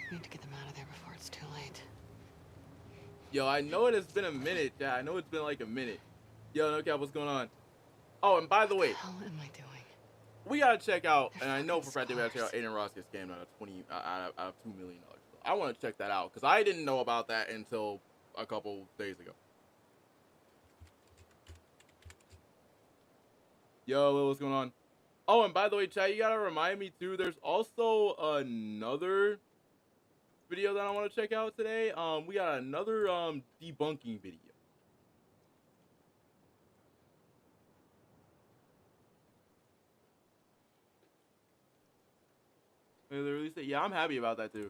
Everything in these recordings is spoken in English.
We need to get them out of there before it's too late. Yo, I know it has been a minute. Yeah, I know it's been like a minute. Yo, no cap, what's going on? Oh, and by the way, What the hell am I doing? we gotta check out, They're and I know fucking for a fact we gotta check out scars. Aiden Ross gets scammed out of out of $2 million. I want to check that out because I didn't know about that until a couple days ago. Yo, what's going on? Oh, and by the way, chat, you gotta remind me too. There's also another video that I want to check out today. We got another debunking video. The release date. Yeah, I'm happy about that too.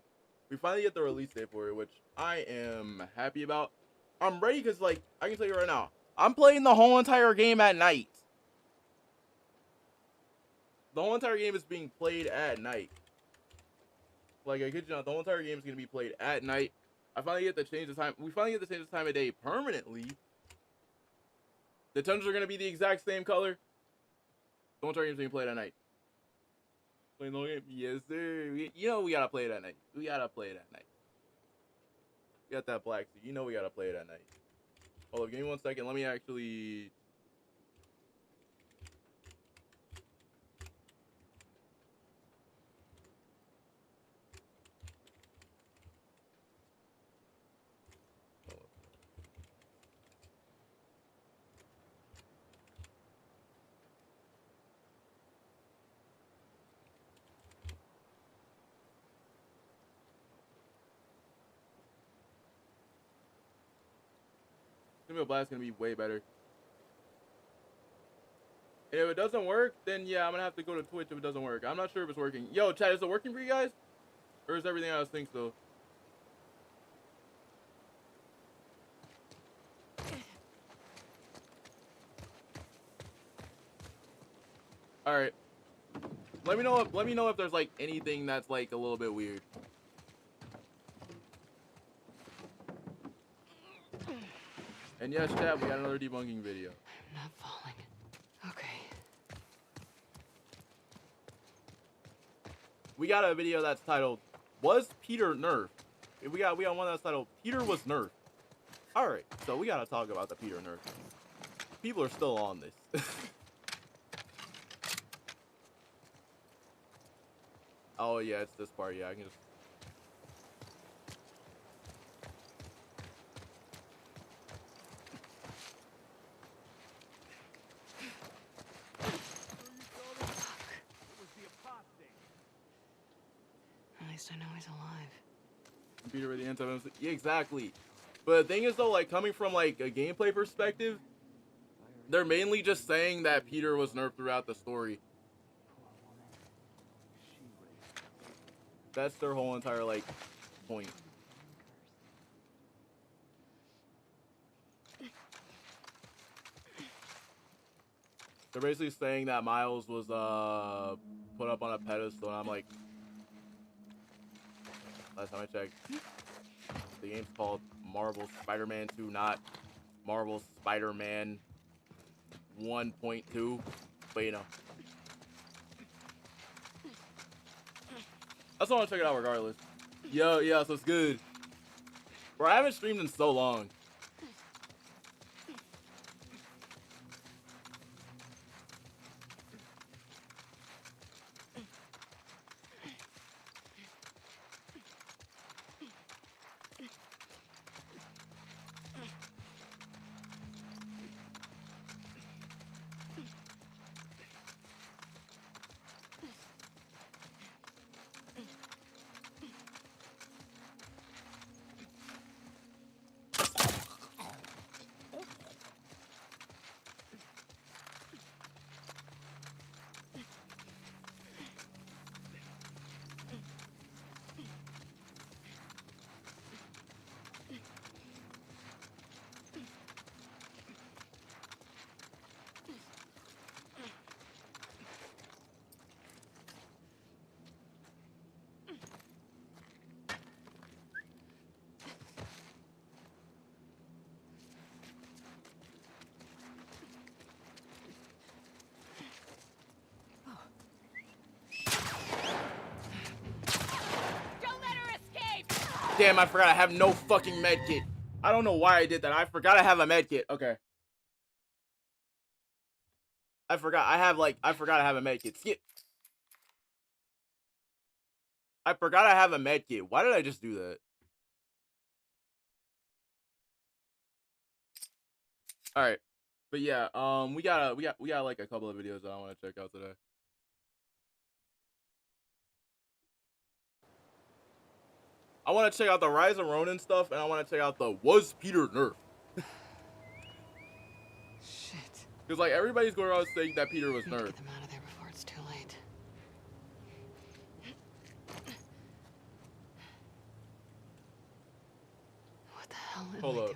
We finally get the release date for it, which I am happy about. I'm ready because, like, I can tell you right now, I'm playing the whole entire game at night. The whole entire game is being played at night. Like, I kid you not, the whole entire game is going to be played at night. I finally get to change the time. We finally get to change the time of day permanently. The tundras are going to be the exact same color. The whole entire game is being played at night. Playing the whole game? Yes, sir. You know we got to play it at night. We got to play it at night. We got that black suit. You know we got to play it at night. Hold up, give me 1 second. Let me actually... Blast gonna be way better. And if it doesn't work, then yeah, I'm gonna have to go to Twitch if it doesn't work. I'm not sure if it's working. Yo, chat, is it working for you guys? Or is everything I was thinking so? Alright. Let me know if there's like anything that's like a little bit weird. And yes, chat, we got another debunking video. I'm not falling. Okay. We got a video that's titled, "Was Peter nerfed?" We got one that's titled, "Peter was nerfed." Alright, so we gotta talk about the Peter nerf. People are still on this. Oh yeah, it's this part. Yeah, I can just... At least I know he's alive. Peter with the end of... Yeah, exactly. But the thing is though, like, coming from like a gameplay perspective, they're mainly just saying that Peter was nerfed throughout the story. That's their whole entire like point. They're basically saying that Miles was put up on a pedestal, and I'm like, last time I checked, the game's called Marvel Spider-Man 2, not Marvel Spider-Man 1.2. But you know, I just want to check it out regardless. Yo, yeah, so it's good. Bro, I haven't streamed in so long. Damn, I forgot I have no fucking med kit. I don't know why I did that. I forgot I have a med kit. Okay. I forgot I have a med kit. Skip. I forgot I have a med kit. Why did I just do that? All right. But yeah, we got like a couple of videos that I want to check out today. I want to check out the Rise of Ronin stuff, and I want to check out the Was Peter Nerf? Shit. Because like everybody's going around saying that Peter was Need to nerfed. get them out of there before it's too late. What the hell am I doing?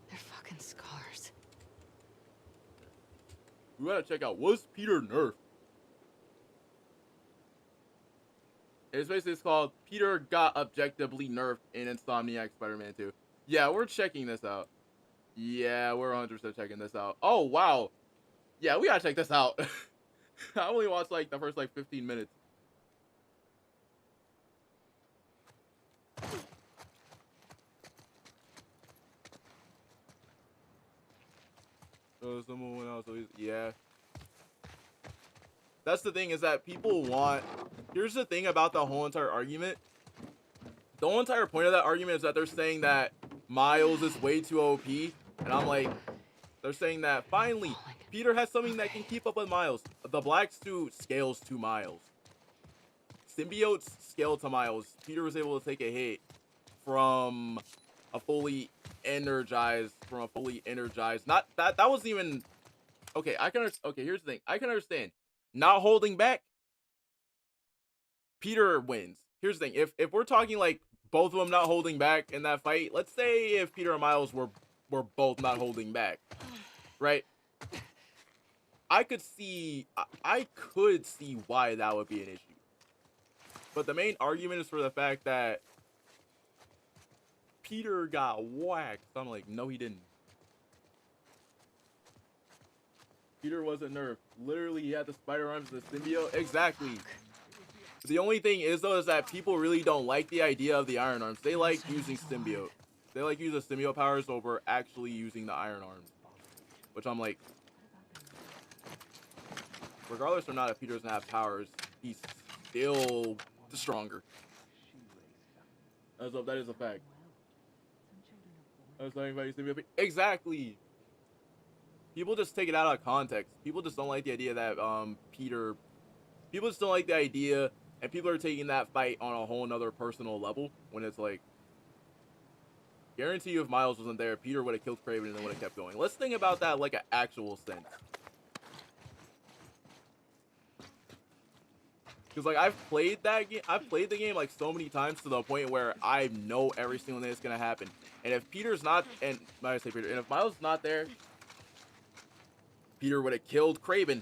They're fucking scars. We gotta check out Was Peter Nerfed? It's called Peter Got Objectively Nerfed in Insomniac Spider-Man 2. Yeah, we're checking this out. Yeah, we're 100% checking this out. Oh, wow. Yeah, we gotta check this out. I only watched like the first like 15 minutes. Someone else, yeah. That's the thing, is that people want... Here's the thing about the whole entire argument. The whole entire point of that argument is that they're saying that Miles is way too OP. And I'm like... They're saying that, finally, Peter has something that can keep up with Miles. The Black Suit scales to Miles. Symbiotes scale to Miles. Peter was able to take a hit from a fully energized... Not... That wasn't even... Okay, okay, here's the thing. I can understand. Not holding back, Peter wins. Here's the thing. If we're talking like both of them not holding back in that fight, let's say if Peter and Miles were both not holding back, right? I could see why that would be an issue. But the main argument is for the fact that Peter got whacked. So I'm like, no, he didn't. Peter wasn't nerfed. Literally, he had the spider arms and the symbiote. Exactly. The only thing is, though, is that people really don't like the idea of the iron arms. They like using symbiote. They like using symbiote powers over actually using the iron arms. Which I'm like... Regardless or not, if Peter doesn't have powers, he's still the stronger. That is a fact. I was talking about symbiote. Exactly! People just take it out of context. People just don't like the idea that Peter... People just don't like the idea, and people are taking that fight on a whole nother personal level, when it's like... Guarantee you if Miles wasn't there, Peter would have killed Kraven and then would have kept going. Let's think about that like an actual sense. Because like I've played the game like so many times to the point where I know every single thing that's gonna happen. And if Peter's not... And if Miles is not there... Peter would have killed Kraven,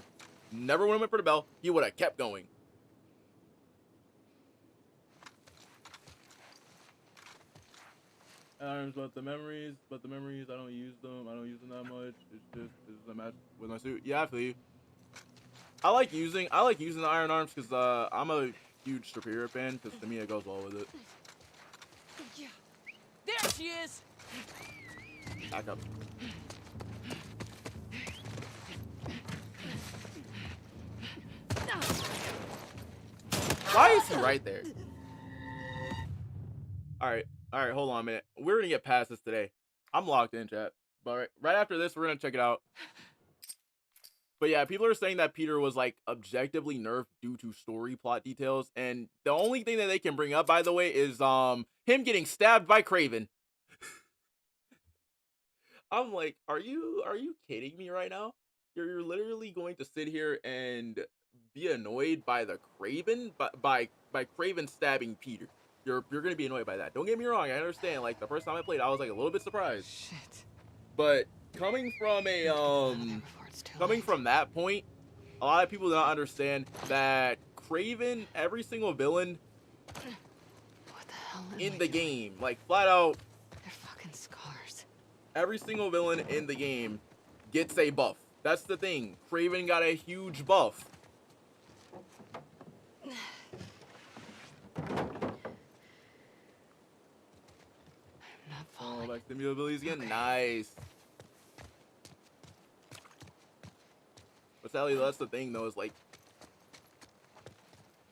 never would have went for the bell, he would have kept going. But the memories, I don't use them. I don't use them that much. It's just a match with my suit. Yeah, I feel you. I like using the iron arms because I'm a huge Superior fan, because to me it goes well with it. Yeah. There she is. Back up. Why is he right there? Alright, hold on a minute. We're gonna get past this today. I'm locked in, chat. But right after this, we're gonna check it out. But yeah, people are saying that Peter was like objectively nerfed due to story plot details. And the only thing that they can bring up, by the way, is him getting stabbed by Kraven. I'm like, are you kidding me right now? You're literally going to sit here and be annoyed by the Kraven, by Kraven stabbing Peter. You're gonna be annoyed by that. Don't get me wrong, I understand. Like the first time I played, I was like a little bit surprised. Shit. But coming from that point, a lot of people do not understand that Kraven, every single villain What the hell in the game, like flat out, they're fucking scars. every single villain in the game gets a buff. That's the thing. Kraven got a huge buff. rollback stimuli abilities again. Nice. But sadly, that's the thing though, is like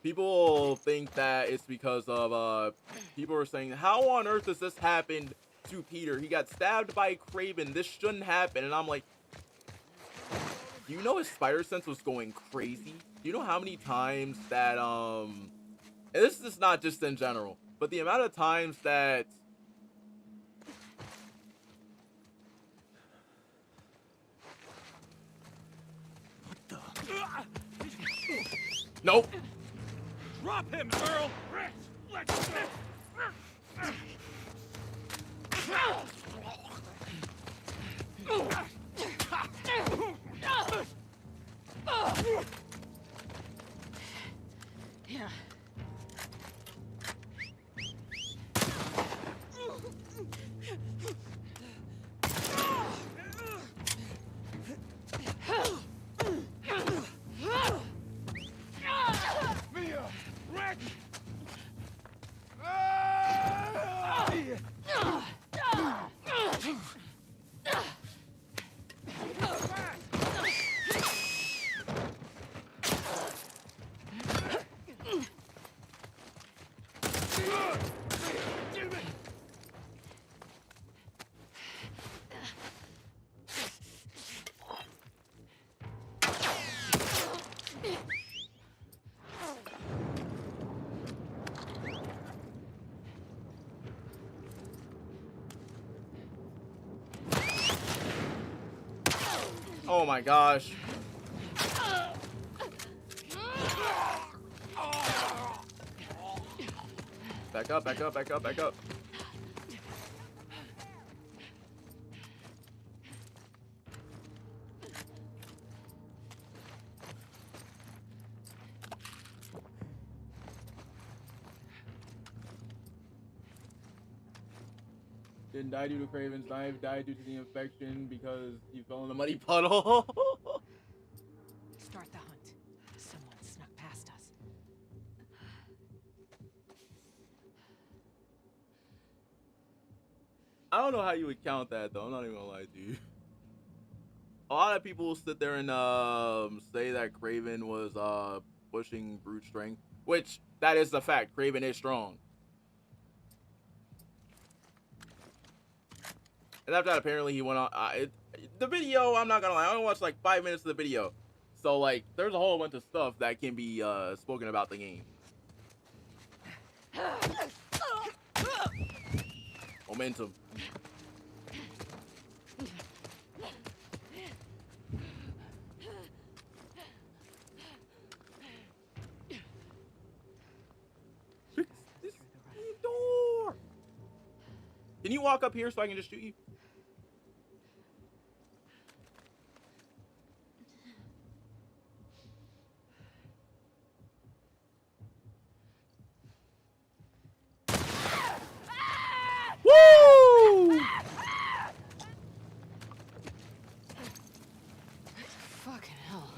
people think that it's because of people are saying, how on earth does this happen to Peter? He got stabbed by Craven. This shouldn't happen. And I'm like, do you know his spider sense was going crazy? Do you know how many times that and this is not just in general, but the amount of times that nope. Drop him, girl! Let's Yeah. Mia! Rex! Oh my gosh. Back up, back up, back up, back up. Didn't die due to Craven's knife, died due to the infection because he fell in a muddy puddle. Start the hunt. Someone snuck past us. I don't know how you would count that though. I'm not even gonna lie to you. A lot of people will sit there and say that Craven was pushing brute strength, which that is the fact. Craven is strong. And after that, apparently he went on. The video, I'm not gonna lie, I only watched like 5 minutes of the video, so like there's a whole bunch of stuff that can be spoken about the game. Momentum. Fix this door. Can you walk up here so I can just shoot you? Woo! Fucking hell.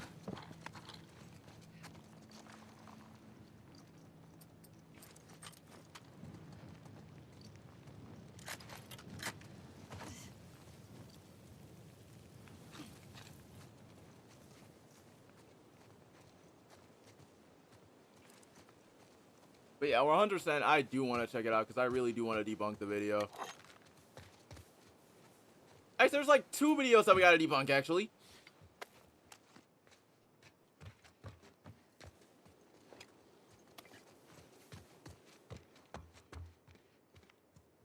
But yeah, 100%, I do want to check it out because I really do want to debunk the video. Actually, there's like 2 videos that we got to debunk, actually.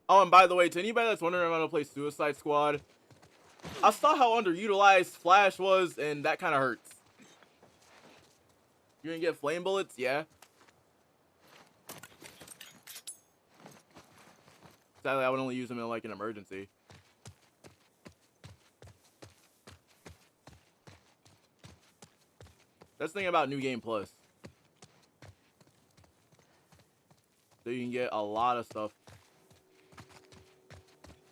Oh, and by the way, to anybody that's wondering if I'm going to play Suicide Squad, I saw how underutilized Flash was, and that kind of hurts. You're going to get flame bullets? Yeah. Sadly, I would only use them in like an emergency. That's the thing about New Game Plus. So you can get a lot of stuff.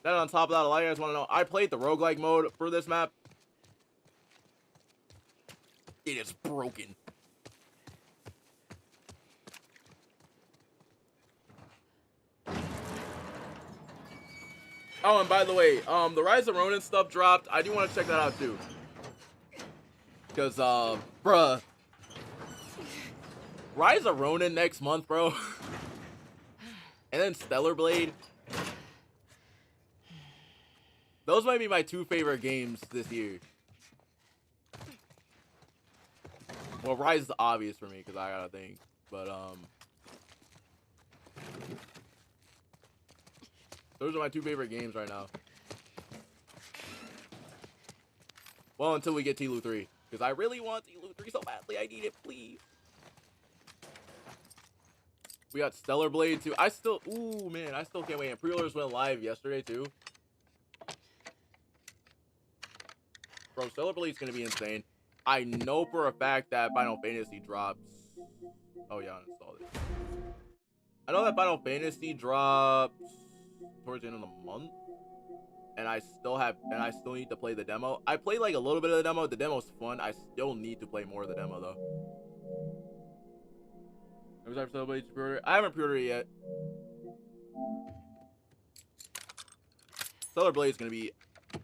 Then on top of that, a lot of you guys want to know, I played the roguelike mode for this map. It is broken. Oh, and by the way, the Rise of Ronin stuff dropped. I do want to check that out too. Because, bruh. Rise of Ronin next month, bro. And then Stellar Blade. Those might be my 2 favorite games this year. Well, Rise is obvious for me because I gotta think. But, those are my 2 favorite games right now. Well, until we get T-Lu 3. Because I really want T-Lu 3 so badly. I need it, please. We got Stellar Blade too. Ooh, man, I still can't wait. And pre-orders went live yesterday too. Bro, Stellar Blade's gonna be insane. I know for a fact that Final Fantasy drops. Oh yeah, I uninstalled it. I know that Final Fantasy drops towards the end of the month. And I still need to play the demo. I played like a little bit of the demo. The demo's fun. I still need to play more of the demo though. Was I Stellar Blade pre-order? I haven't pre-ordered it yet. Stellar Blade's gonna be,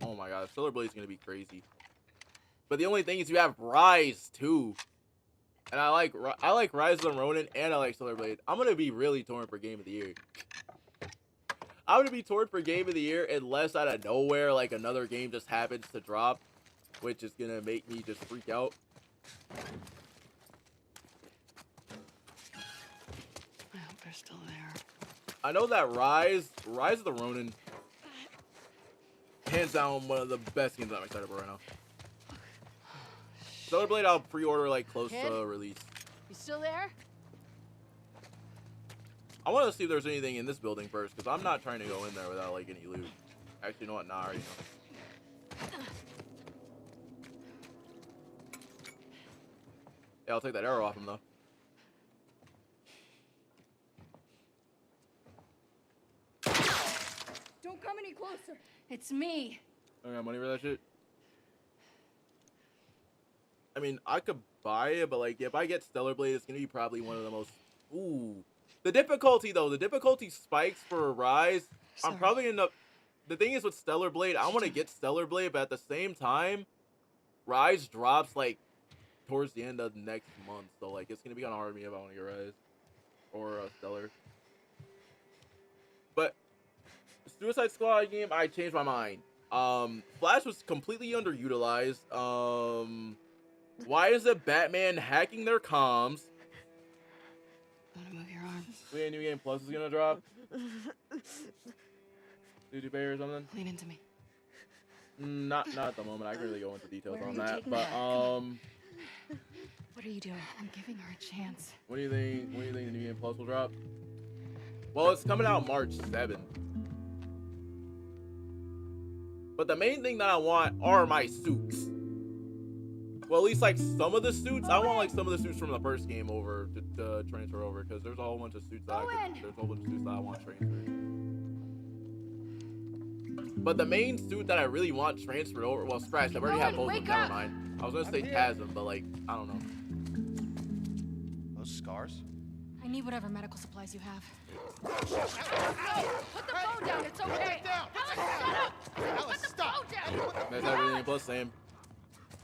oh my god, Stellar Blade's gonna be crazy. But the only thing is you have Rise too, and I like Rise of Ronin and I like Stellar Blade. I'm gonna be really torn for Game of the Year. I'm gonna be torn for Game of the Year unless out of nowhere like another game just happens to drop, which is gonna make me just freak out. They're still there. I know that Rise of the Ronin, hands down one of the best games I'm excited for right now. Stellar Blade I'll pre-order like close to release. You still there? I want to see if there's anything in this building first, because I'm not trying to go in there without like any loot. Actually, you know what? Nah, I already know. Yeah, I'll take that arrow off him though. Don't come any closer. It's me. I don't got money for that shit. I mean, I could buy it, but like, if I get Stellar Blade, it's gonna be probably one of the most. Ooh, the difficulty though. The difficulty spikes for Rise. Sorry. I'm probably gonna end up. The thing is with Stellar Blade, I want to get Stellar Blade, but at the same time, Rise drops like towards the end of next month, so like it's gonna be kind of hard for me if I want to get Rise or Stellar. But Suicide Squad game, I changed my mind. Flash was completely underutilized. Why is it Batman hacking their comms? I'm gonna move your arm. We a New Game Plus is gonna drop. Did you pay or something? Lean into me. Not at the moment. I can really go into details Where are on you that. taking But that? What are you doing? I'm giving her a chance. what do you think? When do you think the New Game Plus will drop? Well, it's coming out March 7th. But the main thing that I want are my suits. Well, at least like some of the suits. I want like some of the suits from the first game over to transfer over, because there's a whole bunch of suits that there's a whole bunch of suits that I want transferred. But the main suit that I really want transferred over, well, scratch. I've already had both of them. Never mind. I was gonna say Chasm, but like I don't know. Those scars? I need whatever medical supplies you have. Put the phone down. It's okay. Alice, shut up. Alice, Put the stop. phone down. That's everything plus same.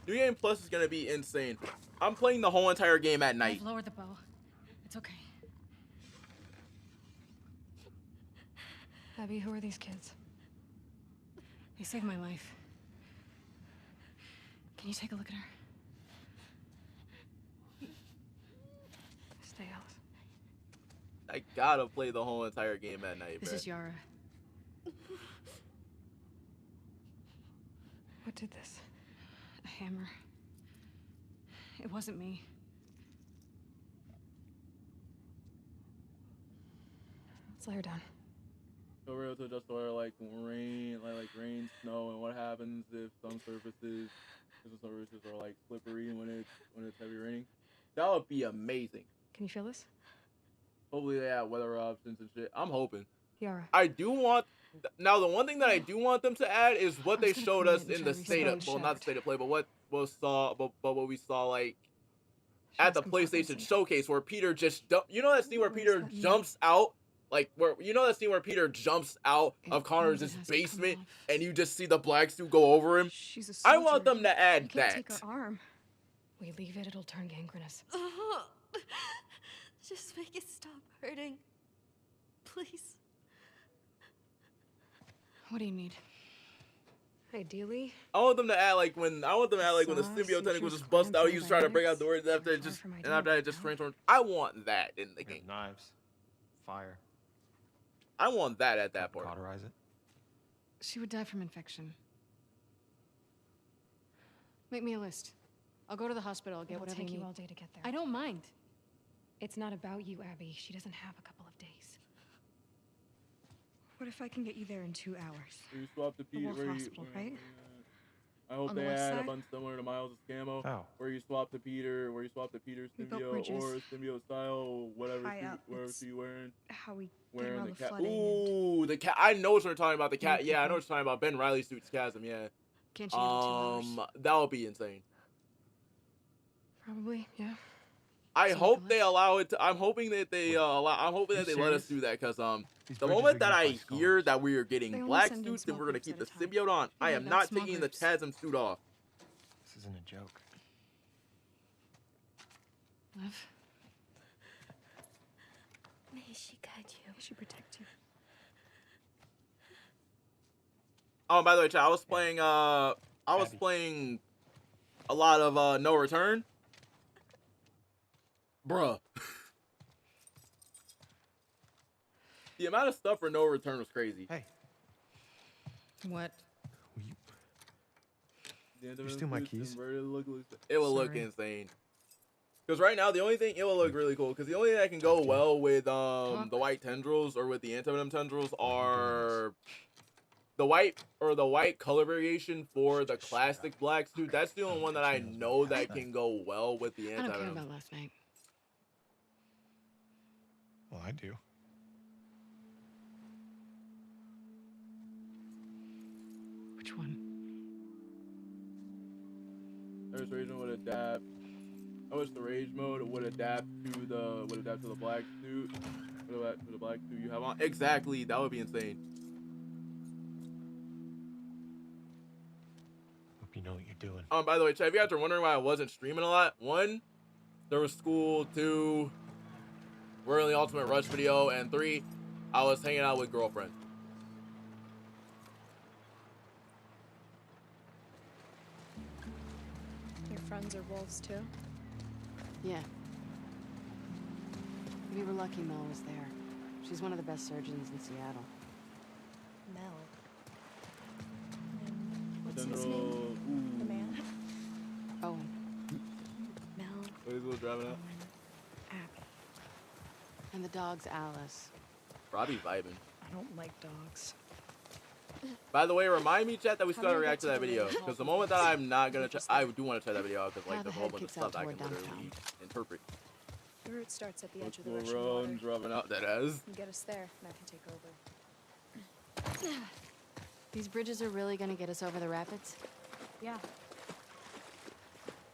New Game Plus is gonna be insane. I'm playing the whole entire game at night. I've lowered the bow. It's okay. Abby, who are these kids? They saved my life. Can you take a look at her? Stay, Alice. I gotta play the whole entire game at night, This bro. is Yara. What did this? A hammer. It wasn't me. Let's lay her down. So real to just sort of like rain, rain, snow, and what happens if some surfaces are like slippery when it's heavy raining. That would be amazing. Can you feel this? Hopefully they have weather options and shit. I'm hoping. Yara. I do want. Now the one thing that I do want them to add is what they I was gonna showed clean us it and in try the to state of, restore well, not the state of play, but what we saw like She at has the compartments PlayStation in- showcase where Peter just you know that scene where Where's Peter that note? jumps out like where you know that scene where Peter jumps out of Connor's It has to come basement off. and you just see the black suit go over him. She's a I soldier. want them to add We can't that. take her arm. We leave it, it'll turn gangrenous. Just make it stop hurting. Please. What do you need? Ideally, I want them to add like when the Saw, symbiote tentacles sutures, just bust out, clamps, he was trying to break out antibiotics. the words after it Far just from and ideal, after that it just no? transformed. I want that in the We game. have knives, fire, I want that at that point. cauterize it. she would die from infection. Make me a list. I'll go to the hospital, I'll get It'll whatever take you you need. all day to get there. I don't mind. It's not about you, Abby. She doesn't have a couple of days. What if I can get you there in 2 hours? Where you swap the The Peter, Wolf Hospital, right? I hope On the they west add a side? bunch similar to Miles' camo. Oh. Where you swap the Peter We built symbiote bridges. or symbiote style, whatever High up, whatever it's she wearing. How we get Wearing around the the cat. flooding. Ooh, the cat. I know what you're talking about. The cat. Yeah, I know people. what you're talking about. Ben Riley suits Chasm. Yeah. Can't you do 2 hours? That would be insane. Probably, yeah. I Sounds hope like a they list. allow it. I'm hoping that they I'm hoping You that they let us serious? do that because These the bridges moment are that used I by hear scholars. that we are They getting only black send in suits, then small we're gonna groups keep at the a time. symbiote on. I Yeah, am not not small taking the groups. Chasm suit off. This isn't a joke. Liv? May she guide you. May she protect you. Oh, by the way, chat, I was playing Abby. playing a lot of No Return. Bruh. The amount of stuff for No Return was crazy. Hey, What? will you steal my keys? It will look Sorry. insane. Because right now, the only thing, it will look really cool. Because the only thing that can go well with the white tendrils or with the anti-venom tendrils are the white color variation for the classic black suit. That's the only one that I know that can go well with the I don't care anti-venom. about last night. Well, I do. Which one? Nurse Rage mode would adapt. I wish the rage mode would adapt to the black suit. Would adapt to the black suit you have on. Exactly, that would be insane. Hope you know what you're doing. By the way, chat, if you guys are wondering why I wasn't streaming a lot, 1, there was school. 2, we're in the Ultimate Rush video, and 3, I was hanging out with girlfriend. Your friends are wolves too? Yeah. We were lucky Mel was there. She's one of the best surgeons in Seattle. Mel. What's his name? The man? Owen. Mel. He's still driving out. Abby. And the dog's Alice. Robbie vibing. I don't like dogs. By the way, remind me, chat, that we How still gotta do you react to get that to the video. little Because the hall moment that place? I'm not gonna Just I do want to try that video out because like How the there's a whole head bunch of kicks out stuff that I can toward literally downtown. interpret. The route starts at the edge of the Multiple rushing water. runs, rubbing out that ass. You get us there, and I can take over. These bridges are really gonna get us over the rapids? Yeah,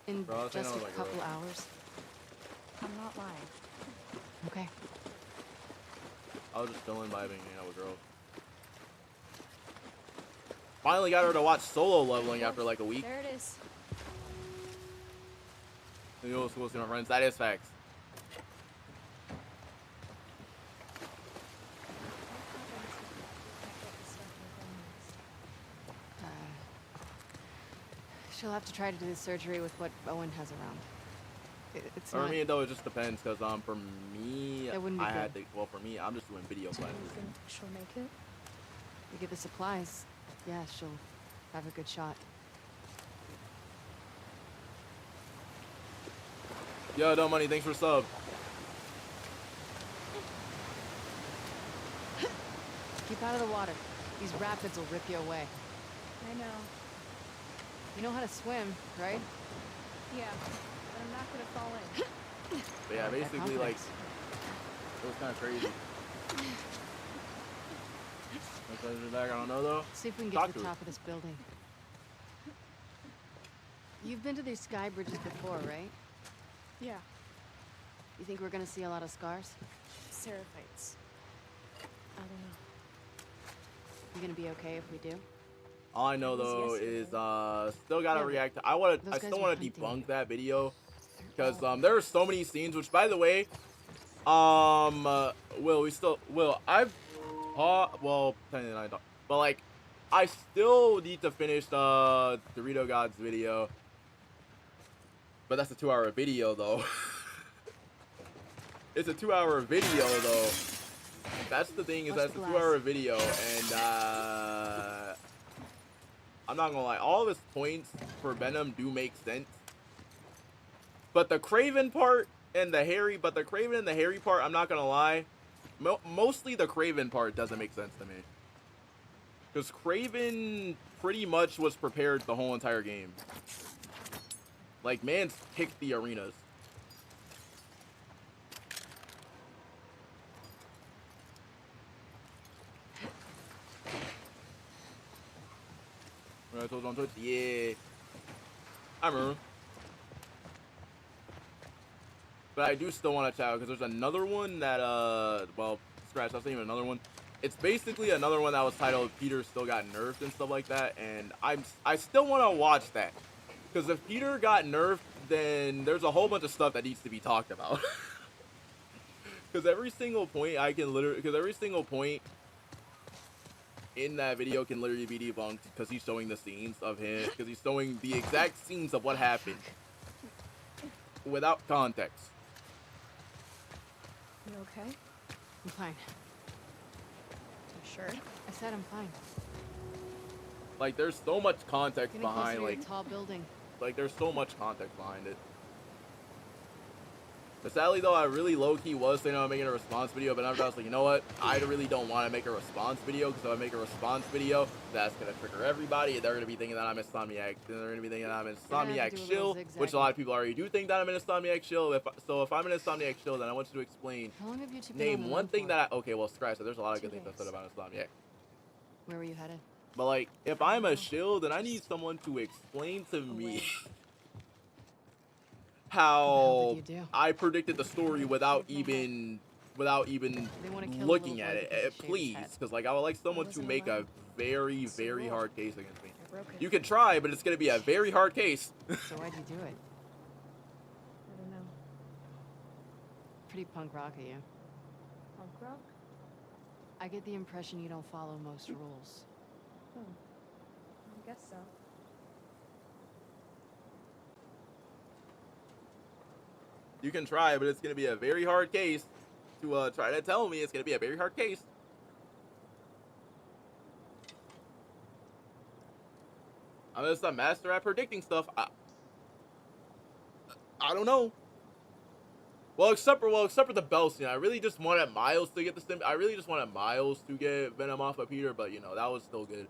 In Bro, I was saying just I a was like, couple bro. hours? I'm not lying. Okay. I was just chilling, vibing, hanging out with girls. Finally got her to watch solo leveling after like a week. There it is. You know, school's gonna friends. That is facts. She'll have to try to do the surgery with what Owen has around. It's For not... me, though, it just depends. Cause for me, That wouldn't be I had to. good. Well, for me, I'm just doing video Do you classes. think she'll make it? You get the supplies, yeah, she'll have a good shot. Yo, Dumb Money, thanks for sub. Keep out of the water. These rapids will rip you away. I know. You know how to swim, right? Yeah, but I'm not gonna fall in. But yeah, That basically, like, confidence. it was kind of crazy. Back, I don't know though. See if we can Talk get to to the her. top of this building. You've been to these sky bridges before, right? Yeah, You think we're gonna see a lot of scars? Seraphites. gonna be okay if we do? All I know though is still gotta Yeah, react. those I guys still were want to hunting debunk you. that video because there are so many scenes. Which, by the way, I've well, technically I don't, but like, I still need to finish the Dorito Gods video. But that's a 2-hour video though. It's a 2-hour video though. That's the thing, is Watch that's the a glass. 2-hour video, and I'm not gonna lie, all of his points for Venom do make sense. But the Craven part and the Harry, part, I'm not gonna lie, mostly the Craven part doesn't make sense to me. Because Craven pretty much was prepared the whole entire game. Like, man's picked the arenas. I told you on Twitch, yeah. I remember. But I do still want to chat because there's another one that well, scratch, that's not even another one. It's basically another one that was titled Peter Still Got Nerfed and stuff like that, and I still want to watch that. Because if Peter got nerfed, then there's a whole bunch of stuff that needs to be talked about. Because every single point in that video can literally be debunked because he's showing the scenes of him, because he's showing the exact scenes of what happened without context. You okay? I'm fine. You sure? I said I'm fine. Like, there's so much context Getting closer behind, to like, a tall building. there's so much context behind it. But sadly though, I really low-key was thinking about making a response video, but after I was like, you know what, I really don't want to make a response video, because if I make a response video, that's going to trigger everybody, and they're going to be thinking that I'm Insomniac, and they're going to be thinking that I'm an Insomniac shill, which a lot of people already do think that I'm an Insomniac shill. So if I'm an Insomniac shill, then I want you to explain, How long have you two been on name the one run thing for? that okay, well, scratch that, there's a lot of 2 good things I said days. about Insomniac. Where were you headed? But like, if I'm a shill, then I need someone to explain to me how did you do? I predicted the story without even They wanna kill the looking little at boy it. because he shaved his Please, head. because like I would like someone to wasn't make a alone. very, So very what? hard case against me. You're broken. You can try, but it's gonna be a very hard case. So why'd you do it? I don't know. Pretty punk rock of you. Punk rock? I get the impression you don't follow most rules. Oh. I guess so. You can try, but it's gonna be a very hard case to try to tell me. It's gonna be a very hard case. I'm just a master at predicting stuff. I don't know. Well, except for the bell scene, I really just wanted Miles to get I really just wanted Miles to get Venom off of Peter, but you know, that was still good.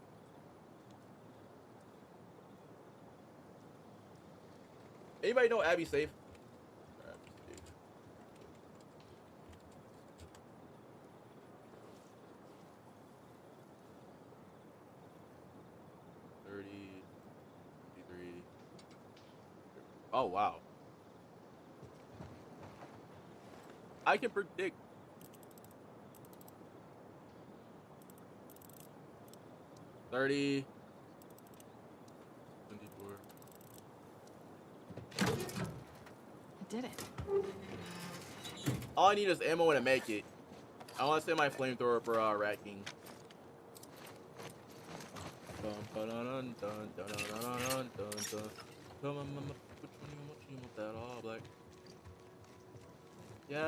Anybody know Abby's safe? Oh, wow. I can predict. $30. 24. I did it. All I need is ammo and a med kit. I want to save my flamethrower for Rat King. That all black. Yeah.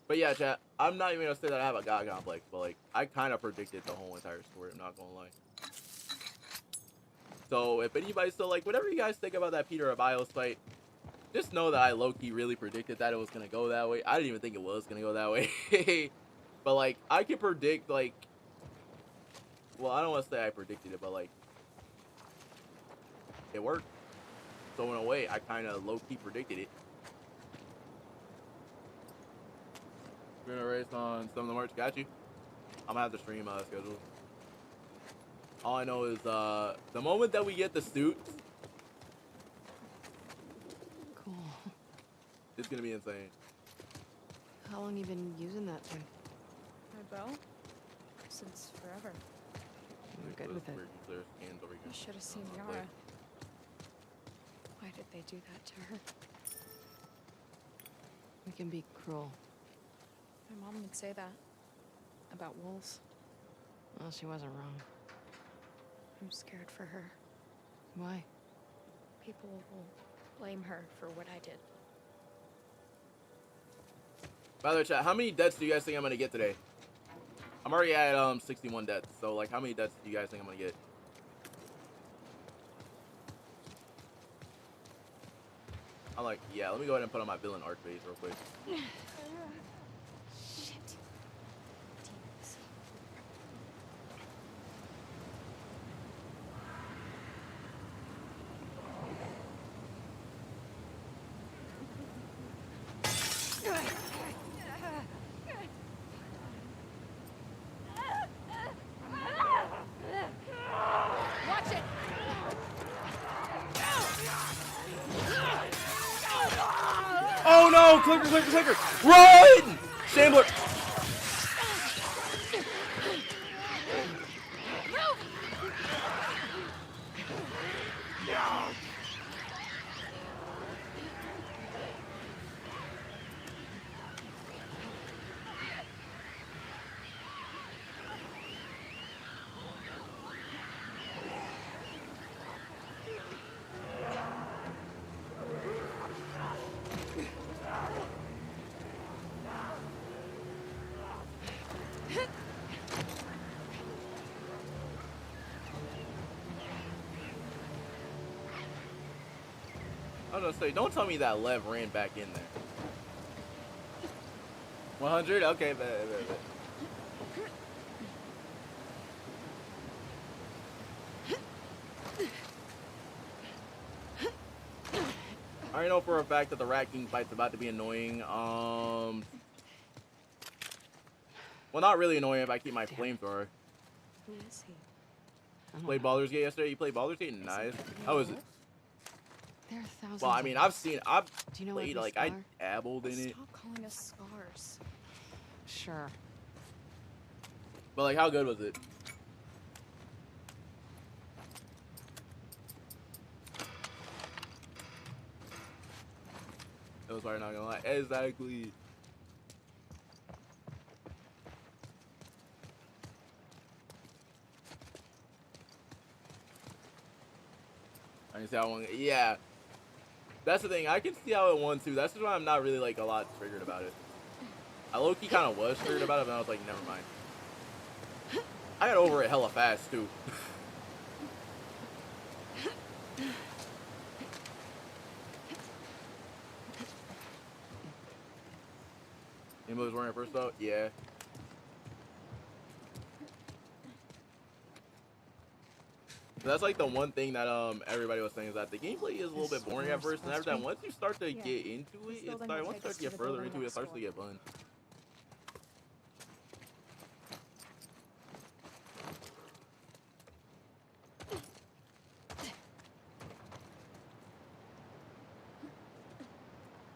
But yeah, chat, I'm not even gonna say that I have a god complex, but like, I kind of predicted the whole entire story, I'm not gonna lie. So if anybody's still like, whatever you guys think about that Peter Abios fight, just know that I low-key really predicted that it was gonna go that way. I didn't even think it was gonna go that way. But like, I can predict, like, well, I don't want to say I predicted it, but like, it worked. So in a way, I kind of low-key predicted it. We're gonna race on some of the March. Got you. I'm gonna have the stream schedule. All I know is the moment that we get the suits, Cool. it's gonna be insane. How long you been using that thing? My bow? Since forever. I'm good with it. You should have seen Yara. Why did they do that to her? We can be cruel. My mom would say that. About wolves. Well, she wasn't wrong. I'm scared for her. Why? People will blame her for what I did. By the way, chat, how many deaths do you guys think I'm gonna get today? I'm already at 61 deaths, so like, how many deaths do you guys think I'm gonna get? I'm like, yeah, let me go ahead and put on my villain art base real quick. Shit. Demons. Watch it! Oh no! Clicker, clicker, clicker! Run! Shambler! I was gonna say, don't tell me that Lev ran back in there. 100? Okay, bet. I already know for a fact that the Rat King fight's about to be annoying. Well, not really annoying if I keep my flamethrower. Who is he? Played Baldur's Gate yesterday. You played Baldur's Gate? Nice. How is it? There are thousands. Well, I mean, I've Do you know played, every like, I scar? dabbled in it. Stop calling us scars. Sure. But, like, how good was it? It was hard, not gonna lie. Exactly. I can see how one. Yeah. That's the thing. I can see how it won too. That's just why I'm not really like a lot triggered about it. I low-key kind of was triggered about it, but I was like, never mind. I got over it hella fast too. Anybody was wearing it first though? Yeah. That's like the one thing that everybody was saying is that the gameplay is a little bit boring at first, and after that, once you start to get into it, once you start to get further into it, it starts to get fun.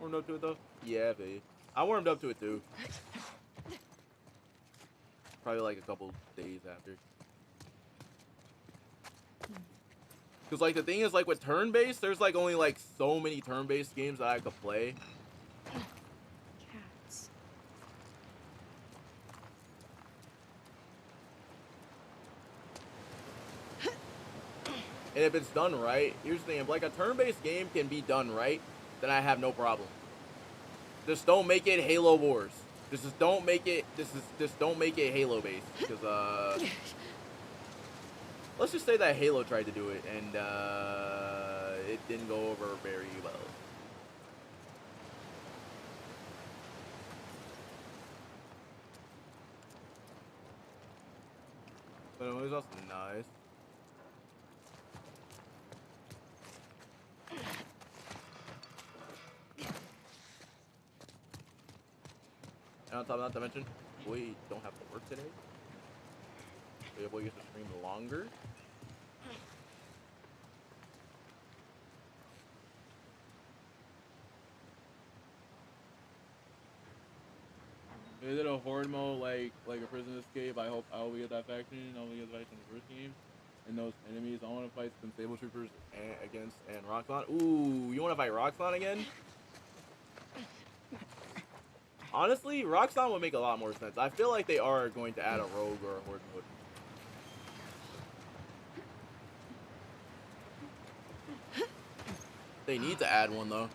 Warmed up to it though? Yeah, babe. I warmed up to it too. Probably like a couple days after. Because, like, the thing is, like, with turn-based, there's, like, only, like, so many turn-based games that I could play. Cats. And if it's done right, here's the thing. If, like, a turn-based game can be done right, then I have no problem. Just don't make it Halo Wars. Just don't make it, just don't make it Halo-based. Because, let's just say that Halo tried to do it, and it didn't go over very well. But it was also nice. And on top of that, to mention, we don't have to work today. We're able to get the stream longer. Is it a horde mode like a prison escape? I hope we get that faction. I hope we get the faction in the first game. And those enemies, I want to fight some Sable Troopers against Roxxon. Ooh, you want to fight Roxxon again? Honestly, Roxxon would make a lot more sense. I feel like they are going to add a rogue or a horde mode. They need to add one though.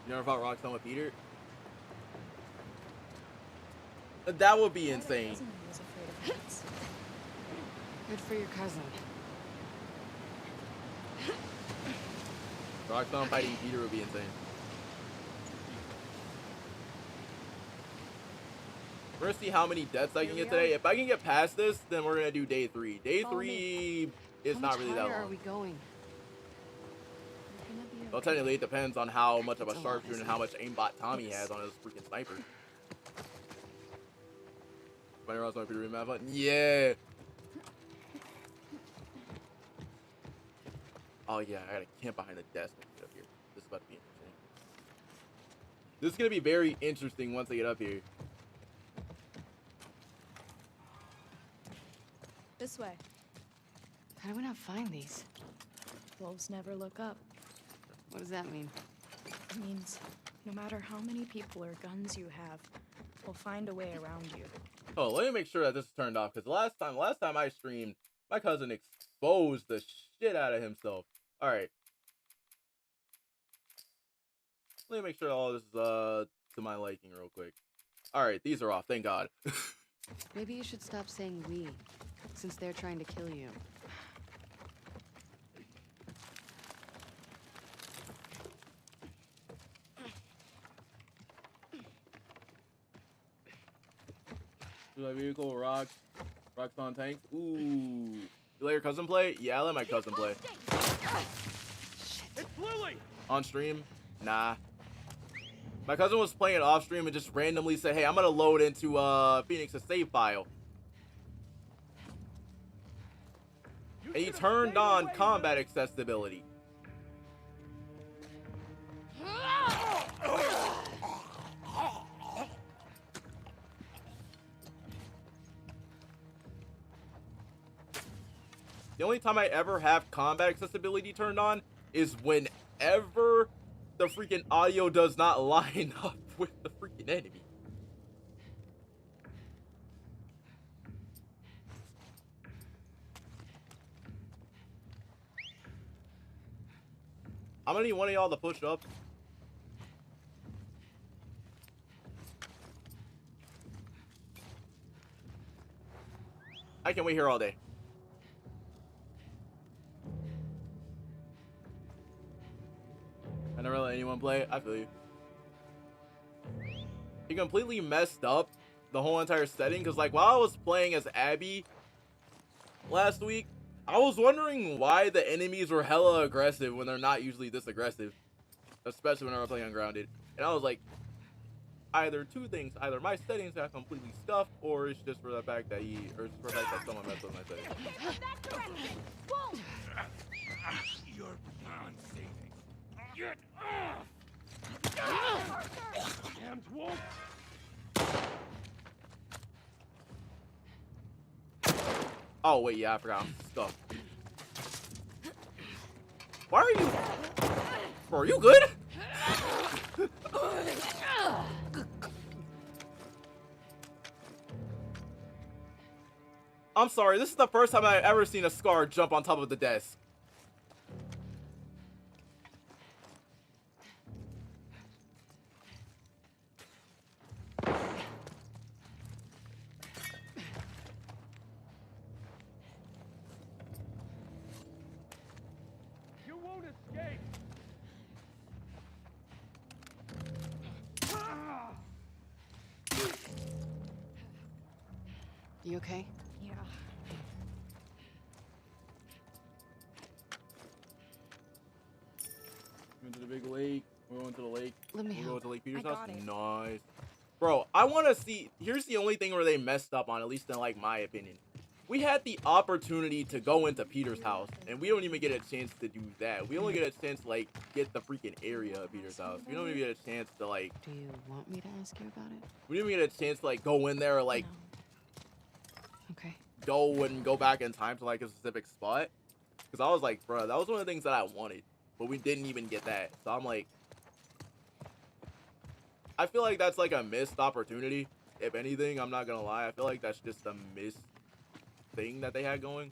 You never fought Roxxon with Peter? That would be insane. Good for your cousin. Roxxon fighting Peter would be insane. We're gonna see how many deaths I can get today. If I can get past this, then we're gonna do day 3. Day 3 is not really that long. How are we going? Well, technically, it depends on how much of a sharpshooter and how much aimbot Tommy has on his freaking sniper. Spider Ross might be the remap button. Yeah. Oh yeah, I gotta camp behind the desk when I get up here. This is about to be interesting. This is gonna be very interesting once I get up here. This way. How do we not find these? Wolves never look up. What does that mean? It means no matter how many people or guns you have, we'll find a way around you. Oh, let me make sure that this is turned off, because last time I streamed, my cousin exposed the shit out of himself. Alright. Let me make sure all this is to my liking real quick. Alright, these are off, thank God. Maybe you should stop saying we, since they're trying to kill you. Do my vehicle, rocks on tank. Ooh. You let your cousin play? Yeah, I let my cousin play. It's Lily! On stream? Nah. My cousin was playing it off stream and just randomly said, hey, I'm gonna load into Phoenix's save file. And he turned on combat accessibility. The only time I ever have combat accessibility turned on is whenever the freaking audio does not line up with the freaking enemy. I'm gonna need one of y'all to push up. I can wait here all day. I never let anyone play. I feel you. He completely messed up the whole entire setting, because like while I was playing as Abby last week, I was wondering why the enemies were hella aggressive when they're not usually this aggressive, especially when I was playing Ungrounded. And I was like, either two things: either my settings got completely stuffed, or it's just for the fact that someone messed with my settings. You're beyond saving. Get off! Damned wolf! Oh wait, yeah, I forgot. Stuff. Why are you? Bro, are you good? I'm sorry, this is the first time I've ever seen a Scar jump on top of the desk. You won't escape! You okay? Yeah. Went to the big lake. We went to the lake. Let me We go help. to Lake Peter's I house. got it. Nice. Bro, I want to see. Here's the only thing where they messed up on, at least in like my opinion. we had the opportunity to go into Peter's house, and we don't even get a chance to do that. We only get a chance to, like, get the freaking area of Peter's house. We don't even get a chance to, like... Do you want me to ask you about it? We didn't even get a chance to, like, go in there or, like... No. Okay. Go back in time to, like, a specific spot. Because I was like, bro, that was one of the things that I wanted. But we didn't even get that. So I'm like... I feel like that's, like, a missed opportunity. If anything, I'm not gonna lie. I feel like that's just a missed thing that they had going.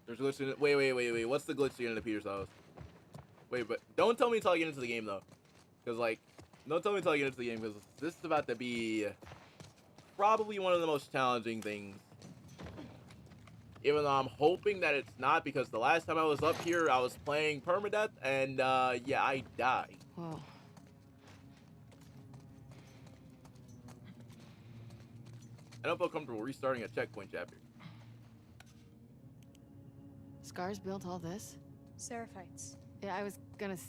There's a glitch in it. Wait. What's the glitch to get into Peter's house? Wait, but don't tell me until I get into the game, though. Because, like, don't tell me until I get into the game, because this is about to be probably one of the most challenging things. Even though I'm hoping that it's not, because the last time I was up here, I was playing PermaDeath, and, yeah, I died. Whoa. I don't feel comfortable restarting a checkpoint chapter. Scars built all this? Seraphites. Yeah, I was gonna Like,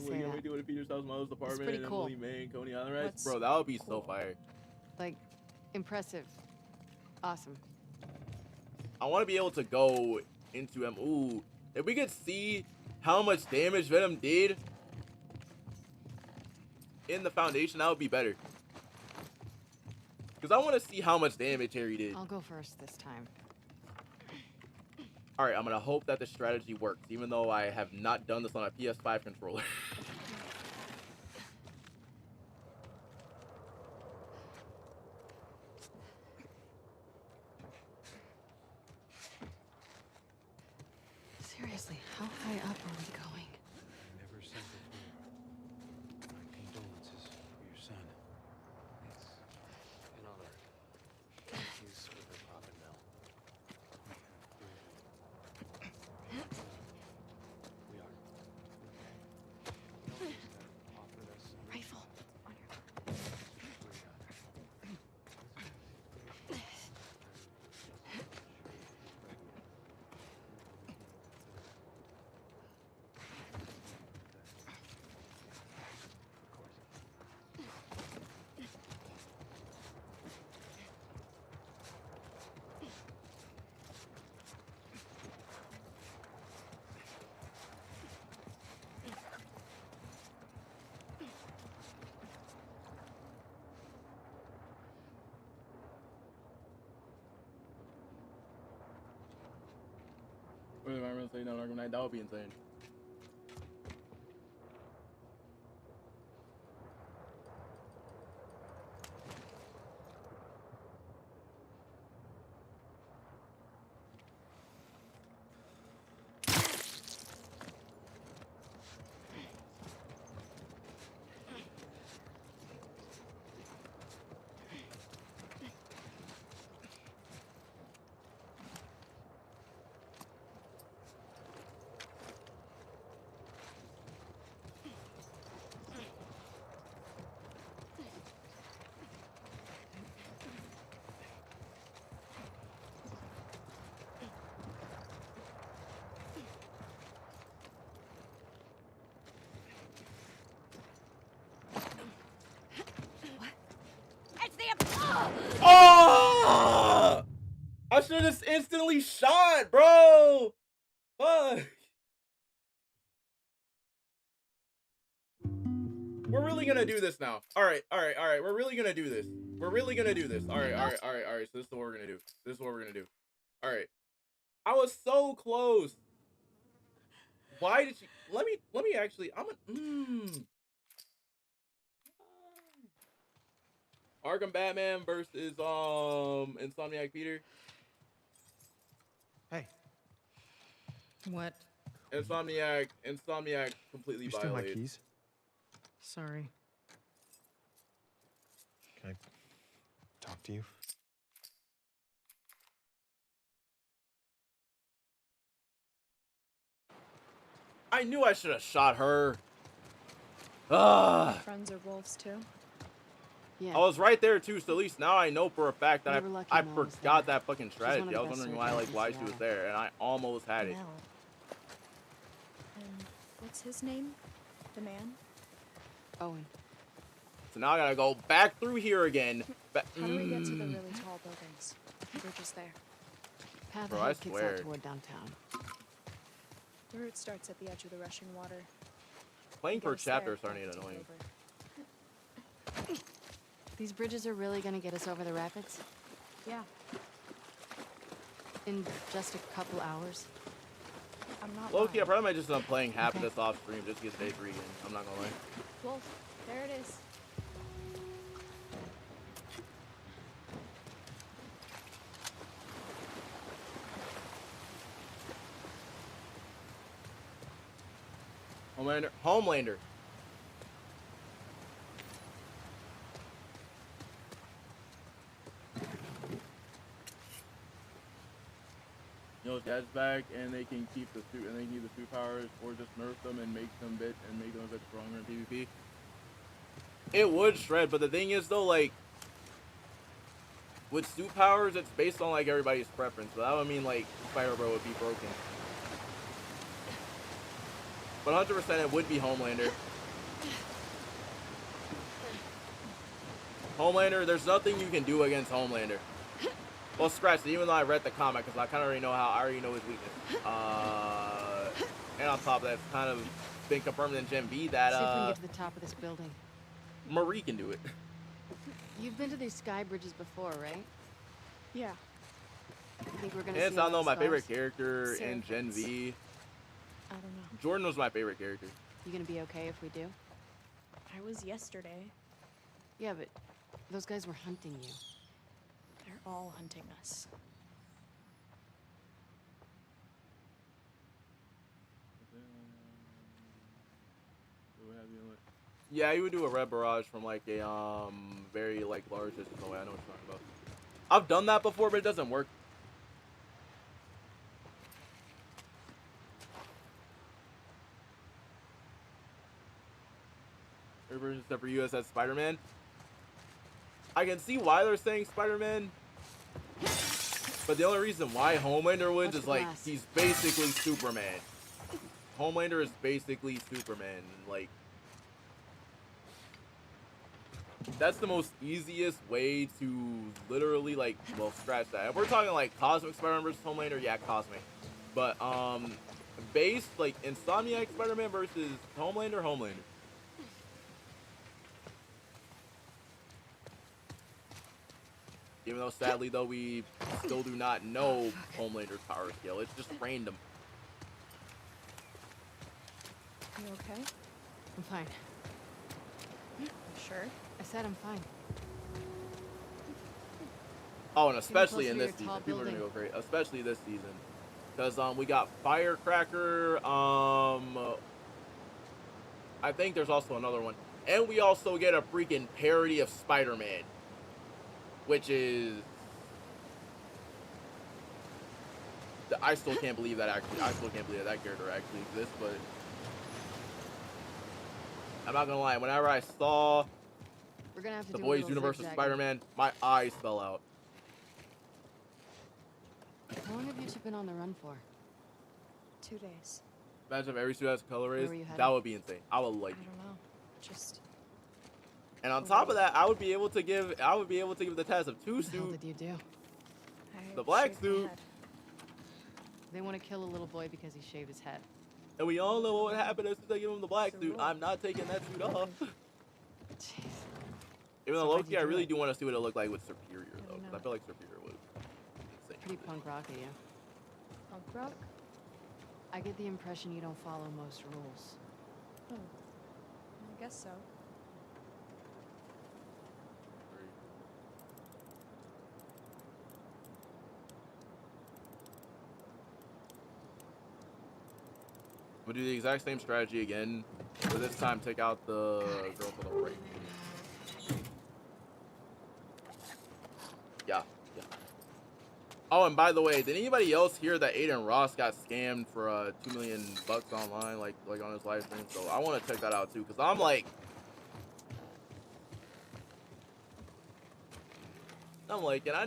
say what, that. do it at Peter's house, Miles' apartment, pretty and cool. Emily, May, and Coney Island, right? What's Bro, that would be so cool? fire. Like, impressive. Awesome. I want to be able to go into him. Ooh, if we could see how much damage Venom did in the foundation, that would be better. Because I want to see how much damage Harry did. I'll go first this time. Alright, I'm going to hope that the strategy works, even though I have not done this on a PS5 controller. Seriously, how high up are we going? Never said before. My condolences for your son. It's in honor. He's with her pop and Mel. We are. Okay. Offered us Rifle. On your... Wait, am I really saying no, Arkham Knight? That would be insane. It's the... Oh! I should have just instantly shot, bro! Fuck! We're really gonna do this now. Alright. We're really gonna do this. Alright. So this is what we're gonna do. Alright. I was so close. Why did you... Let me actually... Arkham Batman versus Insomniac Peter. Hey, What? Insomniac completely you still my violated. keys? Sorry. Can I talk to you? I knew I should have shot her. Ah, Friends are wolves too? Yeah. I was right there too, so at least now I know for a fact that We were lucky I Mel was forgot there. that fucking She's one of strategy. the I was best wondering why surgeons why in she was Seattle. there, and I almost had it. Mel. And what's his name? The man? Owen. So now I gotta go back through here again. How do we get to the really tall buildings? We're just there. Path Bro, I ahead kicks swear. out toward downtown. The route starts at the edge of the rushing water. Playing Get per us there, chapter is starting to then get take annoying. over. These bridges are really gonna get us over the rapids? Yeah, In just a couple hours? I'm not Low-key, I lying. probably might just end up playing half of Okay. this off stream just to get day 3 again. I'm not gonna lie. Well, there it is. Homelander. Homelander. You know, Dad's back, and they can keep the suit, and they can keep the suit powers, or just nerf them and make them a bit stronger in PvP. It would shred, but the thing is though, like with suit powers, it's based on like everybody's preference. So that would mean like Fire Bro would be broken. But 100% it would be Homelander. Homelander, there's nothing you can do against Homelander. Well, scratch it, even though I read the comic, because I kind of already know I already know his weakness. And on top of that, it's kind of been confirmed in Gen V that, See if we can get to the top of this building. Marie can do it. You've been to these sky bridges before, right? Yeah, You think we're gonna Hands see down a lot though, of my stars? favorite character in Sarah Gen Fitz. V, I don't know. Jordan was my favorite character. You gonna be okay if we do? I was yesterday. Yeah, but those guys were hunting you. They're all hunting us. Yeah, you would do a red barrage from like a very like large distance away. I know what you're talking about. I've done that before, but it doesn't work. Every version except for US as Spider-Man. I can see why they're saying Spider-Man, but the only reason why Homelander wins Watch is like glass. he's basically Superman. Homelander is basically Superman. Like that's the most easiest way to literally like, well, scratch that. If we're talking like Cosmic Spider-Man versus Homelander, yeah, Cosmic. But based like Insomniac Spider-Man versus Homelander. Even though sadly though we still do not know Homelander's power scale. It's just random. You okay? I'm fine. You sure? I said I'm fine. Oh, and especially closer in to this your season, tall people are gonna go building. great. Especially this season, because we got Firecracker. I think there's also another one, and we also get a freaking parody of Spider-Man, which is. I still can't believe that character actually exists, but I'm not gonna lie. Whenever I saw We're gonna have to the do a Boys little Universe of zigzagging. Spider-Man, my eyes fell out. How long have you two been on the run for? 2 days. Imagine if every suit has color rays. were you That headed? would be insane. I would like. I don't know. Just And on top of that, I would be able to give the task of two What the hell suits. did you do? I The black shaved my suit. head. They want to kill a little boy because he shaved his head. And we all know what would happen as soon as I give him the black It's a suit. rule. I'm not taking that suit off. Jeez. Even So though why'd Loki, you I do really it? do want to see what it looked like with Superior though, don't because know. I feel like Superior would be insane. Pretty punk rock of you. Punk rock? I get the impression you don't follow most rules. Oh, I guess so. We'll do the exact same strategy again, but this time take out the girl to the right. Yeah. Oh, and by the way, did anybody else hear that Aiden Ross got scammed for $2 million online, like on his live stream? So I want to check that out too, cause I'm like, and I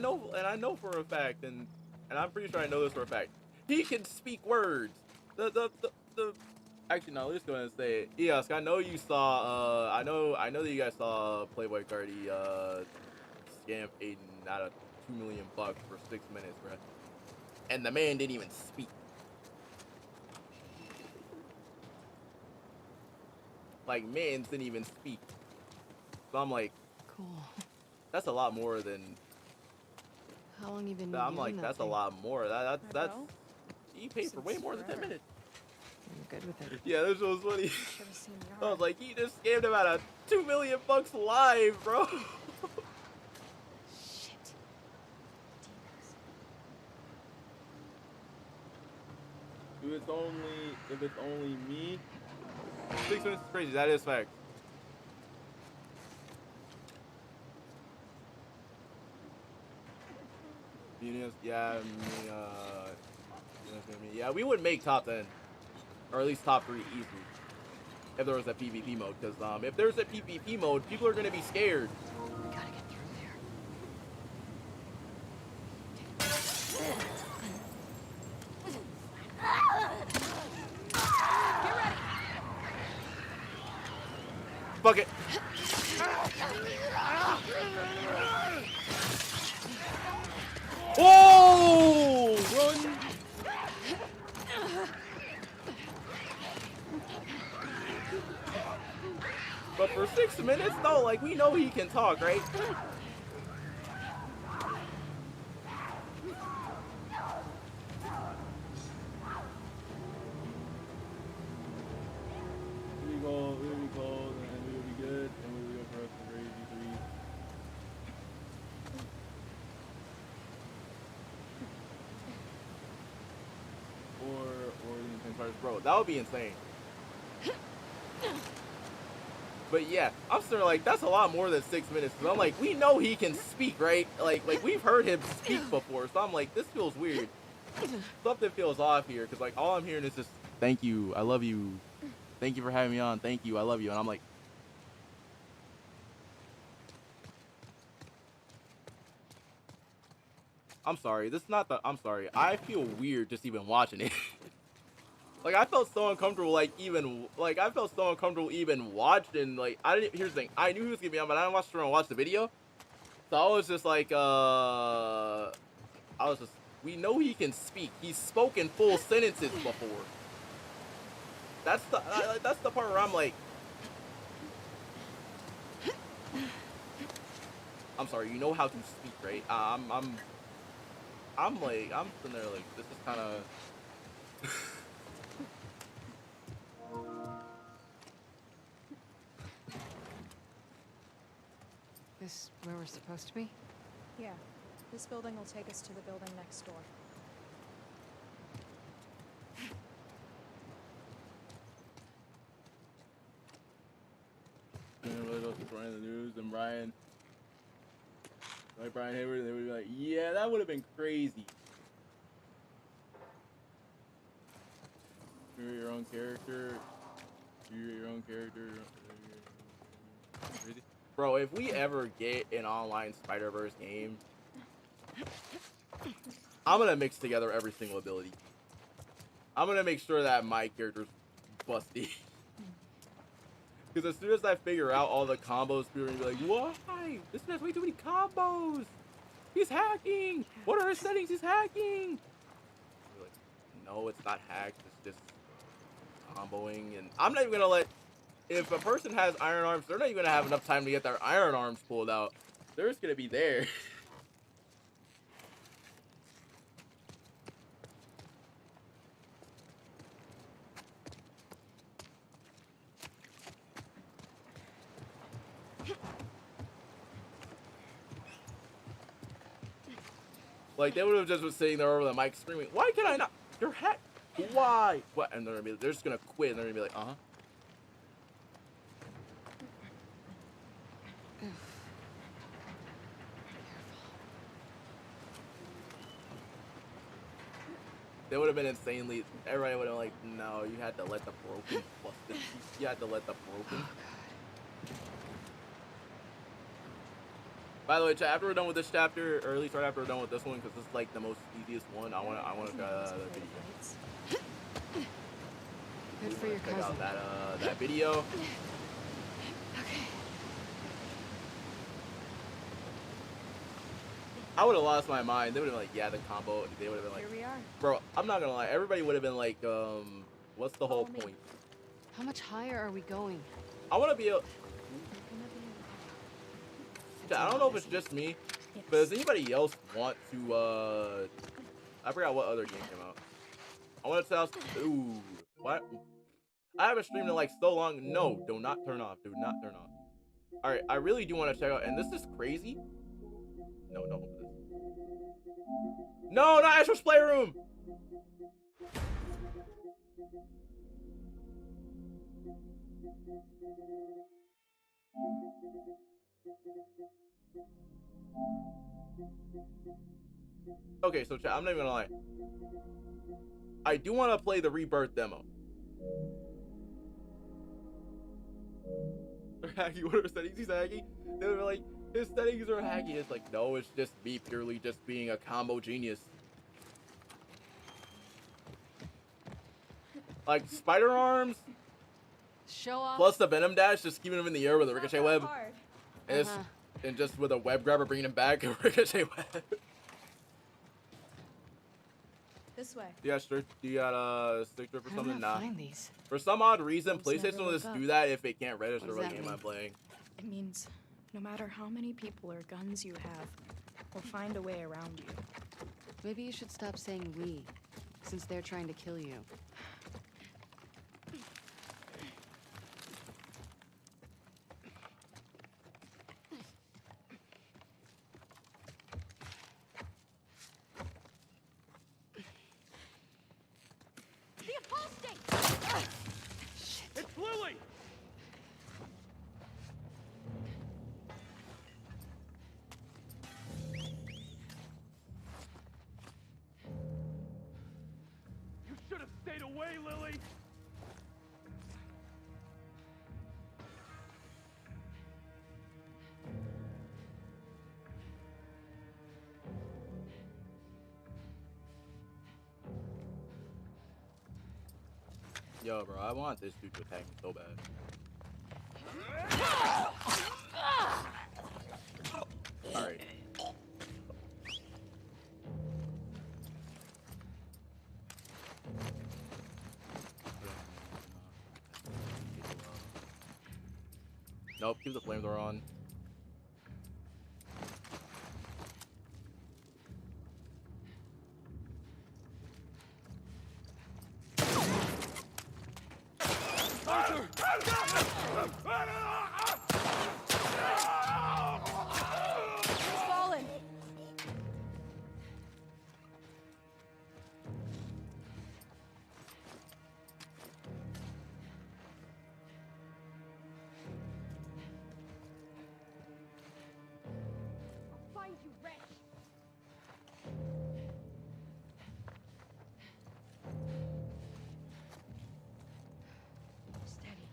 know for a fact, and I'm pretty sure I know this for a fact. He can speak words. The Actually, no. Let's go ahead and say it. Yes, I know you saw. I know that you guys saw Playboy Cardi scam Aiden out of $2 million for 6 minutes, bro. And the man didn't even speak. Like, man didn't even speak. So I'm like, Cool. that's a lot more than. How long you been? I'm like, using that that's a thing? lot more. That's. Hello? He paid for way Since more than 10 forever. minutes. I'm good with it. Yeah, this was funny. Should have seen I Yara. was like, he just scammed him out of $2 million live, bro. Shit. If it's only me. 6 minutes is crazy. That is fact. Yeah, yeah, we would make top 10, or at least top 3 easily, if there was a PvP mode. Because if there's a PvP mode, people are gonna be scared. We gotta get through there. Fuck it. Oh! Run! But for 6 minutes, though, like, we know he can talk, right? We will be cold, and we will be good, and we will go for us to raise you 3. Or the intense fires. Bro, that would be insane. But yeah, I'm still like, that's a lot more than 6 minutes. Cause I'm like, we know he can speak, right? Like we've heard him speak before. So I'm like, this feels weird. Something feels off here. Cause like all I'm hearing is just, thank you, I love you. Thank you for having me on. Thank you, I love you. And I'm like, I'm sorry. This is not the, I'm sorry. I feel weird just even watching it. Like, I felt so uncomfortable, I felt so uncomfortable even watching, like, here's the thing, I knew he was gonna be on, but I didn't watch the video, so I was just like, we know he can speak, he's spoken full sentences before, that's the part where I'm like, I'm sorry, you know how to speak, right? I'm sitting there like, this is kind of, This where we're supposed to be? Yeah. This building will take us to the building next door. Brian the news and Brian, like Brian Hayward, they would be like, yeah, that would have been crazy. You're your own character. You're your own character. Crazy. Bro, if we ever get an online Spider-Verse game, I'm gonna mix together every single ability. I'm gonna make sure that my character's busty. Because as soon as I figure out all the combos, people are gonna be like, why? This man has way too many combos. He's hacking. What are his settings? He's hacking. Like, no, it's not hacked. It's just comboing. And I'm not even gonna let, if a person has iron arms, they're not even gonna have enough time to get their iron arms pulled out. They're just gonna be there. Like, they would have just been sitting there over the mic screaming, why can I not? You're hacked. Why? What? And they're just gonna quit and they're gonna be like, uh-huh. They would have been insanely, everybody would have been like, no, you had to let the broken busted. You had to let the broken. By the way, after we're done with this chapter, or at least right after we're done with this one, because this is like the most easiest one, I want to try the video. Good for your check cousin. out that video. Okay. I would have lost my mind. They would have been like, yeah, the combo. They would have been like, Here we are. bro, I'm not gonna lie. Everybody would have been like, what's the whole Follow me. point? How much higher are we going? I want to be able. I don't know if it's just me, but does anybody else want to? I forgot what other game came out. I want to tell. Ooh, what? I haven't streamed in like so long. No, do not turn off. Do not turn off. All right, I really do want to check out, and this is crazy. No, don't open this. No, not Astro's Playroom. Okay, so chat, I'm not even gonna lie. I do want to play the Rebirth demo. They're hacky. What are settings? He's hacky. They were like, his settings are hacky. It's like, no, it's just me purely just being a combo genius. Like spider arms Show off. plus the venom dash, just keeping him in the air with a ricochet web, and, Uh-huh. and just with a web grabber bringing him back, a ricochet web. This way. You got stick drift or How something? did I Nah. find these? For some odd reason, Let's never PlayStation will look just up. do that if it can't register What does what that game mean? I'm playing. It means no matter how many people or guns you have, we'll find a way around you. Maybe you should stop saying we, since they're trying to kill you. The apostate! It's Lily! You should have stayed away, Lily! Yo, bro, I want this dude to attack me so bad. Alright. Nope, keep the flamethrower on. He's fallen. I'll find you, wretch! Steady.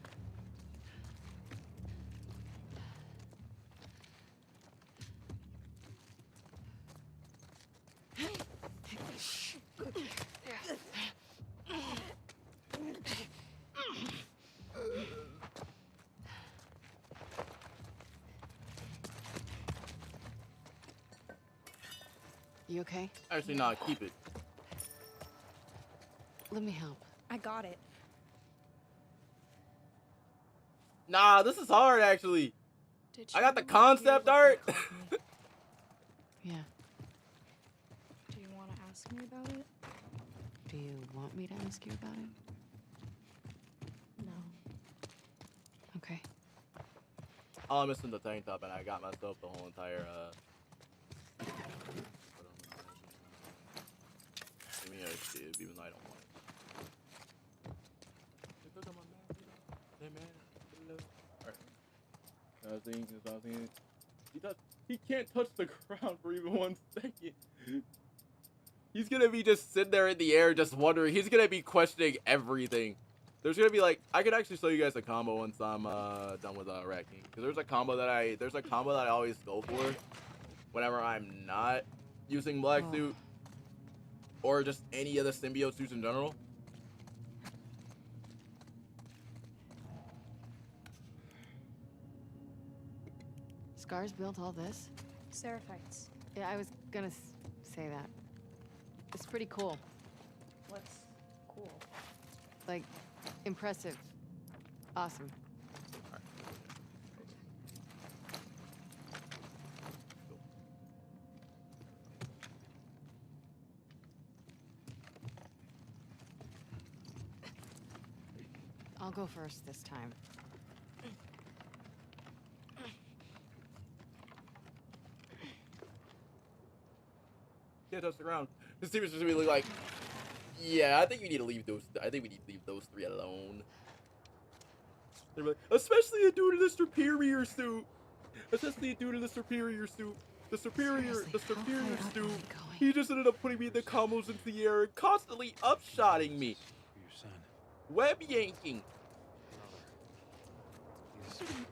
You okay? Actually, nah, keep it. Let me help. I got it. Nah, this is hard, actually. Did I got the you hear concept what they art. called me? Yeah. Do you want to ask me about it? Do you want me to ask you about it? No. Okay. All I'm missing the tank top, and I got myself the whole entire, give me a shit, even though I don't want it. Alright. He can't touch the ground for even 1 second. He's gonna be just sitting there in the air, just wondering. He's gonna be questioning everything. There's gonna be like, I could actually show you guys a combo once I'm done with Rat King, because there's a combo that I always go for whenever I'm not using Black Suit or just any other symbiote suits in general. scars built all this? Seraphites. Yeah, I was gonna say that. It's pretty cool. What's cool? Like, impressive. Awesome. I'll go first this time. Can't touch the ground. This team is just really like, yeah, I think we need to leave those. I think we need to leave those three alone. They're like, especially a dude in the superior suit. Especially a dude in the superior suit. The superior suit. He just ended up putting me in the combos into the air and constantly upshotting me. For your son. Web yanking. He's has to break me.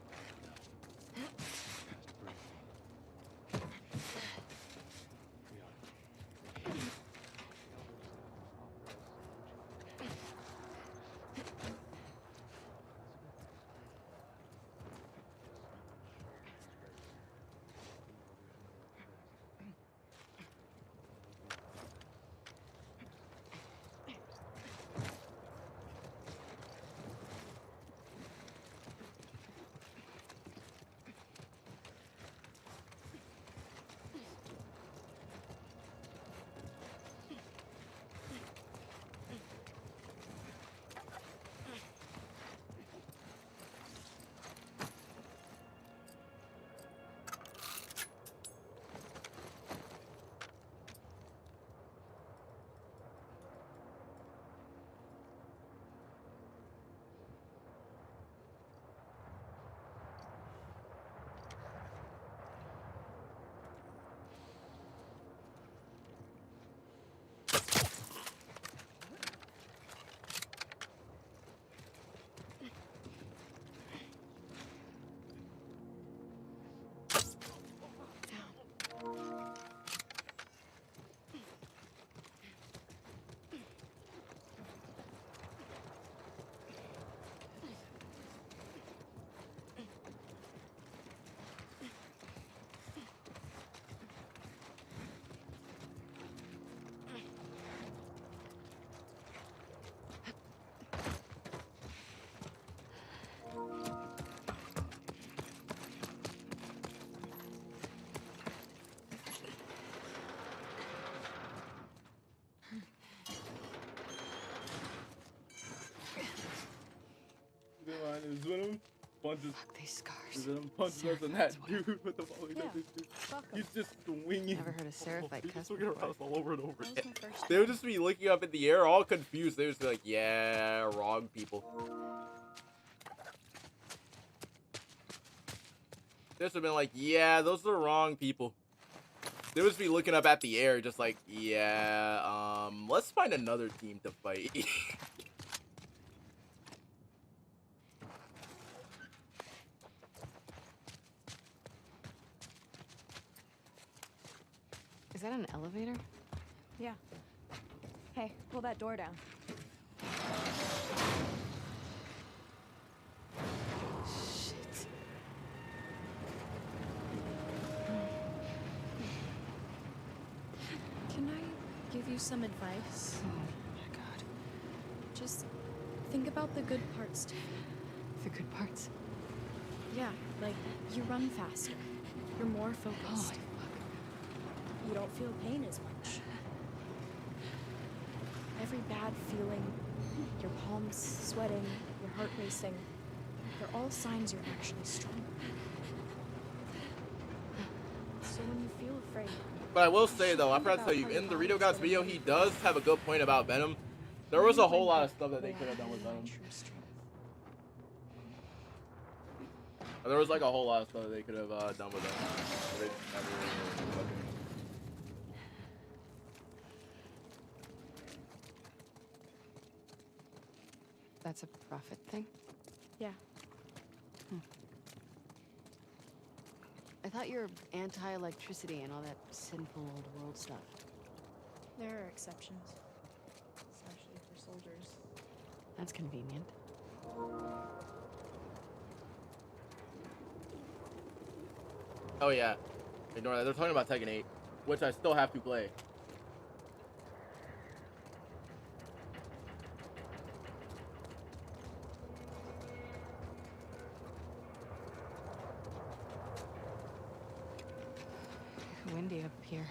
We are. Is Venom punches. Fuck these scars. Venom punches us and that Seraphites, dude with the volley. Yeah, fuck 'em. He's just swinging. Never heard a Seraphite He's cuss swinging around before. us all over and over That was again. my first They would just be looking up in the air, all confused. They would just be like, "Yeah, wrong people." They would have been like, "Yeah, those are wrong people." They would just be looking up at the air, just like, "Yeah, let's find another team to fight." Is that an elevator? Yeah. Hey, pull that door down. Shit. Can I give you some advice? Oh my god. Just think about the good parts too. The good parts. Yeah, like you run faster. You're more focused. Holy fuck. You don't feel pain as much. Every bad feeling, your palms sweating, your heart racing, they're all signs you're actually strong. So when you feel afraid, But I will say though, I forgot to tell you, in the Rito Gods video, he does have a good point about Venom. There was a whole lot of stuff that they could have done with Venom. There was like a whole lot of stuff that they could have done with Venom. They just never fucking- That's a profit thing? Yeah. I thought you were anti-electricity and all that sinful old world stuff. There are exceptions, especially for soldiers. That's convenient. Oh yeah, ignore that. They're talking about Tekken 8, which I still have to play. Windy up here.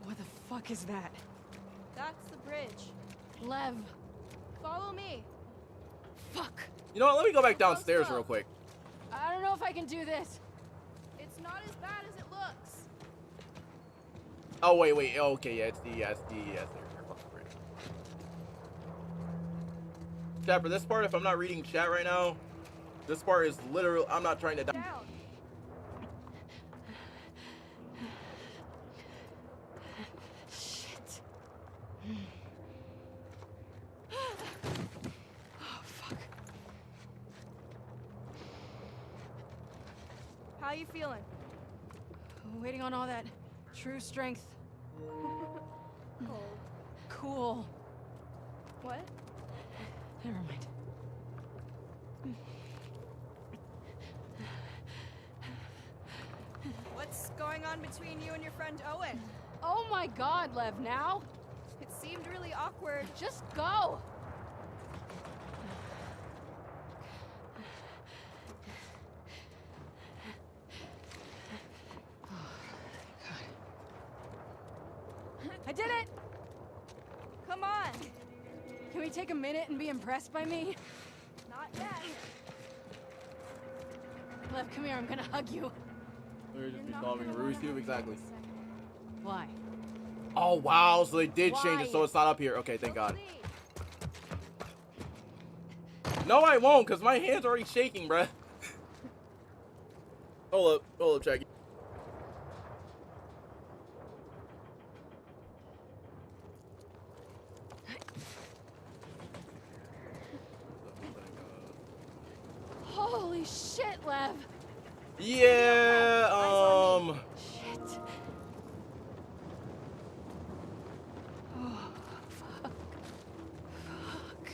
What the fuck is that? That's the bridge. Lev. Follow me. Fuck. You know what? Let me go back Close downstairs up. real quick. I don't know if I can do this. It's not as bad as it looks. Oh wait. Oh, okay, yeah, it's the Chat, for this part, if I'm not reading chat right now, this part is literal. I'm not trying to die. Down. Shit. Oh, fuck. How you feeling? Waiting on all that true strength. Cold. Cool. What? Never mind. What's going on between you and your friend Owen? Oh my god, Lev, now? It seemed really awkward. Just go! I did it! Come on. Can we take a minute and be impressed by me? Not yet. Lev, come here, I'm gonna hug you. We're just be not solving gonna Rubik's wanna Cube, hug me exactly. in a second. Why? Oh wow, so they did change it, so Why? it's not up here. Okay, thank We'll God. see. No, I won't, cause my hand's already shaking, bruh. Hold up, Jackie. Holy shit, Lev! Yeah, Shit. Oh, fuck. Fuck.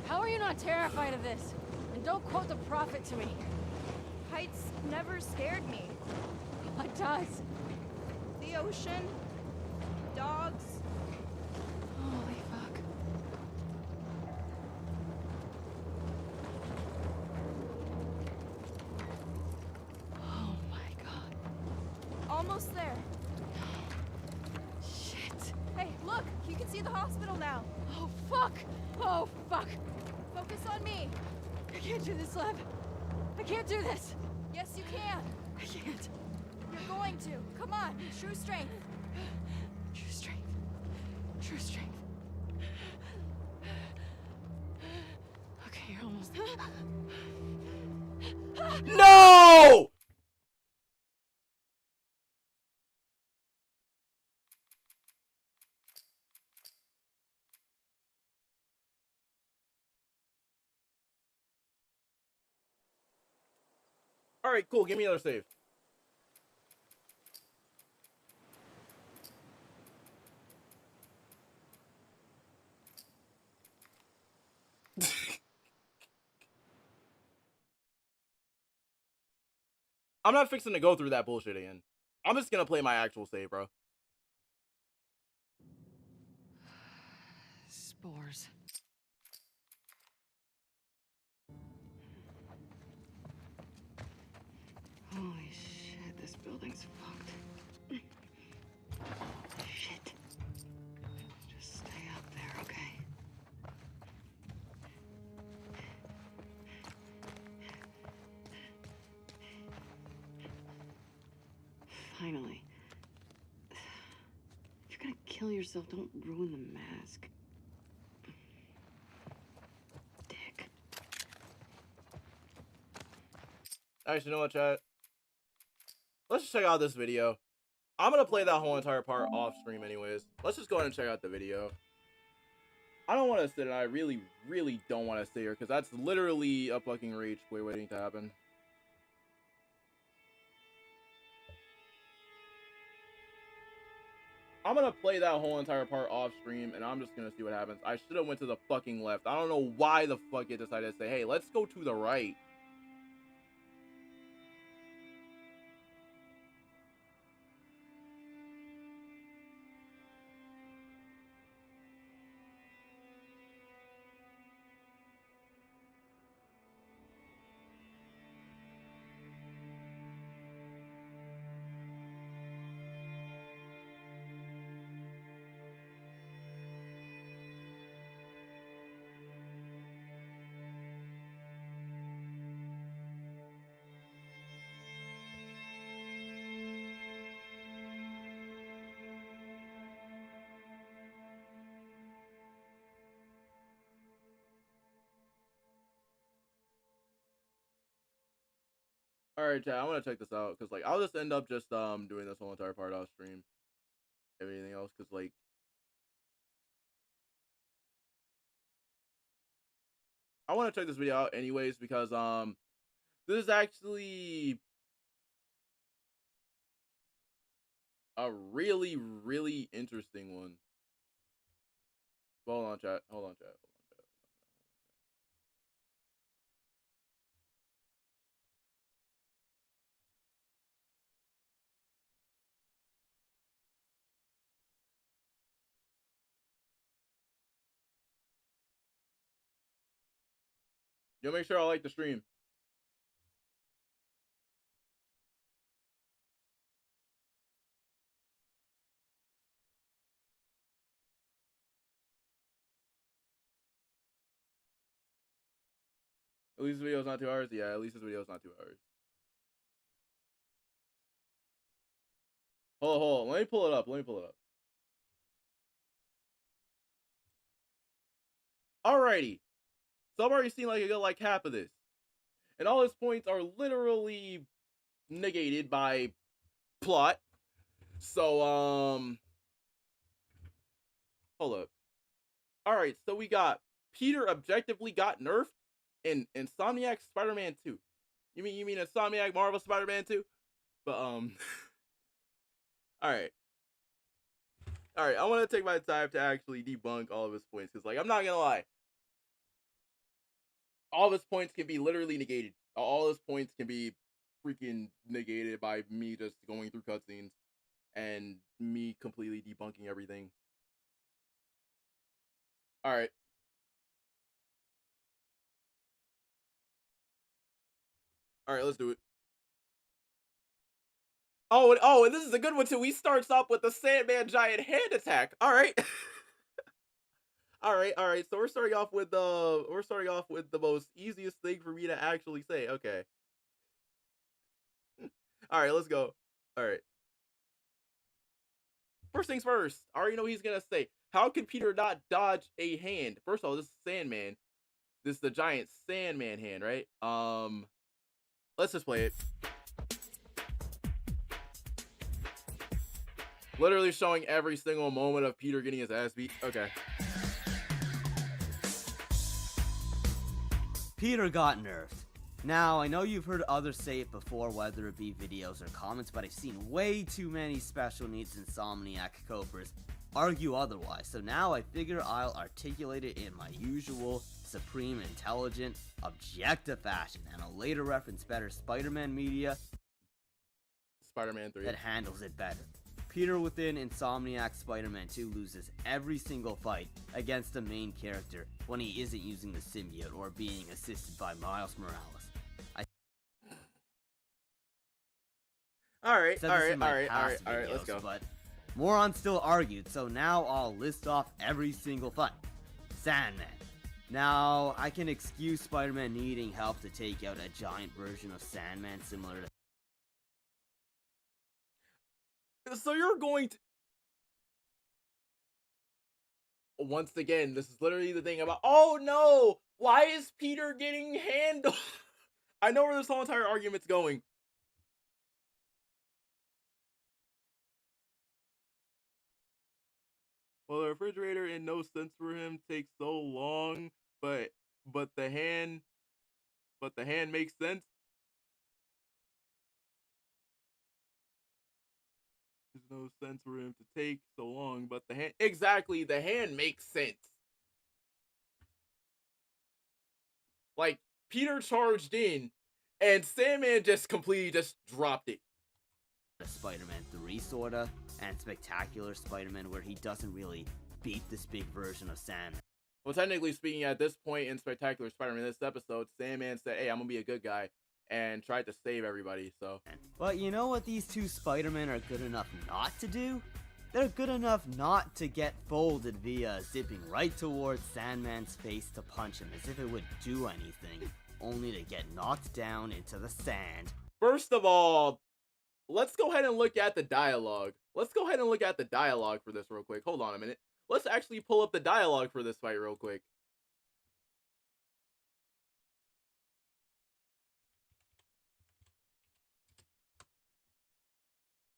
How are you not terrified of this? And don't quote the prophet to me. Heights never scared me. What does? The ocean, dogs. Holy fuck. Oh my god. Almost there. Shit. Hey, look! You can see the hospital now. Oh fuck. Oh fuck. Focus on me. I can't do this, Lev. I can't do this. Yes, you can. I can't. You're going to. Come on. True strength. True strength. True strength. Okay, you're almost there. no! All right, cool. Give me another save. I'm not fixing to go through that bullshit again. I'm just gonna play my actual save, bro. Spores. Holy shit, this building's fucked. Shit. Just stay up there, okay? Finally. If you're gonna kill yourself, don't ruin the mask. Dick. Actually, you know what, chat? Let's just check out this video. I'm gonna play that whole entire part off stream anyways. Let's just go ahead and check out the video. I don't want to sit, and I really, really don't want to stay here, because that's literally a fucking rage quit waiting to happen. I'm gonna play that whole entire part off stream, and I'm just gonna see what happens. I should have went to the fucking left. I don't know why the fuck it decided to say, hey, let's go to the right. All right, chat. I want to check this out because like I'll just end up just doing this whole entire part off stream. Everything else because like I want to check this video out anyways because this is actually a really really interesting one. Hold on, chat. Hold on, chat. Yo, make sure I like the stream. At least this video's not 2 hours. Yeah, at least this video's not 2 hours. Hold on. Let me pull it up. Alrighty. So I've already seen like a good like half of this. And all his points are literally negated by plot. So hold up. Alright, so we got Peter objectively got nerfed in Insomniac Spider-Man 2. You mean Insomniac Marvel Spider-Man 2? But Alright, I want to take my time to actually debunk all of his points because like I'm not gonna lie. All of his points can be literally negated. All his points can be freaking negated by me just going through cutscenes and me completely debunking everything. Alright. Alright, let's do it. Oh, and this is a good one too. He starts off with the Sandman giant hand attack. Alright. Alright. So we're starting off with the most easiest thing for me to actually say. Okay. Alright, let's go. Alright. First things first. I already know he's gonna say, how can Peter not dodge a hand? First of all, this is Sandman. This is the giant Sandman hand, right? Let's just play it. Literally showing every single moment of Peter getting his ass beat. Okay. Peter got nerfed. Now, I know you've heard others say it before, whether it be videos or comments, but I've seen way too many special needs Insomniac Cobras argue otherwise, so now I figure I'll articulate it in my usual, supreme, intelligent, objective fashion, and I'll later reference better Spider-Man media Spider-Man 3 that handles it better. Peter within Insomniac Spider-Man 2 loses every single fight against the main character when he isn't using the symbiote or being assisted by Miles Morales. Alright, let's go. But Moron still argued, so now I'll list off every single fight. Sandman. Now, I can excuse Spider-Man needing help to take out a giant version of Sandman similar to... So you're going to... Once again, this is literally the thing about... Oh no! Why is Peter getting handled? I know where this whole entire argument's going. Well, the refrigerator in no sense for him takes so long, but the hand makes sense. This is no sense for him to take so long, but the hand... Exactly, the hand makes sense. Like, Peter charged in, and Sandman just completely just dropped it. Spider-Man 3 sorta, and Spectacular Spider-Man where he doesn't really beat this big version of Sandman. Well, technically speaking, at this point in Spectacular Spider-Man, this episode, Sandman said, hey, I'm gonna be a good guy, and tried to save everybody, so. But you know what these two Spider-Men are good enough not to do? They're good enough not to get folded via zipping right towards Sandman's face to punch him as if it would do anything, only to get knocked down into the sand. First of all, let's go ahead and look at the dialogue. Let's go ahead and look at the dialogue for this real quick. Hold on a minute. Let's actually pull up the dialogue for this fight real quick.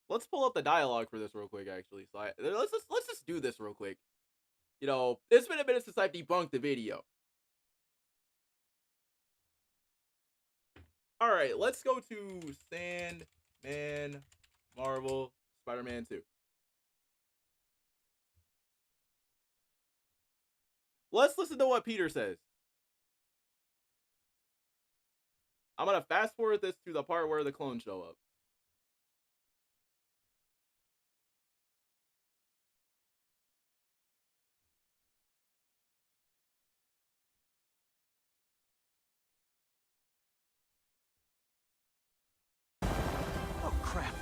Let's pull up the dialogue for this real quick, actually. So let's just do this real quick. You know, it's been a minute since I've debunked the video. All right, let's go to Sandman, Marvel, Spider-Man 2. Let's listen to what Peter says. I'm gonna fast forward this to the part where the clones show up. Oh, crap.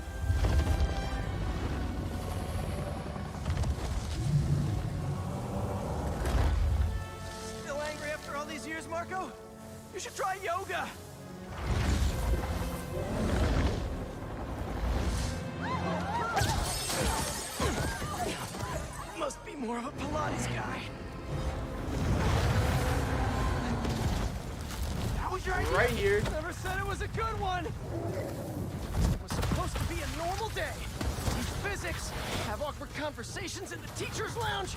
Still angry after all these years, Marco? You should try yoga. Must be more of a Pilates guy. That was your idea? Right here. Never said it was a good one. It was supposed to be a normal day. Teach physics, have awkward conversations in the teacher's lounge.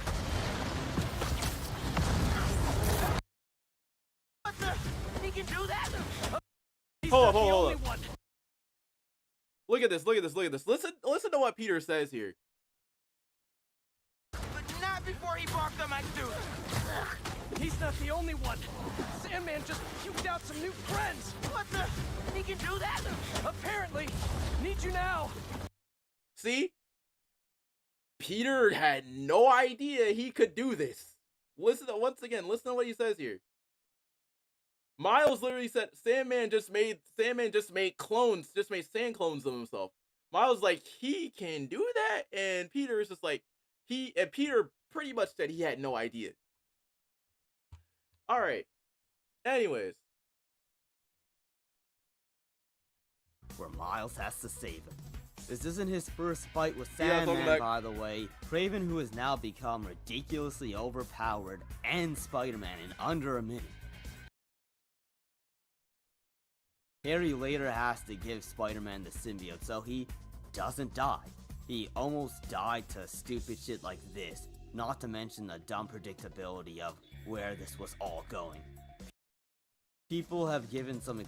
What the? He can do that? He's Hold not up, the hold only up. one. Look at this, look at this, look at this. Listen to what Peter says here. But not before he barked on my dude. He's not the only one. Sandman just puked out some new friends. What the? He can do that? Apparently. Need you now. See? Peter had no idea he could do this. Listen to, once again, listen to what he says here. Miles literally said Sandman just made clones, just made sand clones of himself. Miles like, he can do that? And Peter is just like, Peter pretty much said he had no idea. Alright. Anyways. Where Miles has to save him. This isn't his first fight with Yeah, Sandman, by the way. Kraven, who has now become ridiculously overpowered, and Spider-Man in under a minute. Harry later has to give Spider-Man the symbiote so he doesn't die. He almost died to stupid shit like this, not to mention the dumb predictability of where this was all going. People have given some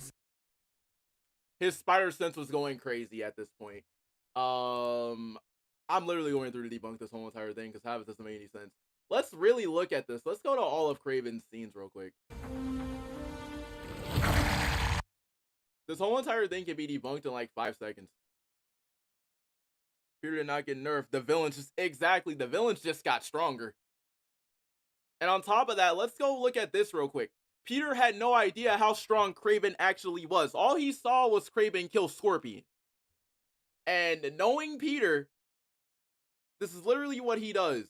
His spider sense was going crazy at this point. I'm literally going through to debunk this whole entire thing because how does this make any sense? Let's really look at this. Let's go to all of Kraven's scenes real quick. This whole entire thing can be debunked in like 5 seconds. Peter did not get nerfed. The villains just got stronger. And on top of that, let's go look at this real quick. Peter had no idea how strong Kraven actually was. All he saw was Kraven kill Scorpion. And knowing Peter, this is literally what he does.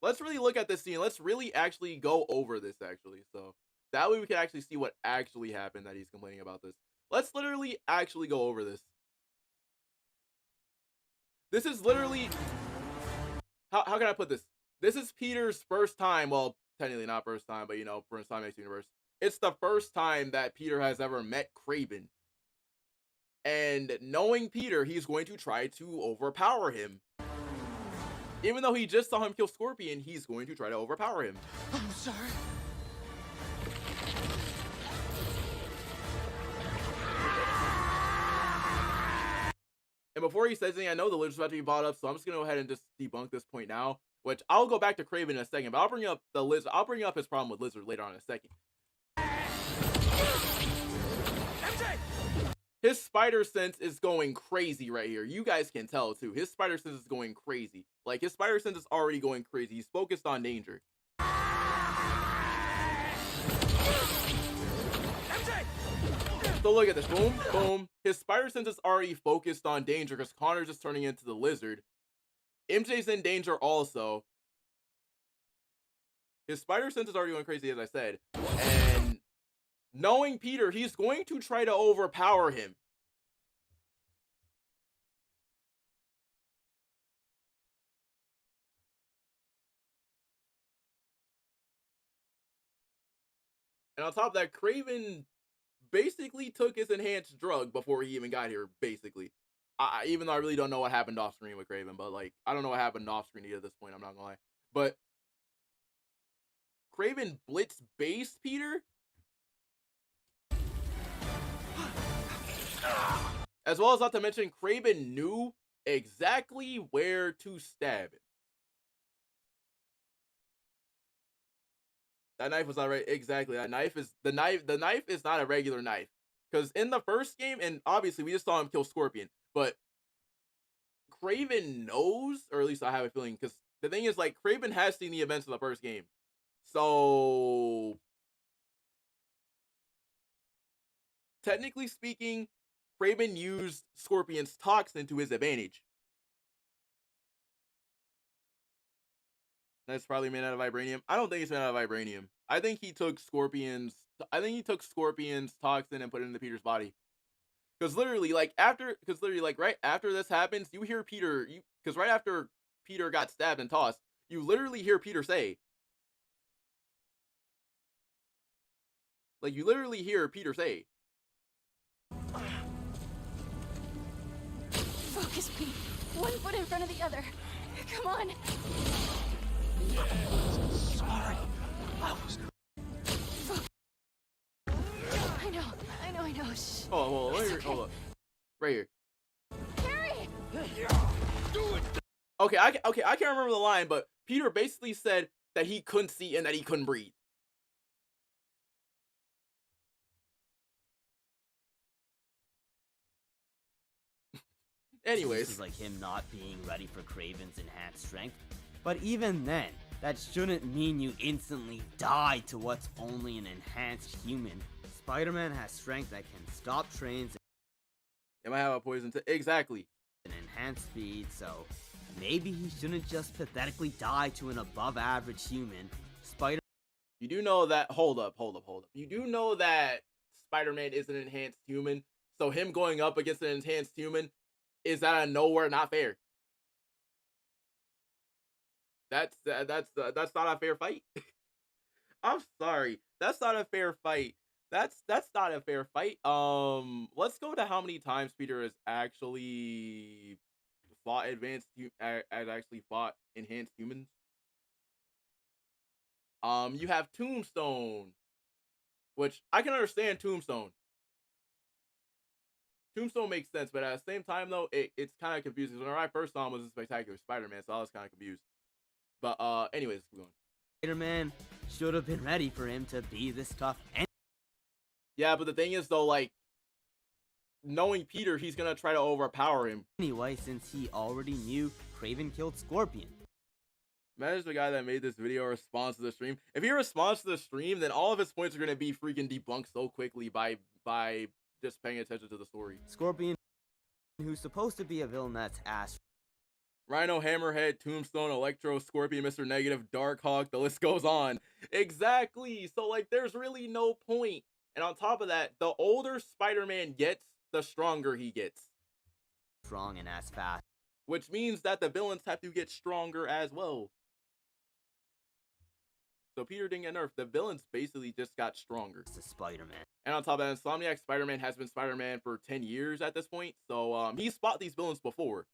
Let's really look at this scene. Let's really actually go over this actually. So that way we can actually see what actually happened that he's complaining about this. Let's literally actually go over this. This is literally... How can I put this? This is Peter's first time. Well, technically not first time, but you know, first time makes the universe. It's the first time that Peter has ever met Kraven. And knowing Peter, he's going to try to overpower him. Even though he just saw him kill Scorpion, he's going to try to overpower him. I'm sorry. And before he says anything, I know the lizard's about to be brought up, so I'm just gonna go ahead and just debunk this point now. Which I'll go back to Kraven in a second, but I'll bring up the lizard. I'll bring up his problem with lizard later on in a second. MJ! His spider sense is going crazy right here. You guys can tell too. His spider sense is going crazy. Like his spider sense is already going crazy. He's focused on danger. MJ! So look at this. Boom, boom. His spider sense is already focused on danger because Connor's just turning into the lizard. MJ's in danger also. His spider sense is already going crazy, as I said. And knowing Peter, he's going to try to overpower him. And on top of that, Kraven basically took his enhanced drug before he even got here, basically. Even though I really don't know what happened off screen with Kraven, but like, I don't know what happened off screen at this point, I'm not gonna lie. But Kraven blitz based Peter, as well as not to mention Kraven knew exactly where to stab him. That knife was not right. Exactly. That knife is the knife is not a regular knife. Because in the first game, and obviously we just saw him kill Scorpion, but Kraven knows, or at least I have a feeling, because the thing is, like, Kraven has seen the events of the first game. So technically speaking, Kraven used Scorpion's toxin to his advantage. That's probably made out of vibranium. I don't think it's made out of vibranium. I think he took Scorpion's toxin and put it into Peter's body. Because literally, right after this happens, you hear Peter, because right after Peter got stabbed and tossed, you literally hear Peter say, Focus, Pete. One foot in front of the other. Come on. Sorry. I was... I know. Shh. hold on. Right here. Harry! Do it! Okay, I can't remember the line, but Peter basically said that he couldn't see and that he couldn't breathe. Anyways. This is like him not being ready for Kraven's enhanced strength. But even then, that shouldn't mean you instantly die to what's only an enhanced human. Spider-Man has strength that can stop trains. It might have a poison exactly. And enhanced speed, so maybe he shouldn't just pathetically die to an above-average human. You do know that, hold up. You do know that Spider-Man is an enhanced human, so him going up against an enhanced human is out of nowhere not fair. That's not a fair fight. I'm sorry. That's not a fair fight. That's not a fair fight. Let's go to how many times Peter has actually fought enhanced humans. You have Tombstone, which I can understand Tombstone. Tombstone makes sense, but at the same time though, it's kind of confusing. When I first saw him was a Spectacular Spider-Man, so I was kind of confused. But anyways, keep going. Spider-Man should have been ready for him to be this tough. Yeah, but the thing is though, like, knowing Peter, he's gonna try to overpower him. Anyway, since he already knew Kraven killed Scorpion. Imagine the guy that made this video responds to the stream. If he responds to the stream, then all of his points are gonna be freaking debunked so quickly by just paying attention to the story. Scorpion, who's supposed to be a villain that's ass. Rhino, Hammerhead, Tombstone, Electro, Scorpion, Mr. Negative, Darkhawk, the list goes on. Exactly. So like, there's really no point. And on top of that, the older Spider-Man gets, the stronger he gets. Strong and as fast. Which means that the villains have to get stronger as well. So Peter didn't get nerfed. The villains basically just got stronger. It's a Spider-Man. And on top of that, Insomniac Spider-Man has been Spider-Man for 10 years at this point. So he's fought these villains before.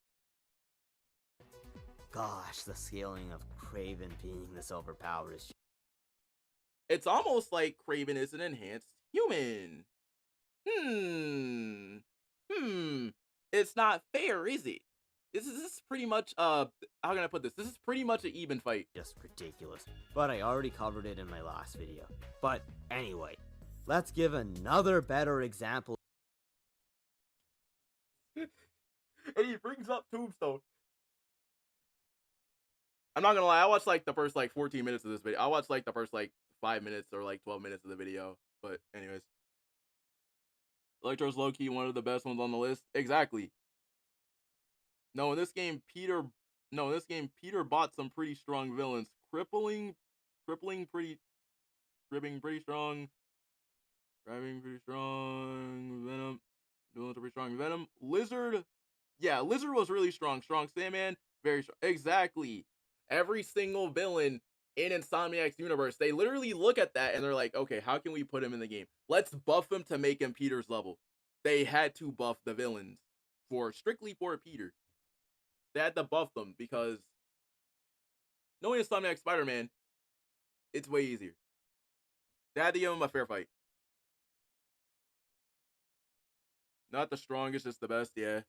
Gosh, the scaling of Kraven being this overpowered is... It's almost like Kraven is an enhanced human. it's not fair, is it? This is pretty much how can I put this? This is pretty much an even fight. Just ridiculous. But I already covered it in my last video. But anyway, let's give another better example. And he brings up Tombstone. I'm not gonna lie, I watched like the first like 14 minutes of this video. I watched like the first like 5 minutes or like 12 minutes of the video. But anyways. Electro's low-key one of the best ones on the list. Exactly. No, in this game, Peter bought some pretty strong villains. Cribbing pretty strong. Driving pretty strong. Venom. Villains are pretty strong. Venom. Lizard. Yeah, Lizard was really strong. Strong Sandman. Very strong. Exactly. Every single villain in Insomniac's universe, they literally look at that and they're like, okay, how can we put him in the game? Let's buff him to make him Peter's level. They had to buff the villains strictly for Peter. They had to buff them because knowing Insomniac Spider-Man, it's way easier. They had to give him a fair fight. Not the strongest, just the best, yeah.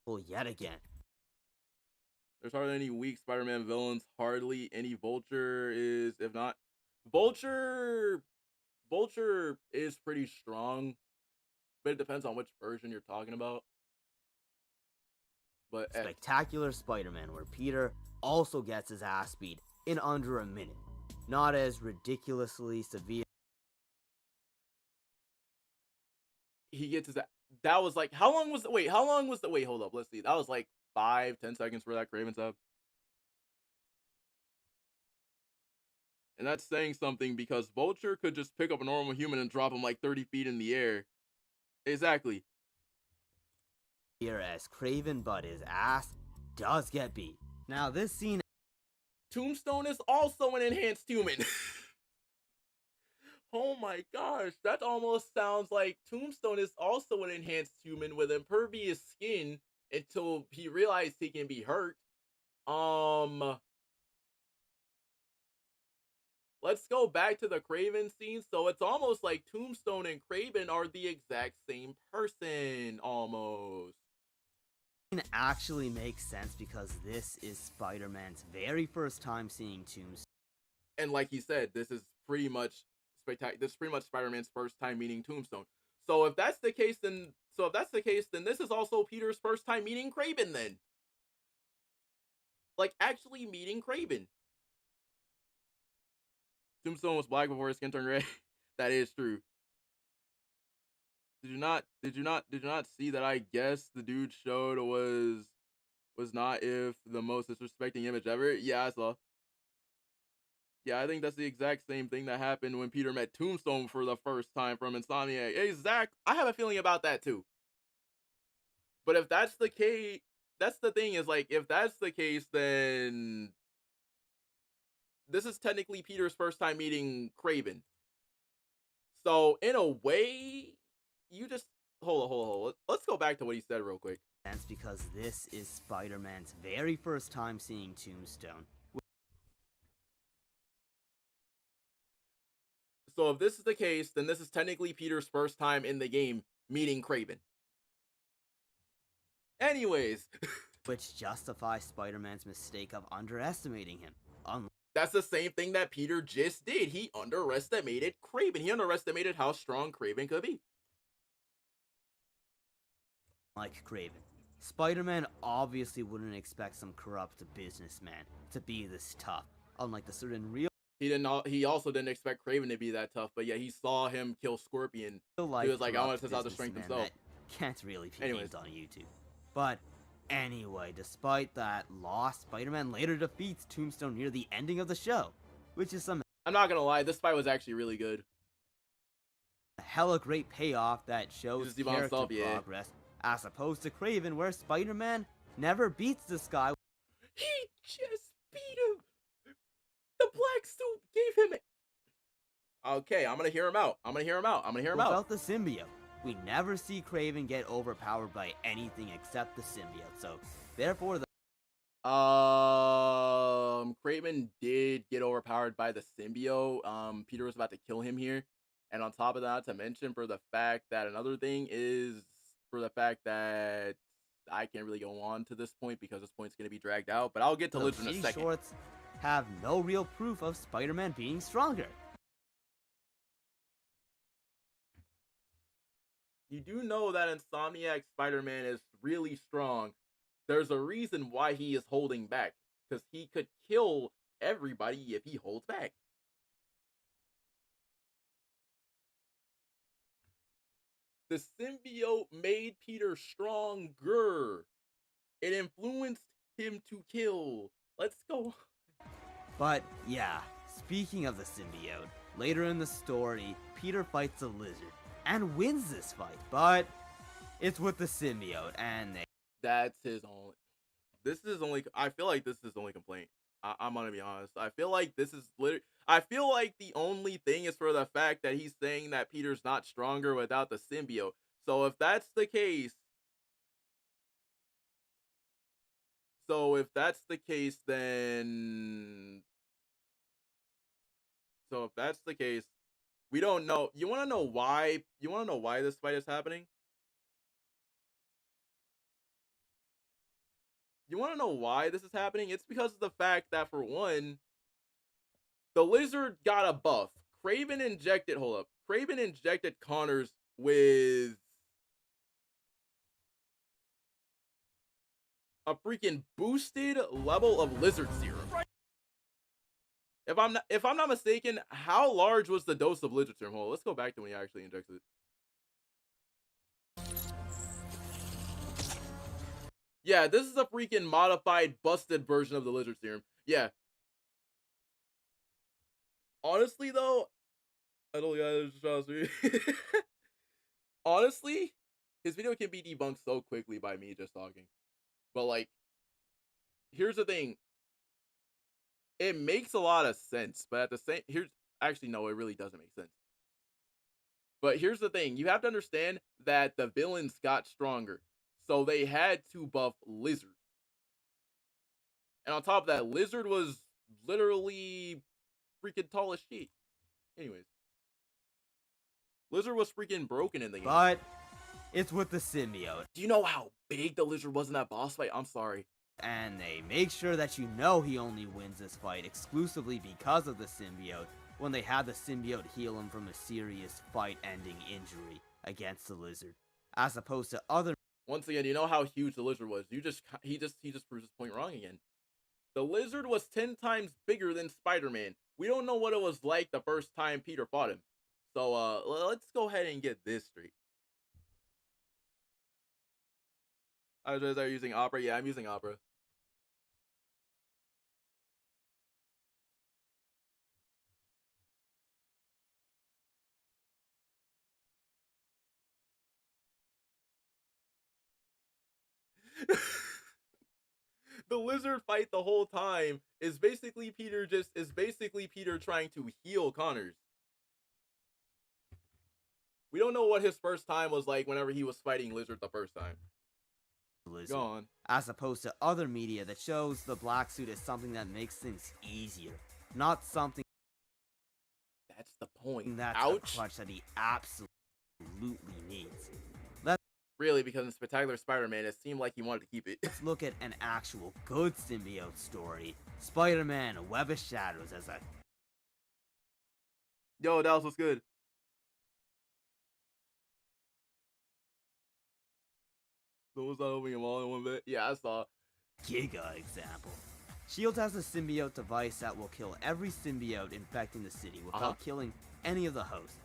Well, yet again. There's hardly any weak Spider-Man villains. Hardly any. Vulture is, if not... Vulture is pretty strong. But it depends on which version you're talking about. But Spectacular Spider-Man, where Peter also gets his ass beat in under a minute. Not as ridiculously severe. He gets his... That was like... How long was the... Wait, hold up. Let's see. That was like 5-10 seconds for that Craven sub. And that's saying something because Vulture could just pick up a normal human and drop him like 30 feet in the air. Exactly. Here as Craven, but his ass does get beat. Now this scene... Tombstone is also an enhanced human. Oh my gosh, that almost sounds like Tombstone is also an enhanced human with impervious skin until he realized he can be hurt. Let's go back to the Craven scene. So it's almost like Tombstone and Craven are the exact same person, almost. It actually makes sense because this is Spider-Man's very first time seeing Tombstone. And like he said, this is pretty much Spider-Man's first time meeting Tombstone. So if that's the case, then this is also Peter's first time meeting Craven then. Like actually meeting Craven. Tombstone was black before his skin turned red. That is true. Did you not see that I guess the dude showed was not if the most disrespecting image ever? Yeah, I saw. Yeah, I think that's the exact same thing that happened when Peter met Tombstone for the first time from Insomniac. Exact. I have a feeling about that too. But if that's the case, that's the thing is like, if that's the case, then this is technically Peter's first time meeting Craven. So in a way, you just hold on. Let's go back to what he said real quick. That's because this is Spider-Man's very first time seeing Tombstone. So if this is the case, then this is technically Peter's first time in the game meeting Craven. Anyways. Which justifies Spider-Man's mistake of underestimating him. That's the same thing that Peter just did. He underestimated Craven. He underestimated how strong Craven could be. Like Craven, Spider-Man obviously wouldn't expect some corrupt businessman to be this tough. Unlike the certain real... He also didn't expect Craven to be that tough, but yeah, he saw him kill Scorpion. He was like, I want to test out the strength himself. Can't really be named on YouTube. But anyway, despite that loss, Spider-Man later defeats Tombstone near the ending of the show, which is some... I'm not gonna lie, this fight was actually really good. A hella great payoff that shows character progress, as opposed to Craven, where Spider-Man never beats this guy. He just beat him! The black suit gave him it! Okay, I'm gonna hear him out. Without the symbiote, we never see Craven get overpowered by anything except the symbiote, so therefore the... Craven did get overpowered by the symbiote. Peter was about to kill him here. And on top of that, to mention for the fact that I can't really go on to this point because this point's going to be dragged out, but I'll get to The Lizard in a shitty second. shorts have no real proof of Spider-Man being stronger. You do know that Insomniac Spider-Man is really strong. There's a reason why he is holding back, because he could kill everybody if he holds back. The symbiote made Peter stronger. It influenced him to kill. Let's go. But yeah, speaking of the symbiote, later in the story, Peter fights a lizard and wins this fight, but it's with the symbiote, and That's his only. This is only. I feel like this is his only complaint. I'm gonna be honest. I feel like this is literally. I feel like the only thing is for the fact that he's saying that Peter's not stronger without the symbiote. So if that's the case, then. So if that's the case, we don't know. You want to know why? You want to know why this fight is happening? You want to know why this is happening? It's because of the fact that, for one, the lizard got a buff. Craven injected Connors with a freaking boosted level of lizard serum. If I'm not mistaken, how large was the dose of lizard serum? Hold on, let's go back to when he actually injected it. Yeah, this is a freaking modified, busted version of the lizard serum. Yeah. Honestly, though, I don't think honestly, his video can be debunked so quickly by me just talking. But, like, here's the thing. It makes a lot of sense, but at the same... Actually, no, it really doesn't make sense. But here's the thing. You have to understand that the villains got stronger. So they had to buff Lizard. And on top of that, Lizard was literally freaking tall as shit. Anyways. Lizard was freaking broken in the game. but it's with the symbiote, Do you know how big the Lizard was in that boss fight? I'm sorry. and they make sure that you know he only wins this fight exclusively because of the symbiote when they had the symbiote heal him from a serious fight-ending injury against the lizard, as opposed to other... Once again, you know how huge the Lizard was. He just proves his point wrong again. The Lizard was 10 times bigger than Spider-Man. We don't know what it was like the first time Peter fought him. So, let's go ahead and get this straight. I was using Opera. Yeah, I'm using Opera. The lizard fight the whole time is basically Peter trying to heal Connors. We don't know what his first time was like whenever he was fighting Lizard the first time. lizard, Go on. as opposed to other media that shows the black suit as something that makes things easier, not something That's the point. that's a Ouch. crutch that he absolutely needs. Really, because in Spectacular Spider-Man, it seemed like he wanted to keep it. Let's look at an actual good symbiote story. Spider-Man, A Web of Shadows as a... Yo, Dallas, what's good? Someone's not opening them all in one bit. Yeah, I saw. Giga example. SHIELD has a symbiote device that will kill every symbiote infecting the city without killing any of the hosts.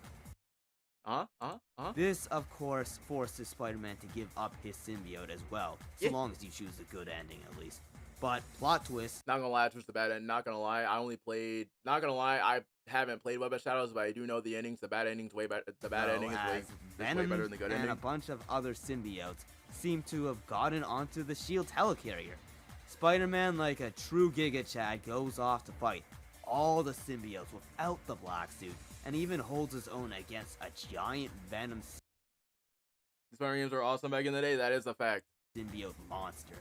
This, of course, forces Spider-Man to give up his symbiote as well, so long as you choose the good ending at least. But, plot twist... Not gonna lie, I chose the bad end. Not gonna lie, I haven't played Web of Shadows, but I do know the endings. The bad ending's way better. The bad ending is way Venom better than the good and ending. a bunch of other symbiotes seem to have gotten onto the SHIELD helicarrier. Spider-Man, like a true Giga Chad, goes off to fight all the symbiotes without the black suit, and even holds his own against a giant Venom Spider games are awesome back in the day. That is a fact. symbiote monster.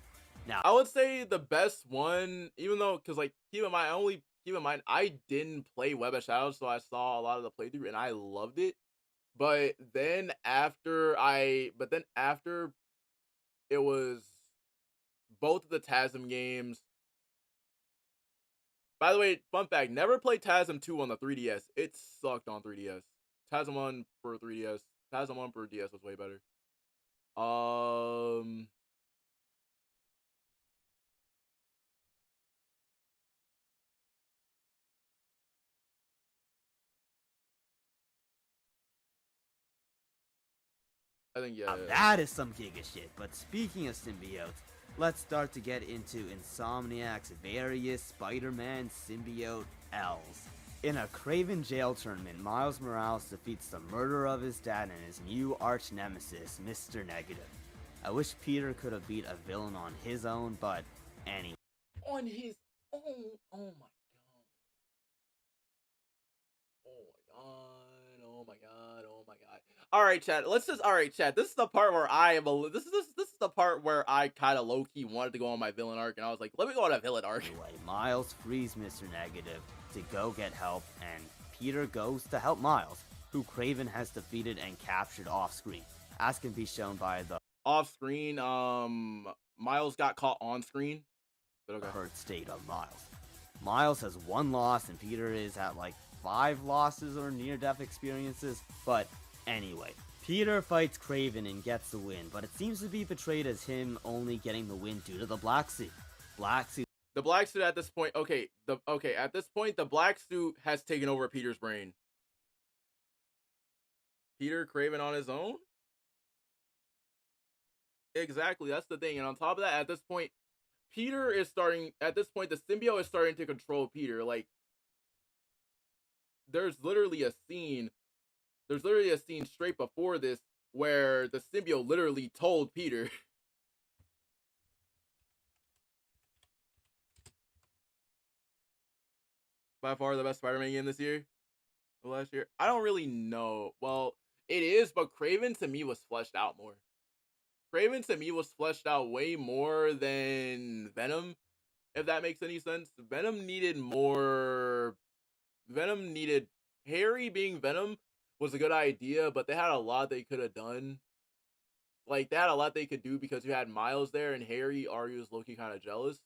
Now, I would say the best one, even though, because like keep in mind, I didn't play Web of Shadows, so I saw a lot of the playthrough and I loved it. But then after it was both of the TASM games. By the way, fun fact, never played TASM 2 on the 3DS. It sucked on 3DS. TASM 1 for 3DS. TASM 1 for DS was way better. I think, yeah. Now that is some Giga shit. But speaking of symbiotes, let's start to get into Insomniac's various Spider-Man symbiote L's. In a Kraven jail tournament, Miles Morales defeats the murderer of his dad and his new arch nemesis, Mr. Negative. I wish Peter could have beat a villain on his own, but anyway. On his own? Oh my god. Oh my god. Oh my god. Alright, chat. Alright, chat. This is the part where this is the part where I kind of low-key wanted to go on my villain arc, and I was like, let me go on a villain arc. Anyway, Miles frees Mr. Negative to go get help, and Peter goes to help Miles, who Kraven has defeated and captured off-screen, as can be shown by the off-screen, Miles got caught on-screen. But okay. Hurt state of Miles. Miles has 1 loss, and Peter is at like 5 losses or near-death experiences, but anyway. Peter fights Kraven and gets the win, but it seems to be portrayed as him only getting the win due to the black suit. The black suit at this point, at this point, the black suit has taken over Peter's brain. Peter Kraven on his own? Exactly, that's the thing. And on top of that, at this point, the symbiote is starting to control Peter. Like, there's literally a scene straight before this where the symbiote literally told Peter. By far the best Spider-Man game this year? Or last year? I don't really know. Well, it is, but Kraven to me was fleshed out more. Kraven to me was fleshed out way more than Venom, if that makes any sense. Venom needed Harry being Venom was a good idea, but they had a lot they could have done. Like, they had a lot they could do because you had Miles there, and Harry already was low-key kind of jealous.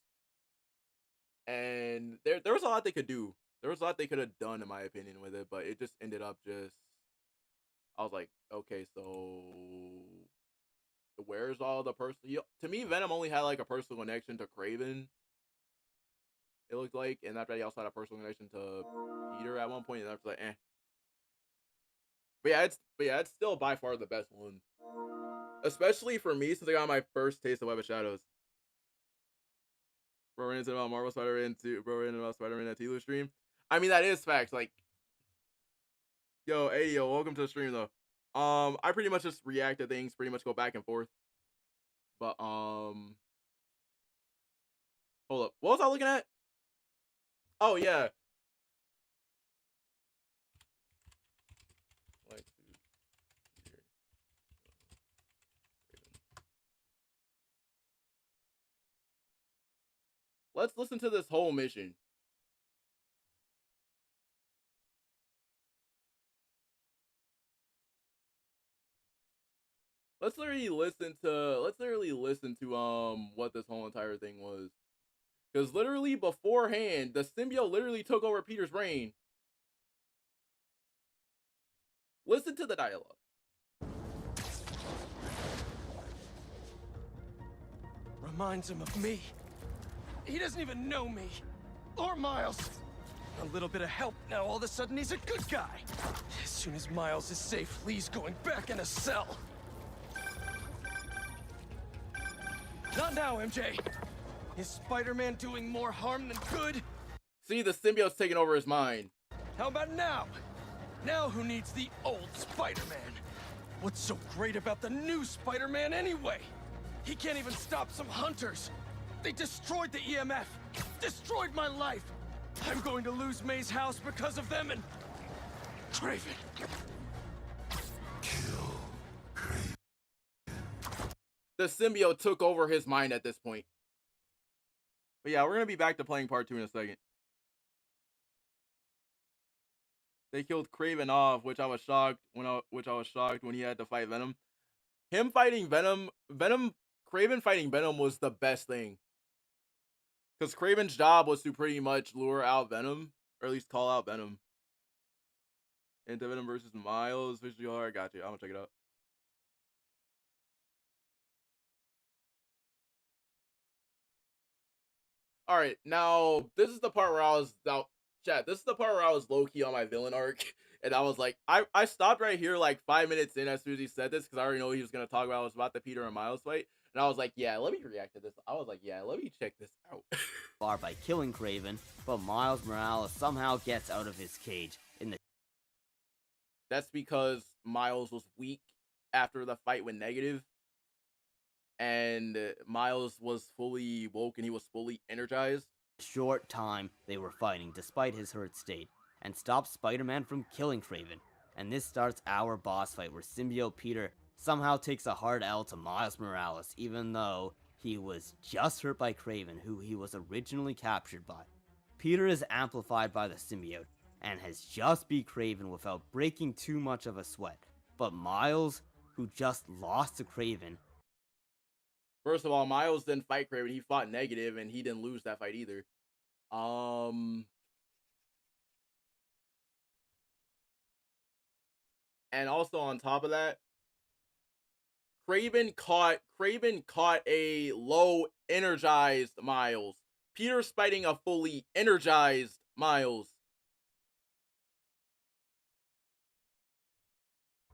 And there was a lot they could do. There was a lot they could have done, in my opinion, with it, but it just ended up I was like, okay, so where's all the to me, Venom only had like a personal connection to Kraven, it looked like, and after he also had a personal connection to Peter at one point, and after like, eh. But yeah, it's still by far the best one. Especially for me, since I got my first taste of Web of Shadows. Bro, we're into about Marvel Spider-Man 2, bro, we're into about Spider-Man at Tilo stream. I mean, that is facts. Like, yo, welcome to the stream though. I pretty much just react to things, pretty much go back and forth. But hold up, what was I looking at? Oh yeah. Let's listen to this whole mission. Let's literally listen to what this whole entire thing was. Because literally beforehand, the symbiote literally took over Peter's brain. Listen to the dialogue. Reminds him of me. He doesn't even know me. Or Miles. A little bit of help, now all of a sudden he's a good guy. As soon as Miles is safe, Lee's going back in a cell. Not now, MJ. Is Spider-Man doing more harm than good? See, the symbiote's taking over his mind. How about now? Now who needs the old Spider-Man? What's so great about the new Spider-Man anyway? He can't even stop some hunters. They destroyed the EMF. Destroyed my life. I'm going to lose May's house because of them and... Kraven. The symbiote took over his mind at this point. But yeah, we're gonna be back to playing part 2 in a second. They killed Kraven off, which I was shocked when he had to fight Venom. Him fighting Venom, Kraven fighting Venom was the best thing. Because Kraven's job was to pretty much lure out Venom, or at least call out Venom. And Venom versus Miles, visually hard. Got you. I'm gonna check it out. All right, now this is the part where I was chat. This is the part where I was low key on my villain arc, and I was like, I stopped right here like 5 minutes in as soon as he said this because I already know he was gonna talk about about the Peter and Miles fight, and I was like, yeah, let me react to this. I was like, yeah, let me check this out. Far by killing Kraven, but Miles Morales somehow gets out of his cage in the. That's because Miles was weak after the fight went negative, and Miles was fully woke and he was fully energized. Short time they were fighting despite his hurt state, and stops Spider-Man from killing Kraven. And this starts our boss fight where symbiote Peter somehow takes a hard L to Miles Morales, even though he was just hurt by Kraven, who he was originally captured by. Peter is amplified by the symbiote, and has just beat Kraven without breaking too much of a sweat. But Miles, who just lost to Kraven. First of all, Miles didn't fight Kraven, he fought negative, and he didn't lose that fight either. And also on top of that, Kraven caught a low energized Miles. Peter's fighting a fully energized Miles.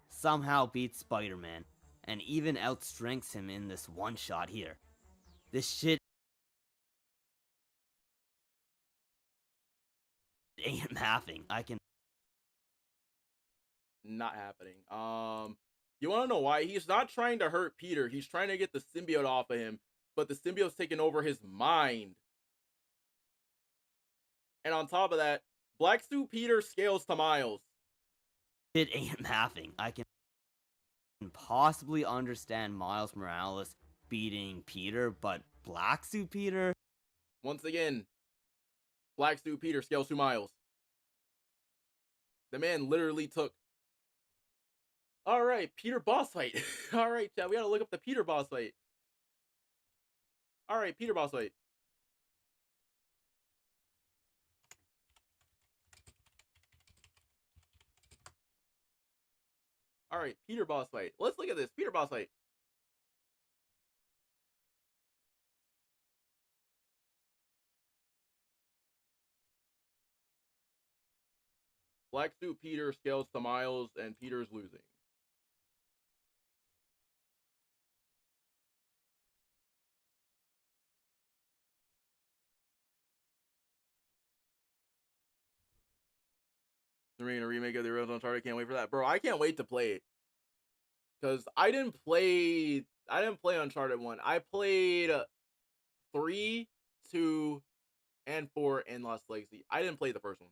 Somehow beats Spider-Man, and even outstrengths him in this one shot here. This shit ain't happening. I can. Not happening. You want to know why? He's not trying to hurt Peter. He's trying to get the symbiote off of him, but the symbiote's taking over his mind. And on top of that, Black Suit Peter scales to Miles. It ain't happening. I can possibly understand Miles Morales beating Peter, but Black Suit Peter? Once again, Black Suit Peter scales to Miles. The man literally took... Alright, Peter boss fight. Alright, chat, we gotta look up the Peter boss fight. Alright, Peter boss fight. Alright, Peter boss fight. Let's look at this. Peter boss fight. Black Suit Peter scales to Miles, and Peter's losing. They're making a remake of the original Uncharted. Can't wait for that, bro. I can't wait to play it, because I didn't play Uncharted 1. I played 3, 2, and 4 in Lost Legacy. I didn't play the first one.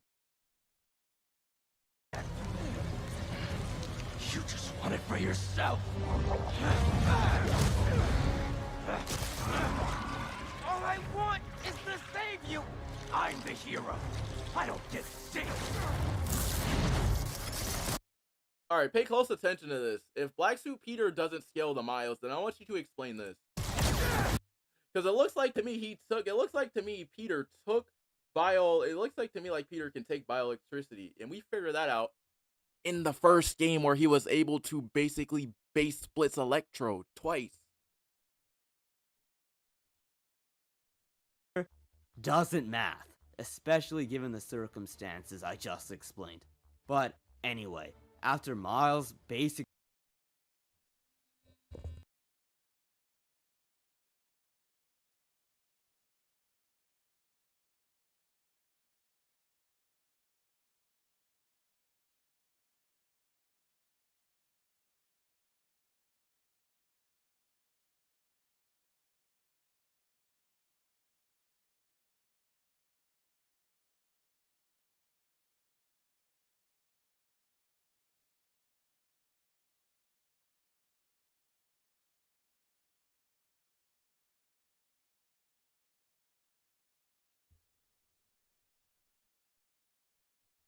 You just want it for yourself. All I want is to save you. I'm the hero. I don't get sick. Alright, pay close attention to this. If Black Suit Peter doesn't scale to Miles, then I want you to explain this. Because it looks like to me Peter took it looks like to me like Peter can take bioelectricity, and we figured that out in the first game where he was able to basically base splits Electro twice. Doesn't math, especially given the circumstances I just explained. But anyway, after Miles basically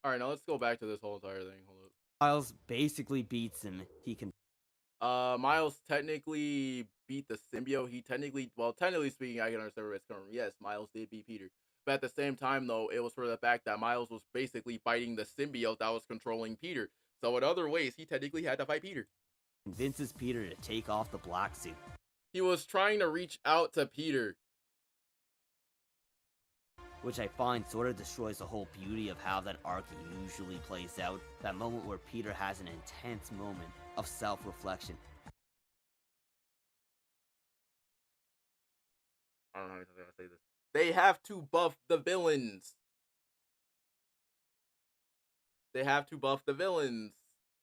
Alright, now let's go back to this whole entire thing. Hold up. Miles basically beats him, he can Miles technically beat the symbiote. He technically, well, technically speaking, I can understand where it's coming from. Yes, Miles did beat Peter. But at the same time, though, it was for the fact that Miles was basically fighting the symbiote that was controlling Peter. So in other ways, he technically had to fight Peter. Convinces Peter to take off the black suit. He was trying to reach out to Peter. Which I find sort of destroys the whole beauty of how that arc usually plays out. That moment where Peter has an intense moment of self-reflection. I don't know how to say this. They have to buff the villains. They have to buff the villains.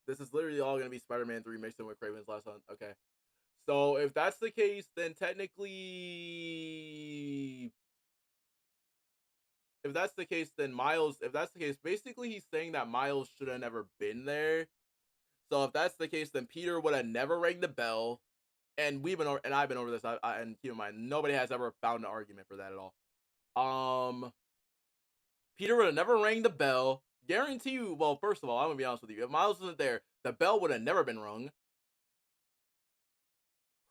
This is literally all going to be Spider-Man 3 mixed in with Kraven's Last Hunt. Okay. So if that's the case, then technically... If that's the case, then Miles... If that's the case, basically he's saying that Miles should have never been there. So if that's the case, then Peter would have never rang the bell. And we've been over, and I've been over this. And keep in mind, nobody has ever found an argument for that at all. Peter would have never rang the bell. Guarantee you. Well, first of all, I'm gonna be honest with you. If Miles wasn't there, the bell would have never been rung.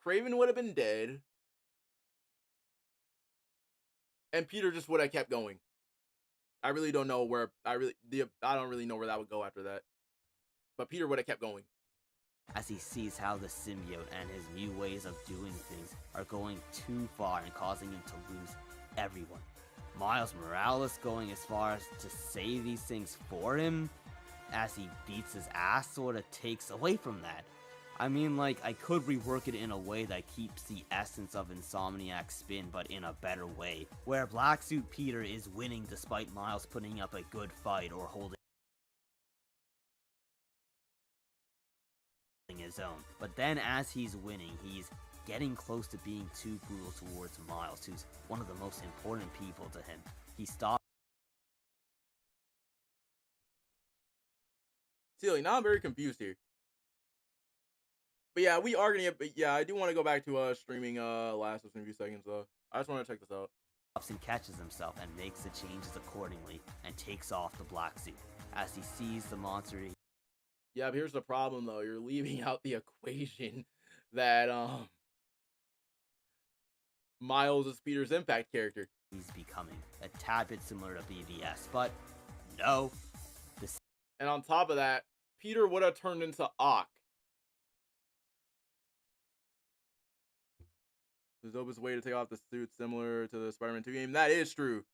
Kraven would have been dead, and Peter just would have kept going. I really don't know where. I don't really know where that would go after that. But Peter would have kept going. As he sees how the symbiote and his new ways of doing things are going too far and causing him to lose everyone. Miles Morales going as far as to say these things for him, as he beats his ass, sort of takes away from that. I mean, like, I could rework it in a way that keeps the essence of Insomniac's spin, but in a better way, where Black Suit Peter is winning despite Miles putting up a good fight or holding his own. But then as he's winning, he's getting close to being too brutal towards Miles, who's one of the most important people to him. He stops. See, now I'm very confused here. But yeah, we are gonna get, but yeah, I do want to go back to streaming last in a few seconds though. I just want to check this out. And catches himself and makes the changes accordingly and takes off the black suit. As he sees the monster, yeah, but here's the problem though. You're leaving out the equation that Miles is Peter's impact character. He's becoming a tad bit similar to BVS, but no. And on top of that, Peter would have turned into Ock. The dopest way to take off the suit similar to the Spider-Man 2 game. That is true.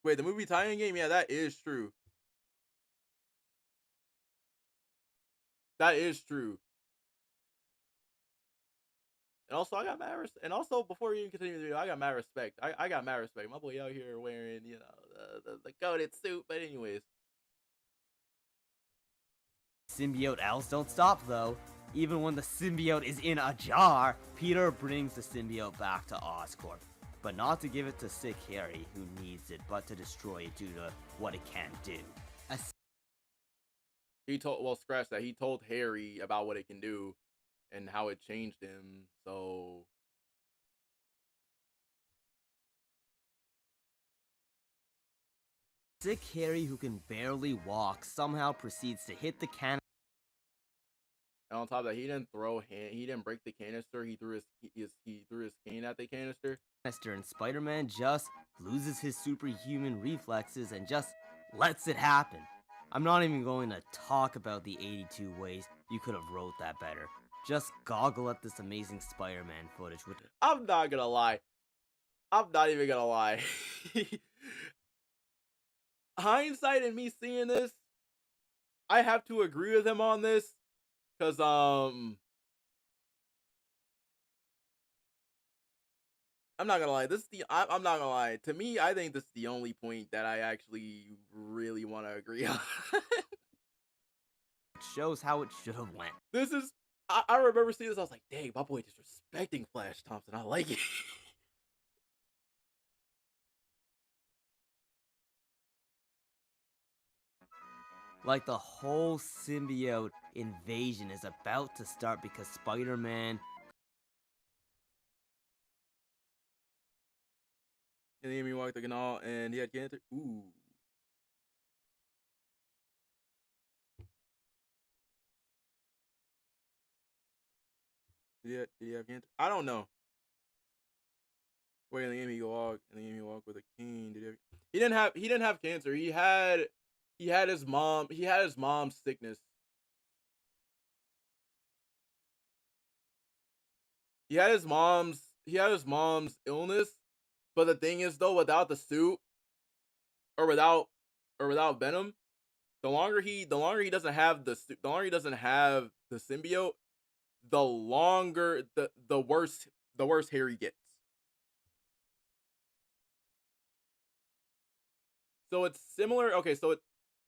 Wait, the movie tie-in game? Yeah, that is true. That is true. And also, I got mad respect. And also, before we even continue the video, I got mad respect. I got mad respect. My boy out here wearing, you know, the coated suit. But anyways. Symbiote elves don't stop, though. Even when the symbiote is in a jar, Peter brings the symbiote back to Oscorp. But not to give it to Sick Harry, who needs it, but to destroy it due to what it can do. He told, well, scratch that. He told Harry about what it can do and how it changed him, so... Sick Harry, who can barely walk, somehow proceeds to hit the cannon. And on top of that, he didn't break the canister. He threw his cane at the canister. And Spider-Man just loses his superhuman reflexes and just lets it happen. I'm not even going to talk about the 82 ways you could have wrote that better. Just goggle at this amazing Spider-Man footage. I'm not gonna lie. I'm not even gonna lie. Hindsight and me seeing this, I have to agree with him on this. Cause I'm not gonna lie. I'm not gonna lie. To me, I think this is the only point that I actually really want to agree on. It shows how it should have went. This is. I remember seeing this. I was like, dang, my boy disrespecting Flash Thompson. I like it. Like the whole symbiote invasion is about to start because Spider-Man and then he walked the canal and he had cancer. Ooh. Did he have cancer? I don't know. Wait, in the game he walk with a cane. He didn't have cancer. He had his mom's sickness. He had his mom's illness. But the thing is though, without the suit or without Venom, the longer he doesn't have the suit, the longer he doesn't have the symbiote, the longer the worse Harry gets. So it's similar. Okay, so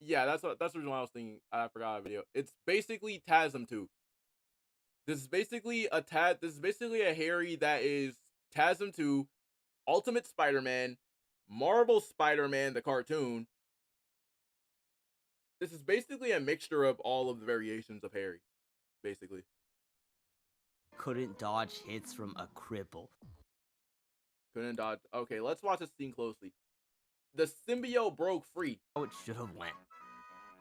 that's the reason why I was thinking. I forgot a video. It's basically TASM 2. This is basically a Harry that is TASM 2, Ultimate Spider-Man, Marvel Spider-Man the cartoon. This is basically a mixture of all of the variations of Harry, basically. Couldn't dodge hits from a cripple. Couldn't dodge. Okay, let's watch this scene closely. The symbiote broke free. How it should have went.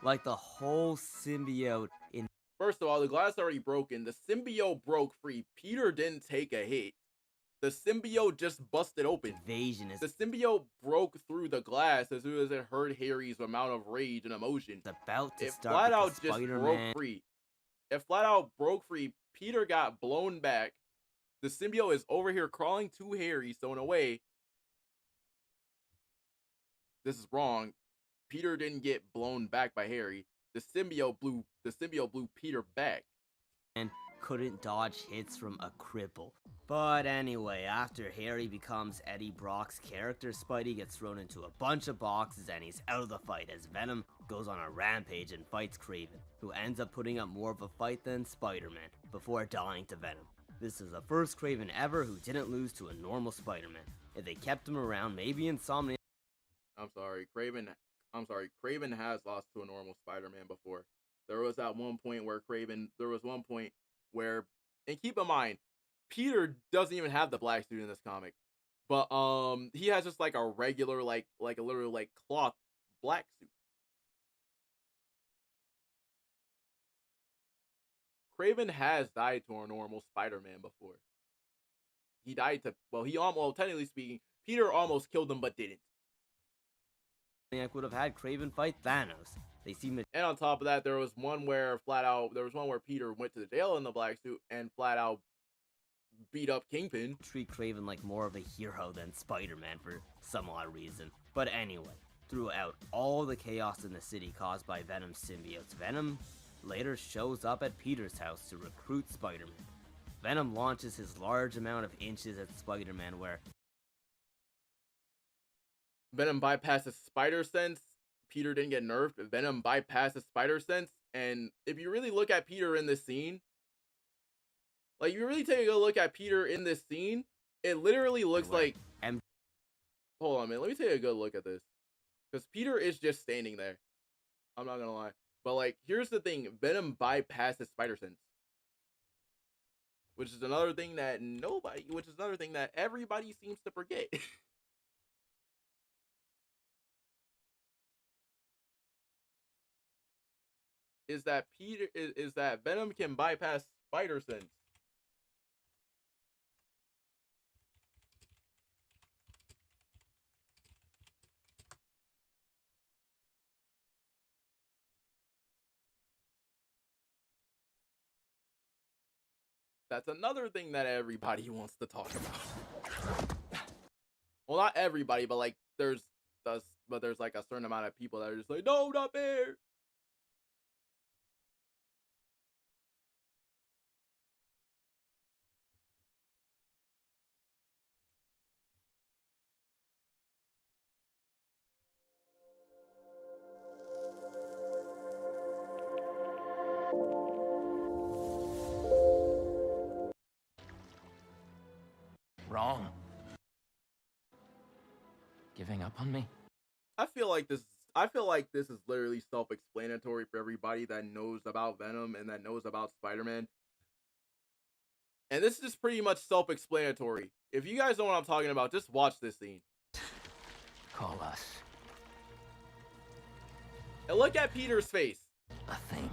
Like the whole symbiote in. First of all, the glass already broken. The symbiote broke free. Peter didn't take a hit. The symbiote just busted open. Invasion is. The symbiote broke through the glass as soon as it heard Harry's amount of rage and emotion. About to It start. flat out just Spider-Man broke free. It flat out broke free. Peter got blown back. The symbiote is over here crawling to Harry. So in a way, this is wrong. Peter didn't get blown back by Harry. The symbiote blew Peter back. And couldn't dodge hits from a cripple. But anyway, after Harry becomes Eddie Brock's character, Spidey gets thrown into a bunch of boxes and he's out of the fight as Venom goes on a rampage and fights Kraven, who ends up putting up more of a fight than Spider-Man before dying to Venom. This is the first Kraven ever who didn't lose to a normal Spider-Man. If they kept him around, maybe Insomniac. Kraven has lost to a normal Spider-Man before. There was one point where, and keep in mind, Peter doesn't even have the black suit in this comic, but he has just like a regular, like a literal like cloth black suit. Kraven has died to a normal Spider-Man before. He died to, technically speaking, Peter almost killed him but didn't. Would have had Kraven fight Thanos. They seem to. And on top of that, there was one where Peter went to the jail in the black suit and flat out beat up Kingpin. Treat Kraven like more of a hero than Spider-Man for some odd reason. But anyway, throughout all the chaos in the city caused by Venom's symbiotes, Venom later shows up at Peter's house to recruit Spider-Man. Venom launches his large amount of inches at Spider-Man where Venom bypasses Spider Sense. Peter didn't get nerfed. Venom bypasses Spider Sense. And if you really look at Peter in this scene, like, you really take a good look at Peter in this scene, it literally looks like... Hold on, man. Let me take a good look at this. Because Peter is just standing there. I'm not gonna lie. But, like, here's the thing. Venom bypasses Spider Sense. Which is another thing that everybody seems to forget. is that Venom can bypass Spider Sense. That's another thing that everybody wants to talk about. Well, not everybody, but like there's like a certain amount of people that are just like, no, not fair. Wrong. Giving up on me? I feel like this is literally self-explanatory for everybody that knows about Venom and that knows about Spider-Man. And this is just pretty much self-explanatory. If you guys know what I'm talking about, just watch this scene. Call us. And look at Peter's face. A thing.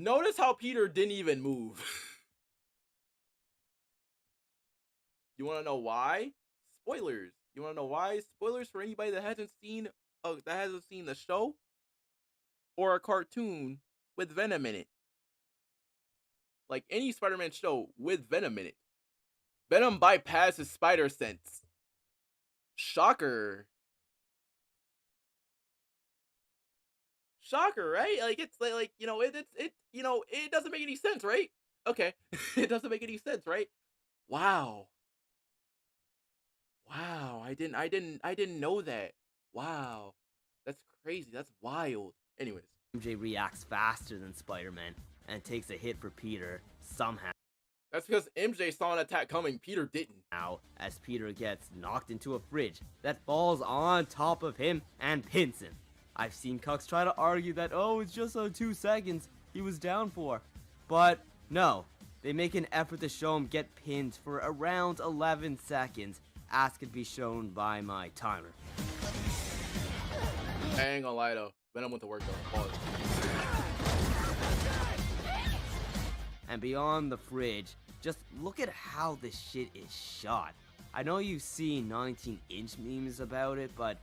Notice how Peter didn't even move. You want to know why? Spoilers. You want to know why? Spoilers for anybody that hasn't seen the show or a cartoon with Venom in it. Like any Spider-Man show with Venom in it. Venom bypasses spider sense. Shocker. Shocker, right? Like it's like you know it doesn't make any sense, right? Okay, it doesn't make any sense, right? Wow. Wow, I didn't know that. Wow, that's crazy. That's wild. Anyways, MJ reacts faster than Spider-Man and takes a hit for Peter somehow. That's because MJ saw an attack coming. Peter didn't. Now, as Peter gets knocked into a fridge that falls on top of him and pins him. I've seen cucks try to argue that, oh, it's just 2 seconds he was down for. But no, they make an effort to show him get pinned for around 11 seconds, as could be shown by my timer. I ain't gonna lie though, Venom went to work though. Pause. And beyond the fridge, just look at how this shit is shot. I know you've seen 19-inch memes about it, but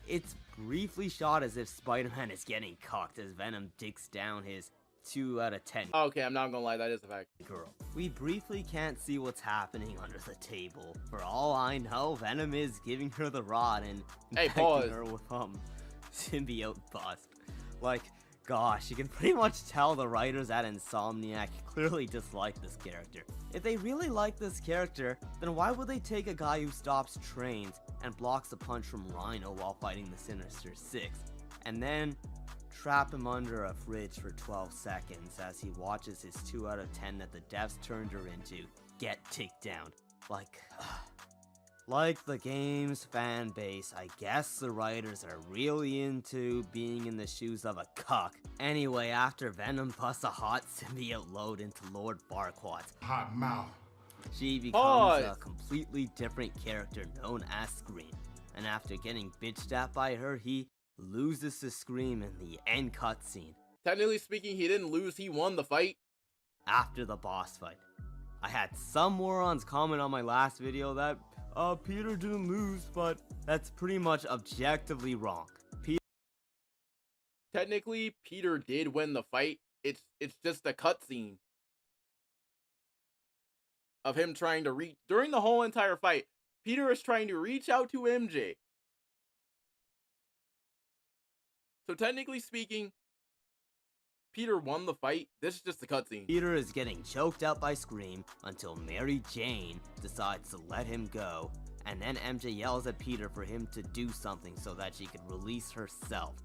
it's briefly shot as if Spider-Man is getting cocked as Venom digs down his 2 out of 10. Okay, I'm not gonna lie, that is a fact. Girl. We briefly can't see what's happening under the table. For all I know, Venom is giving her the rod and infecting her with symbiote bust. Like, gosh, you can pretty much tell the writers at Insomniac clearly dislike this character. If they really like this character, then why would they take a guy who stops trains and blocks a punch from Rhino while fighting the Sinister Six, and then trap him under a fridge for 12 seconds as he watches his 2 out of 10 that the devs turned her into get ticked down? Like the game's fan base, I guess the writers are really into being in the shoes of a cuck. Anyway, after Venom busts a hot symbiote load into Lord Farquaad's hot mouth, she becomes a completely different character known as Scream. And after getting bitched at by her, he loses to Scream in the end cutscene. Technically speaking, he didn't lose, he won the fight. After the boss fight. I had some morons comment on my last video that Peter didn't lose, but that's pretty much objectively wrong. Technically, Peter did win the fight. It's just a cutscene of him trying to reach during the whole entire fight. Peter is trying to reach out to MJ. So technically speaking, Peter won the fight. This is just a cutscene. Peter is getting choked out by Scream until Mary Jane decides to let him go, and then MJ yells at Peter for him to do something so that she could release herself.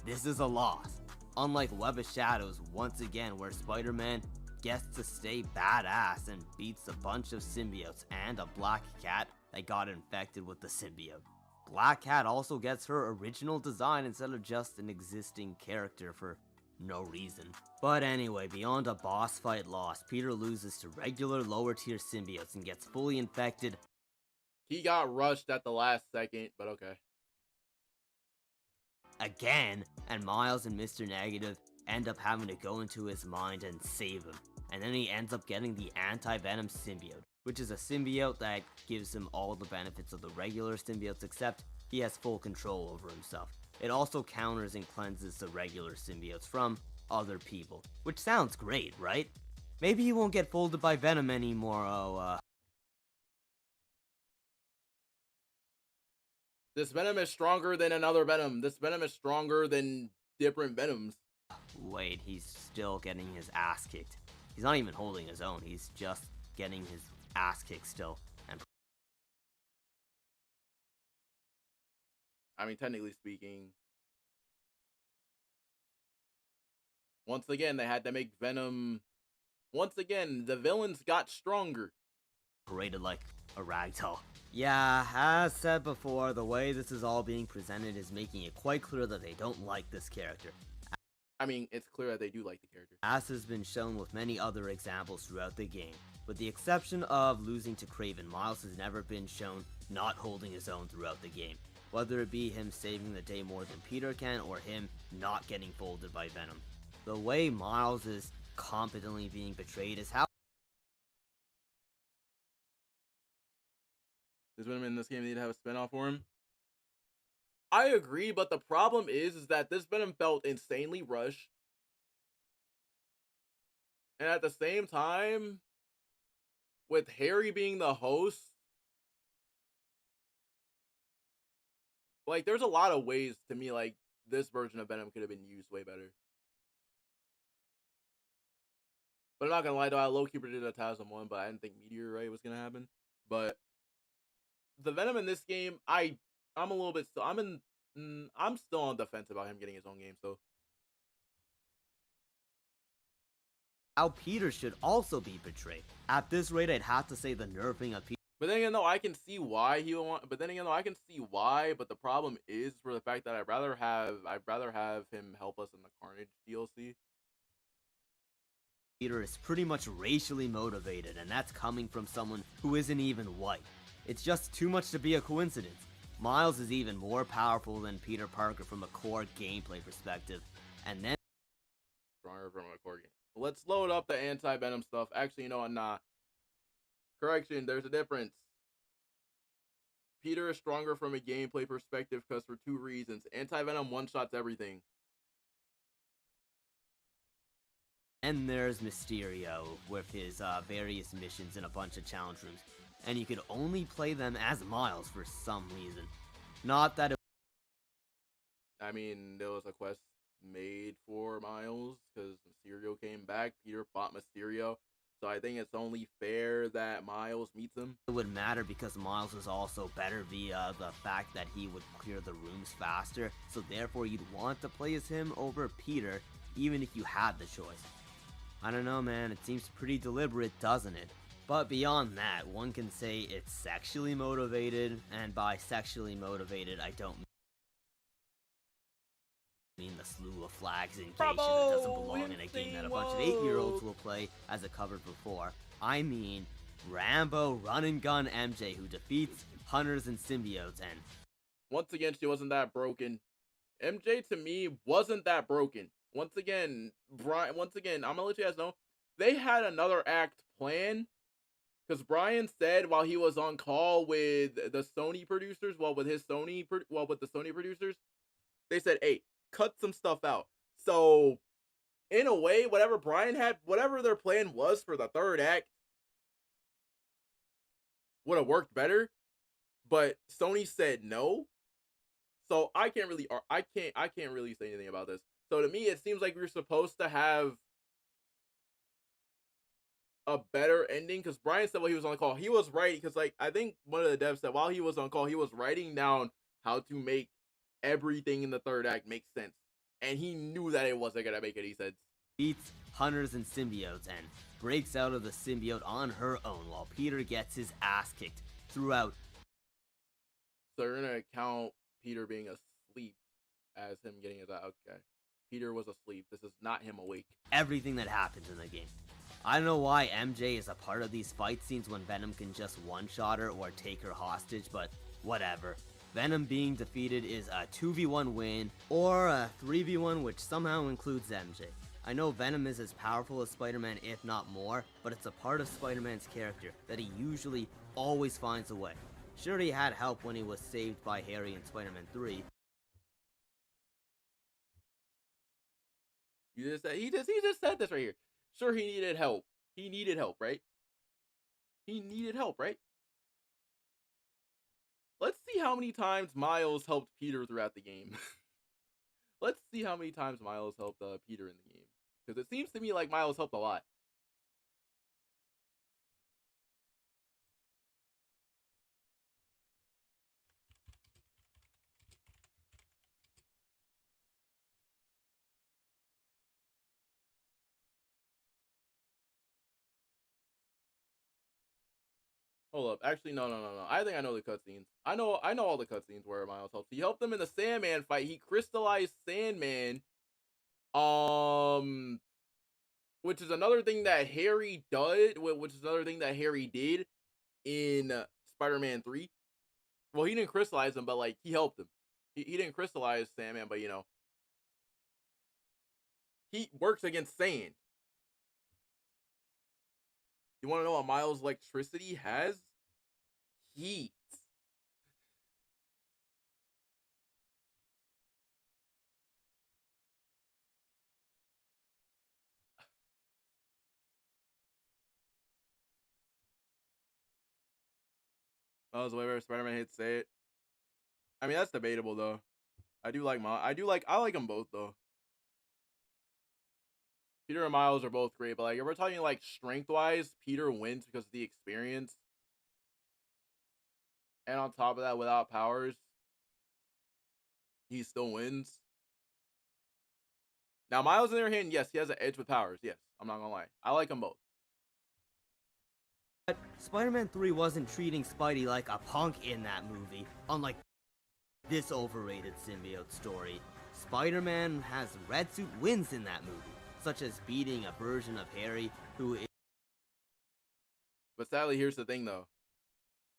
This is a loss. Unlike Web of Shadows once again, where Spider-Man gets to stay badass and beats a bunch of symbiotes and a black cat that got infected with the symbiote. Black Cat also gets her original design instead of just an existing character for no reason. But anyway, beyond a boss fight loss, Peter loses to regular lower tier symbiotes and gets fully infected. He got rushed at the last second, but okay. Again, and Miles and Mr. Negative end up having to go into his mind and save him. And then he ends up getting the anti-venom symbiote, which is a symbiote that gives him all the benefits of the regular symbiotes, except he has full control over himself. It also counters and cleanses the regular symbiotes from other people, which sounds great, right? Maybe he won't get folded by Venom anymore. This Venom is stronger than another Venom. This Venom is stronger than different Venoms. Wait, he's still getting his ass kicked. He's not even holding his own. He's just getting his ass kicked still. And I mean, technically speaking, once again, they had to make Venom. Once again, the villains got stronger. Paraded like a ragdoll. Yeah, as said before, the way this is all being presented is making it quite clear that they don't like this character. I mean, it's clear that they do like the character. As has been shown with many other examples throughout the game. With the exception of losing to Kraven, Miles has never been shown not holding his own throughout the game. Whether it be him saving the day more than Peter can, or him not getting folded by Venom. The way Miles is competently being betrayed is how Does Venom in this game need to have a spinoff for him? I agree, but the problem is that this Venom felt insanely rushed. And at the same time, with Harry being the host, like, there's a lot of ways to me, like, this version of Venom could have been used way better. But I'm not gonna lie, though, I low-key predicted a TASM 1, but I didn't think Meteorite was gonna happen. But the Venom in this game, I'm a little bit still, I'm still on the fence about him getting his own game, so. Peter should also be betrayed. At this rate, I'd have to say the nerfing of Peter. But then again, though, I can see why he would want. But then again, though, I can see why. But the problem is for the fact that I'd rather have him help us in the Carnage DLC. Peter is pretty much racially motivated, and that's coming from someone who isn't even white. It's just too much to be a coincidence. Miles is even more powerful than Peter Parker from a core gameplay perspective, and then Stronger from a core game. Let's load up the anti-Venom stuff. Actually, you know what? Nah. Correction, there's a difference. Peter is stronger from a gameplay perspective because for two reasons. Anti-Venom one-shots everything. and there's Mysterio with his various missions in a bunch of challenge rooms. And you could only play them as Miles for some reason. Not that it I mean, there was a quest made for Miles because Mysterio came back. Peter fought Mysterio. So I think it's only fair that Miles meets him. would matter because Miles is also better via the fact that he would clear the rooms faster. So therefore you'd want to play as him over Peter even if you had the choice. I don't know, man. It seems pretty deliberate, doesn't it? But beyond that, one can say it's sexually motivated, and by sexually motivated, I don't mean the slew of flags in that doesn't belong in a game that a bunch of 8-year-olds will play, as I covered before. I mean Rambo run and gun MJ who defeats hunters and symbiotes, and once again, she wasn't that broken. MJ to me wasn't that broken. Once again, I'm gonna let you guys know, they had another act planned. Because Brian said while he was on call with the Sony producers, with the Sony producers, they said, hey, cut some stuff out. So, in a way, whatever their plan was for the third act would have worked better. But Sony said no. So I can't really say anything about this. So to me, it seems like we're supposed to have a better ending, because Brian said while he was on call, he was writing, because like I think one of the devs said while he was on call, he was writing down how to make everything in the third act make sense, and he knew that it wasn't gonna make any sense. beats hunters and symbiotes and breaks out of the symbiote on her own while Peter gets his ass kicked throughout. So you're gonna count Peter being asleep as him getting his okay. Peter was asleep. This is not him awake. Everything that happens in the game. I don't know why MJ is a part of these fight scenes when Venom can just one-shot her or take her hostage, but whatever. Venom being defeated is a 2v1 win, or a 3v1 which somehow includes MJ. I know Venom is as powerful as Spider-Man, if not more, but it's a part of Spider-Man's character that he usually always finds a way. Sure, he had help when he was saved by Harry in Spider-Man 3. He just said this right here. Sure, he needed help. He needed help, right? He needed help, right? Let's see how many times Miles helped Peter throughout the game. Let's see how many times Miles helped Peter in the game. Because it seems to me like Miles helped a lot. Hold up. Actually, no. I think I know the cutscenes. I know all the cutscenes where Miles helped. He helped them in the Sandman fight. He crystallized Sandman. Which is another thing that Harry did in Spider-Man 3. Well, he didn't crystallize him, but like he helped him. He didn't crystallize Sandman, but you know, he works against sand. You want to know what Miles' electricity has? Heat. Miles, whatever Spider-Man hits, say it. I mean, that's debatable though. I like them both though. Peter and Miles are both great, but like if we're talking like strength wise, Peter wins because of the experience. And on top of that, without powers, he still wins. Now, Miles, on the other hand, yes, he has an edge with powers. Yes, I'm not gonna lie. I like them both. But Spider-Man 3 wasn't treating Spidey like a punk in that movie, unlike this overrated symbiote story. Spider-Man has red suit wins in that movie, such as beating a version of Harry who is... But sadly, here's the thing though.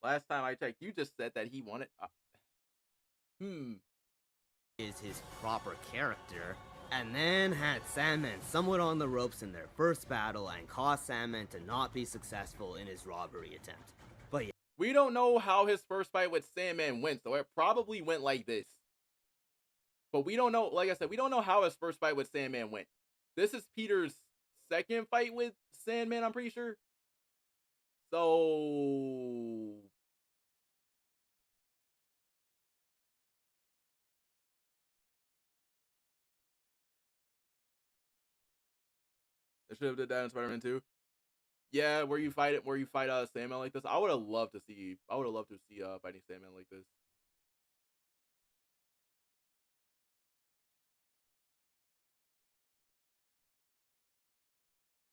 Last time I checked, you just said that he wanted... is his proper character, and then had Sandman somewhat on the ropes in their first battle and caused Sandman to not be successful in his robbery attempt. But yeah. We don't know how his first fight with Sandman went, so it probably went like this. But we don't know, like I said, we don't know how his first fight with Sandman went. This is Peter's second fight with Sandman, I'm pretty sure. So... They should have did that in Spider-Man 2. Yeah, where you fight Sandman like this. I would have loved to see fighting Sandman like this.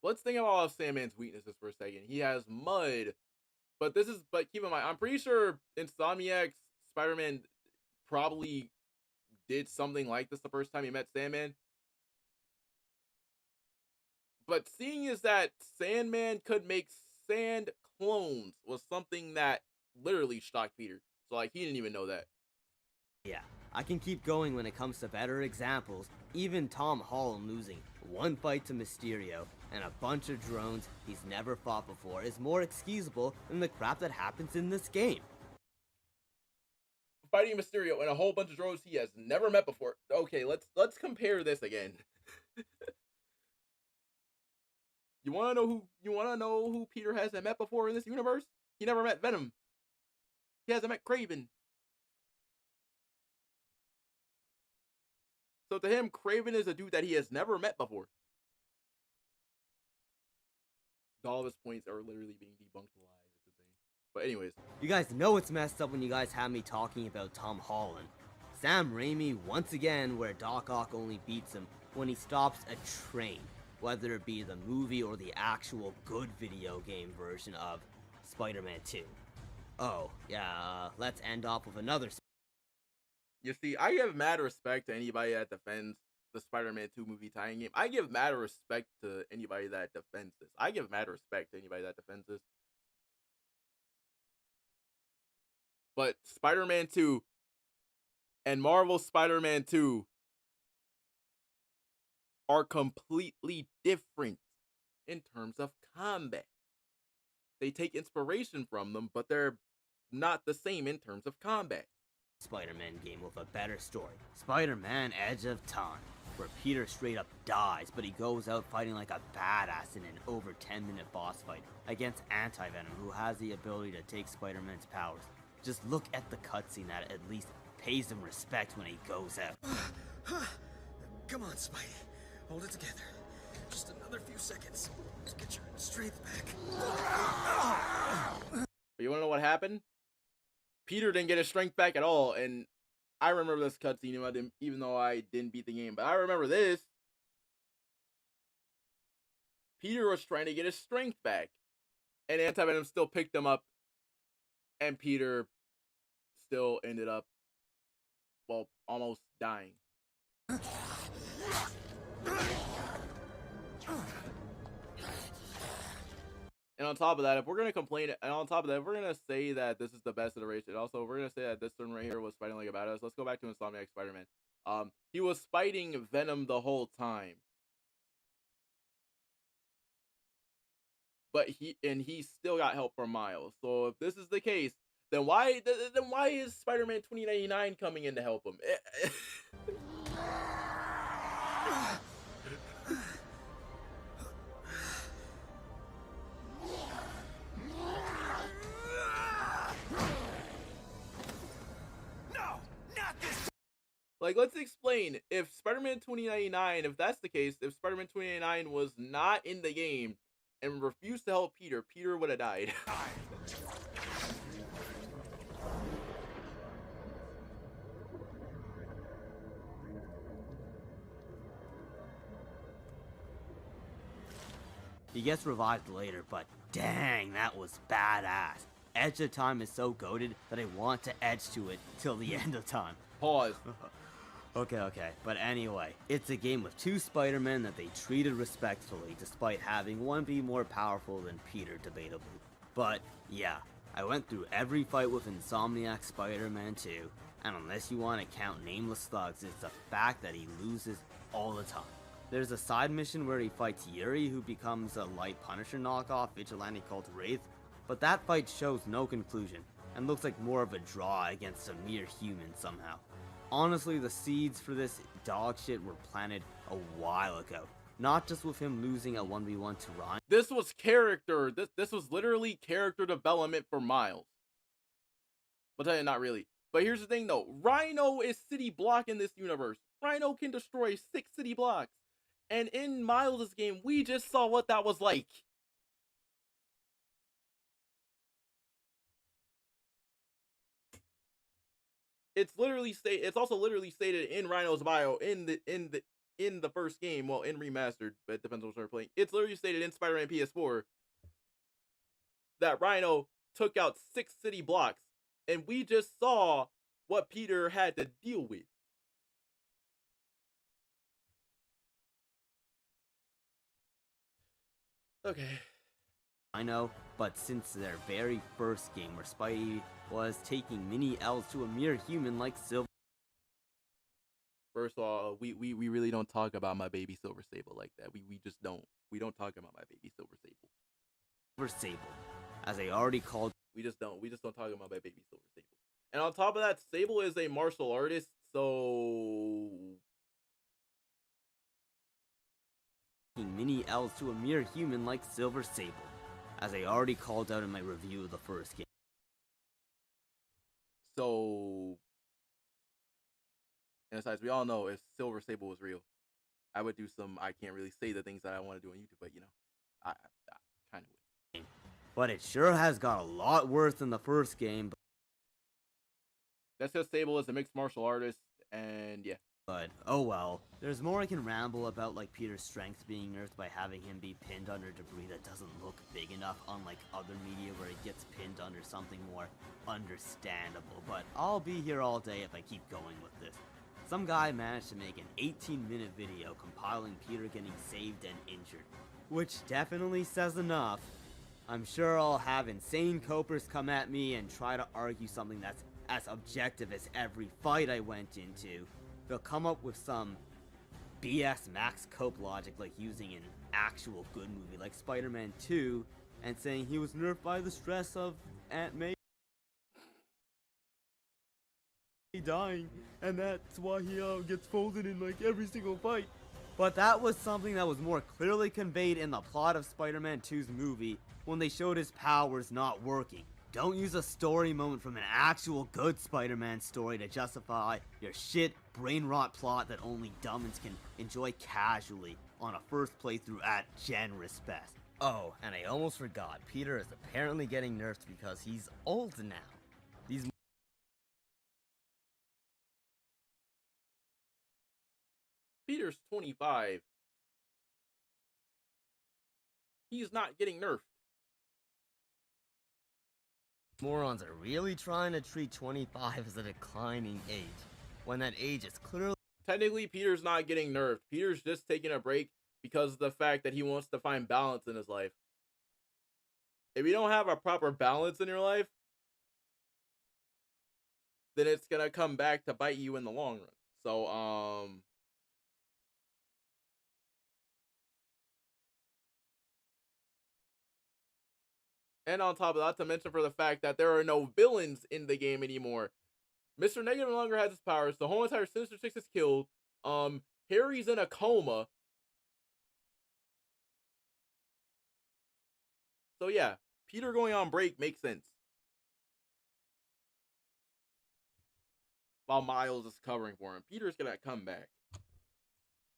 Let's think about Sandman's weaknesses for a second. He has mud, but keep in mind, I'm pretty sure Insomniac's Spider-Man probably did something like this the first time he met Sandman. But seeing is that Sandman could make sand clones was something that literally shocked Peter. So like he didn't even know that. Yeah, I can keep going when it comes to better examples. Even Tom Holland losing one fight to Mysterio and a bunch of drones he's never fought before is more excusable than the crap that happens in this game. Fighting Mysterio and a whole bunch of drones he has never met before. Okay, let's compare this again. You wanna know who Peter hasn't met before in this universe? He never met Venom. He hasn't met Kraven. So to him, Kraven is a dude that he has never met before. All of his points are literally being debunked live. It's insane. But anyways. You guys know it's messed up when you guys have me talking about Tom Holland. Sam Raimi, once again, where Doc Ock only beats him when he stops a train. Whether it be the movie or the actual good video game version of Spider-Man 2. Oh, yeah, let's end off with another... You see, I give mad respect to anybody that defends the Spider-Man 2 movie tie-in game. I give mad respect to anybody that defends this. I give mad respect to anybody that defends this. But Spider-Man 2 and Marvel's Spider-Man 2 are completely different in terms of combat. They take inspiration from them, but they're not the same in terms of combat. Spider-Man game with a better story. Spider-Man Edge of Time, where Peter straight up dies, but he goes out fighting like a badass in an over 10-minute boss fight against Anti-Venom, who has the ability to take Spider-Man's powers. Just look at the cutscene that at least pays him respect when he goes out. Come on, Spidey. Hold it together. Just another few seconds. Just get your strength back. But you wanna know what happened? Peter didn't get his strength back at all, and I remember this cutscene even though I didn't beat the game, but I remember this. Peter was trying to get his strength back, and Anti-Venom still picked him up, and Peter still ended up, well, almost dying. And on top of that, if we're gonna say that this is the best iteration, also if we're gonna say that this one right here was fighting like a badass, let's go back to Insomniac Spider-Man. He was fighting Venom the whole time. but he still got help from Miles. So if this is the case, then why is Spider-Man 2099 coming in to help him? Like, let's explain. If Spider-Man 2099, if that's the case, if Spider-Man 2099 was not in the game and refused to help Peter, Peter would have died. He gets revived later, but dang, that was badass. Edge of Time is so goated that I want to edge to it till the end of time. Pause. Okay, but anyway, it's a game with two Spider-Men that they treated respectfully despite having one be more powerful than Peter, debatably. But yeah, I went through every fight with Insomniac Spider-Man 2, and unless you want to count nameless thugs, it's the fact that he loses all the time. There's a side mission where he fights Yuri, who becomes a light Punisher knockoff vigilante called Wraith, but that fight shows no conclusion, and looks like more of a draw against a mere human somehow. Honestly, the seeds for this dog shit were planted a while ago. Not just with him losing a 1v1 to Ryan. This was character. This was literally character development for Miles. But tell you, not really. But here's the thing though. Rhino is city block in this universe. Rhino can destroy 6 city blocks. And in Miles' game, we just saw what that was like. It's also literally stated in Rhino's bio in the first game, well, in Remastered, but it depends on what we're playing. It's literally stated in Spider-Man PS4 that Rhino took out 6 city blocks, and we just saw what Peter had to deal with. Okay. I know, but since their very first game where Spidey was taking mini L's to a mere human like Silver. First of all, we really don't talk about my baby Silver Sable like that. We just don't. We don't talk about my baby Silver Sable. As I already called. We just don't talk about my baby Silver Sable. And on top of that, Sable is a martial artist, so mini L's to a mere human like Silver Sable, as I already called out in my review of the first game. So, and besides, we all know if Silver Sable was real, I would do some, I can't really say the things that I want to do on YouTube, but you know, I kind of would. But it sure has got a lot worse than the first game. That's because Sable is a mixed martial artist, and yeah. But, oh well. There's more I can ramble about, like Peter's strength being nerfed by having him be pinned under debris that doesn't look big enough, unlike other media where he gets pinned under something more understandable. But I'll be here all day if I keep going with this. Some guy managed to make an 18-minute video compiling Peter getting saved and injured, which definitely says enough. I'm sure I'll have insane copers come at me and try to argue something that's as objective as every fight I went into. They'll come up with some BS max cope logic like using an actual good movie like Spider-Man 2 and saying he was nerfed by the stress of Aunt May dying and that's why he gets folded in like every single fight. But that was something that was more clearly conveyed in the plot of Spider-Man 2's movie when they showed his powers not working. Don't use a story moment from an actual good Spider-Man story to justify your shit brain rot plot that only dumbins can enjoy casually on a first playthrough at generous best. Oh, and I almost forgot, Peter is apparently getting nerfed because he's old now. These Peter's 25. He's not getting nerfed. morons are really trying to treat 25 as a declining age, when that age is clearly... Technically, Peter's not getting nerfed. Peter's just taking a break because of the fact that he wants to find balance in his life. If you don't have a proper balance in your life, then it's gonna come back to bite you in the long run. So, And on top of that, to mention for the fact that there are no villains in the game anymore. Mr. Negative no longer has his powers. The whole entire Sinister Six is killed. Harry's in a coma. So yeah, Peter going on break makes sense. While Miles is covering for him. Peter's gonna come back.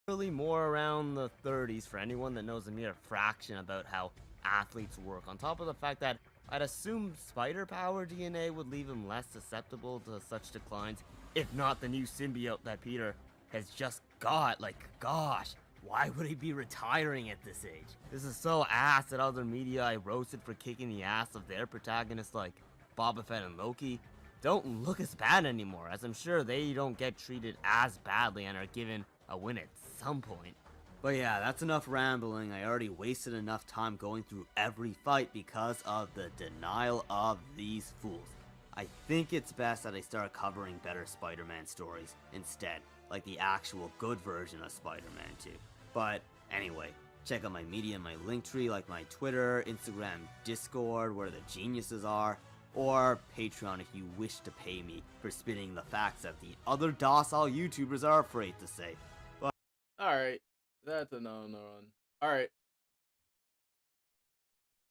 Really more around the 30s for anyone that knows a mere fraction about how athletes work. On top of the fact that I'd assume spider power DNA would leave him less susceptible to such declines, if not the new symbiote that Peter has just got. Like, gosh, why would he be retiring at this age? This is so ass that other media I roasted for kicking the ass of their protagonists like Boba Fett and Loki don't look as bad anymore, as I'm sure they don't get treated as badly and are given a win at some point. But yeah, that's enough rambling. I already wasted enough time going through every fight because of the denial of these fools. I think it's best that I start covering better Spider-Man stories instead, like the actual good version of Spider-Man 2. But anyway, check out my media and my link tree, like my Twitter, Instagram, Discord, where the geniuses are, or Patreon if you wish to pay me for spitting the facts that the other docile YouTubers are afraid to say. But alright, that's a no run. Alright.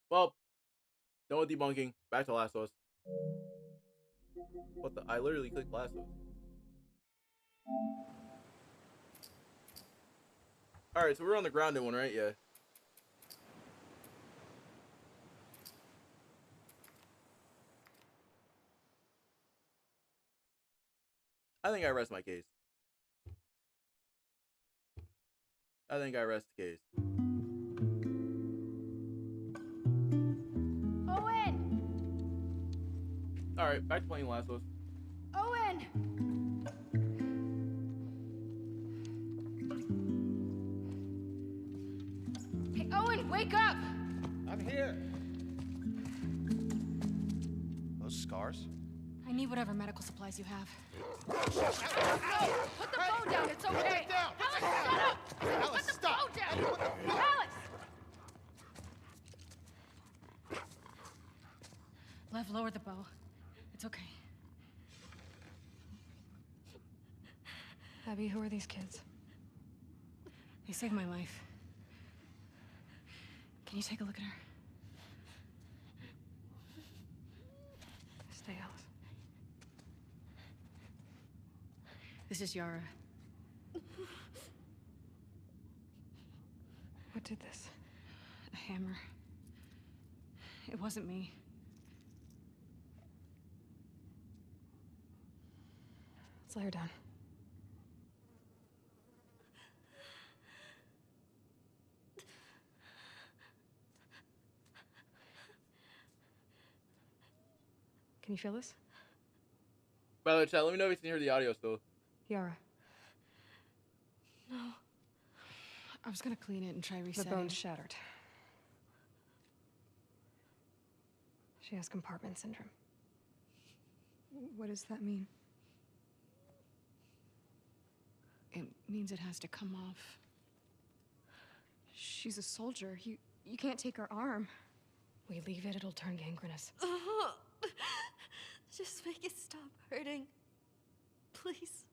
Well, done with debunking. Back to Last of Us. What the? I literally clicked Last of Us. Alright, so we're on the grounded one, right? Yeah. I think I rest my case. I think I rest the case. Owen! Alright, back to playing Last of Us. Owen! Hey, Owen, wake up! I'm here. Those scars? I need whatever medical supplies you have. Put the phone down, it's okay! Alex, shut up! Alice, Put the stop! phone down! Alex! Lev, lower the bow. It's okay. Abby, who are these kids? They saved my life. Can you take a look at her? Stay, Alice. This is Yara. What did this? A hammer. It wasn't me. Let's lay her down. Can you feel this? By the way, chat, let me know if you can hear the audio still. Yara. No. I was gonna clean it and try resetting. The bone's shattered. She has compartment syndrome. What does that mean? It means it has to come off. She's a soldier. You can't take her arm. We leave it, it'll turn gangrenous. Just make it stop hurting. Please.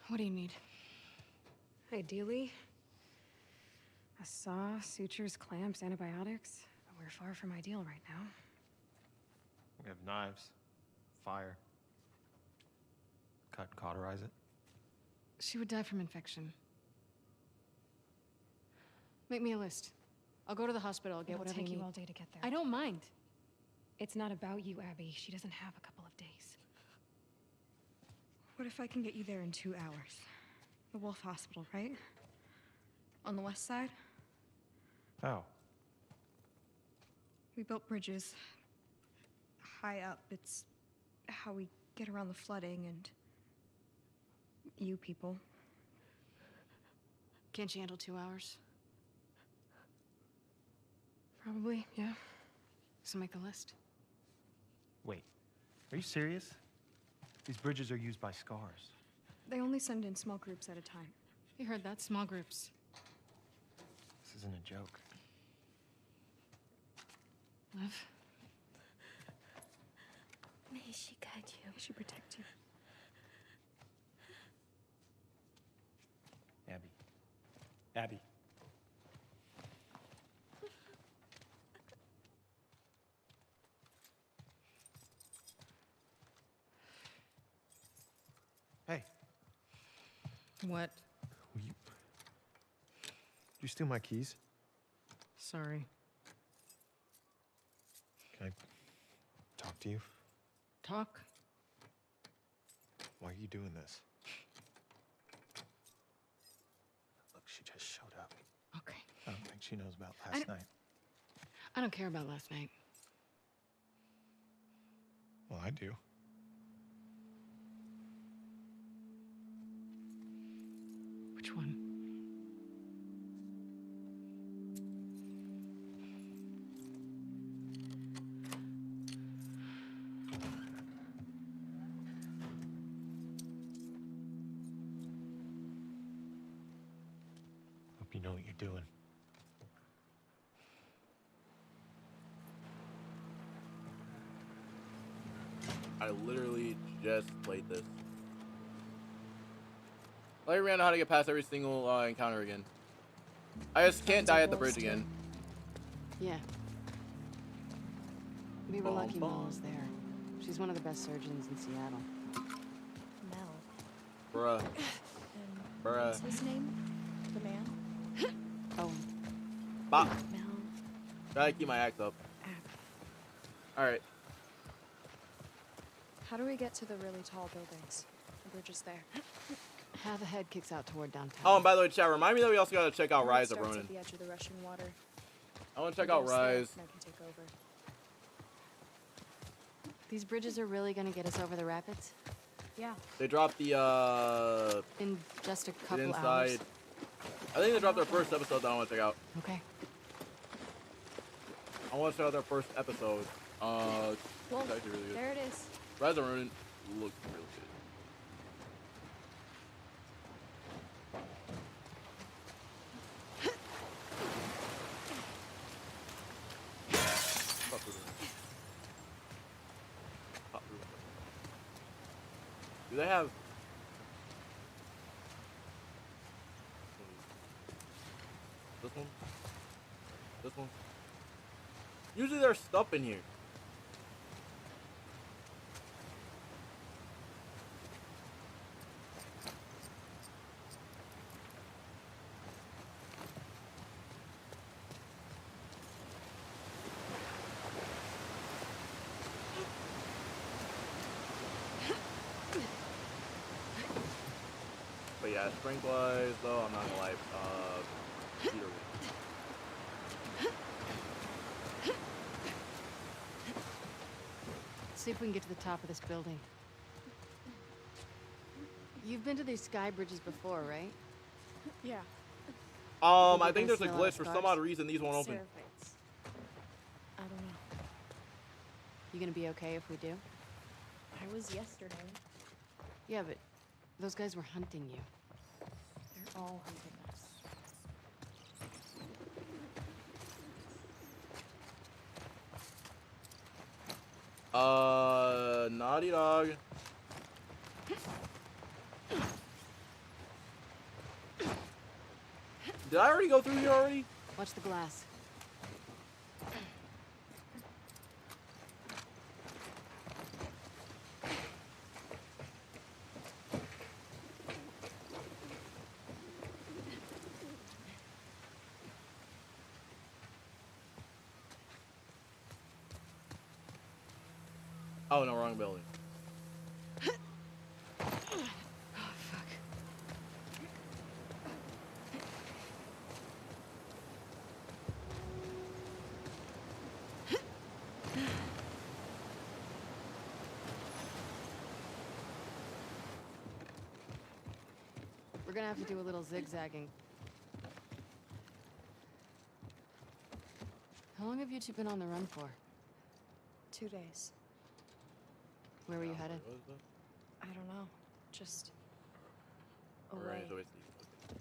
What do you need? Ideally, a saw, sutures, clamps, antibiotics. But we're far from ideal right now. We have knives, fire. Cut and cauterize it. She would die from infection. Make me a list. I'll go to the hospital, I'll get It'll whatever take you you need. all day to get there. I don't mind. It's not about you, Abby. She doesn't have a couple of days. What if I can get you there in 2 hours? The Wolf Hospital, right? On the west side? How? We built bridges high up. It's how we get around the flooding and you people. Can't you handle 2 hours? Probably, yeah. So make the list. Wait, are you serious? These bridges are used by scars. They only send in small groups at a time. You heard that? Small groups. This isn't a joke. Love. May she guide you. May she protect you. Abby. Abby. Hey, What? will you... Did you steal my keys? Sorry. Can I talk to you? Talk? Why are you doing this? Look, she just showed up. Okay. I don't think she knows about last night. I don't care about last night. Well, I do. Which one? Hope you know what you're doing. I literally just played this. Let me know how to get past every single encounter again. I just can't die at the bridge again. Yeah. We were lucky Mel was there. She's one of the best surgeons in Seattle. Mel. Bruh. Bruh. What's his name? The man? Oh. Bop. Mel. Gotta keep my axe up. Alright. How do we get to the really tall buildings? The bridge is there. Half a head kicks out toward downtown. Oh, and by the way, chat, remind me that we also gotta check out The road Rise of starts Ronin. at the edge of the rushing water. I wanna check You out get us there, Rise. and I can take over. These bridges are really gonna get us over the rapids? Yeah. They dropped the In just a couple inside. hours. I think they dropped their first episode that I wanna check out. Okay. I wanna check out their first episode. Well, It's actually really good. there it is. Rise of Ronin looks really good. Pop through the window. Pop through the window. Do they have... This one? This one? Usually there's stuff in here. But yeah, strength wise though, I'm not gonna lie, Peter wins. See if we can get to the top of this building. You've been to these sky bridges before, right? Yeah. I think there's a Smell glitch for some scars? odd reason these won't open. Seraphites. I don't know. You gonna be okay if we do? I was yesterday. Yeah, but those guys were hunting you. They're all hunting us. Naughty dog. Did I already go through here already? Watch the glass. Oh no, wrong building. We're gonna have to do a little zigzagging. How long have you two been on the run for? 2 days. Where were you headed? I don't know. Just Alright, away. so I see.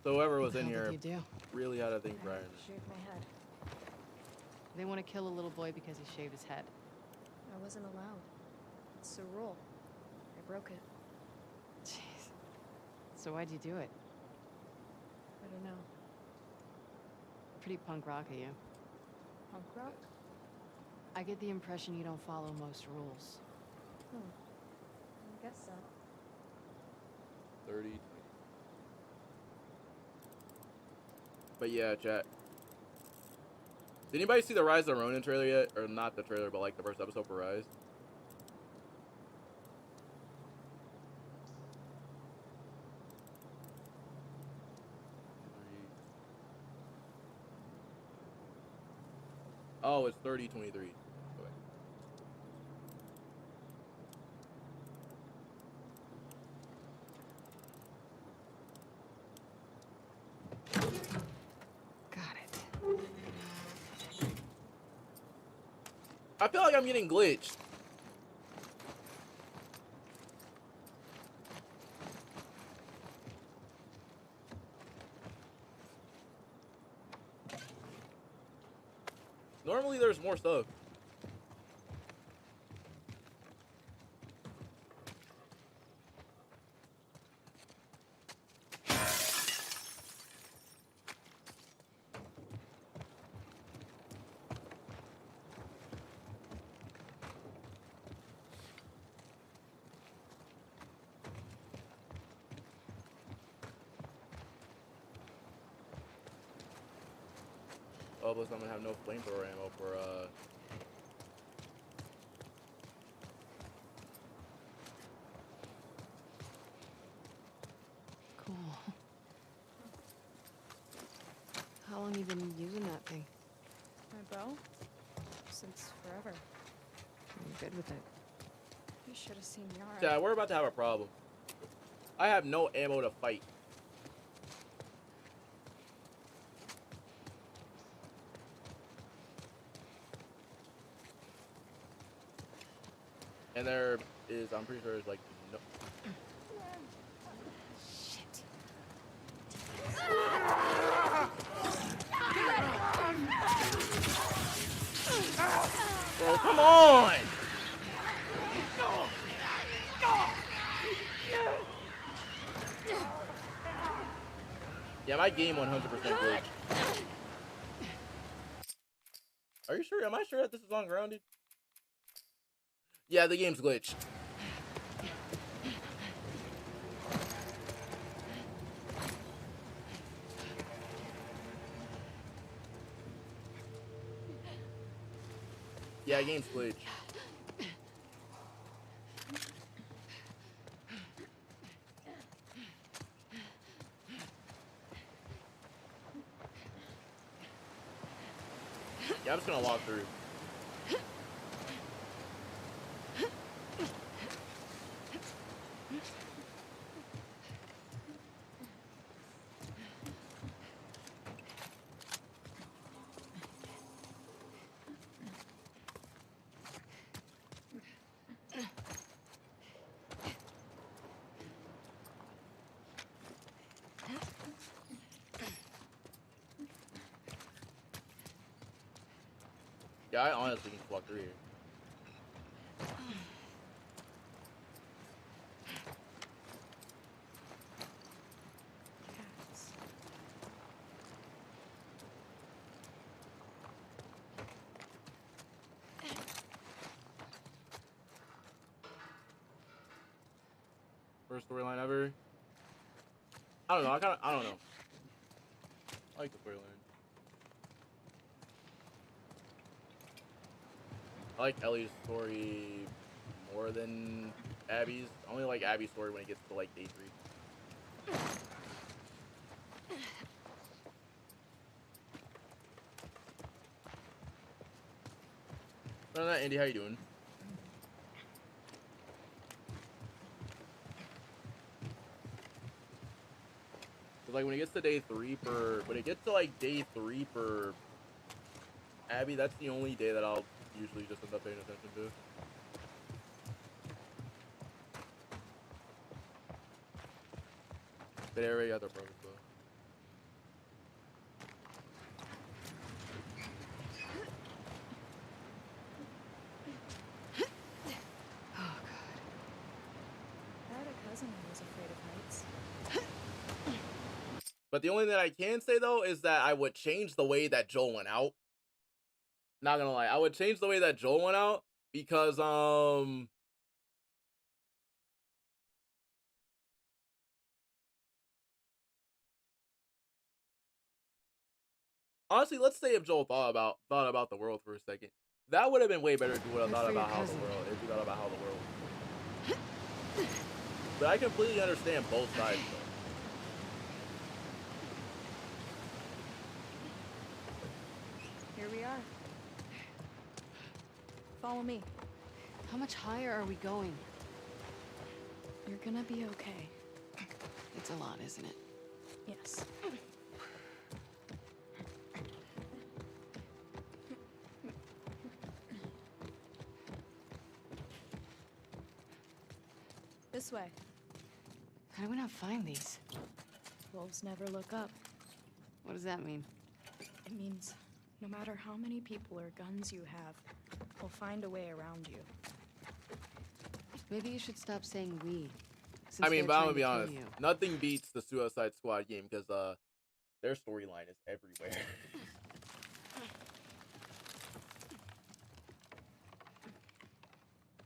So whoever was What in the hell here did you do? really had a thing for Iron Man. Shaved my head. They want to kill a little boy because he shaved his head. I wasn't allowed. It's a rule. I broke it. Jeez. So why'd you do it? I don't know. Pretty punk rock of you. Punk rock? I get the impression you don't follow most rules. I guess so. 30. But yeah, chat. Did anybody see the Rise of the Ronin trailer yet? Or not the trailer, but like the first episode for Rise? Oh, it's 30:23. Okay. Got it. I feel like I'm getting glitched. Normally there's more stuff. Oh, plus I'm gonna have no flamethrower ammo for Cool. How long you been using that thing? My bow? Since forever. I'm good with it. You should have seen Yara. Chad, we're about to have a problem. I have no ammo to fight. And there is, I'm pretty sure there's like no. Shit. Bro, come on! Yeah, my game 100% glitched. Are you sure? Am I sure that this is on grounded? Yeah, the game's glitched. Yeah, game's glitched. Yeah, I'm just gonna walk through. Yeah, I honestly can just walk through here. Cats. First storyline ever. I don't know. I don't know. I like the storyline. I like Ellie's story more than Abby's. I only like Abby's story when it gets to like day 3. Other than that, Andy, how you doing? Cause like when it gets to day 3 for Abby, that's the only day that I'll usually just end up paying attention to. They already got their progress though. But the only thing that I can say though is that I would change the way that Joel went out. Not gonna lie, I would change the way that Joel went out because honestly, let's say if Joel thought about the world for a second, that would have been way better if he would have thought about how the world. If he thought about how the world. But I completely understand both sides though. Here we are. Follow me. How much higher are we going? You're gonna be okay. It's a lot, isn't it? Yes. This way. How do we not find these? Wolves never look up. What does that mean? It means no matter how many people or guns you have, we'll find a way around you. Maybe you should stop saying we. I mean, but I'm gonna be honest. Nothing beats the Suicide Squad game because their storyline is everywhere.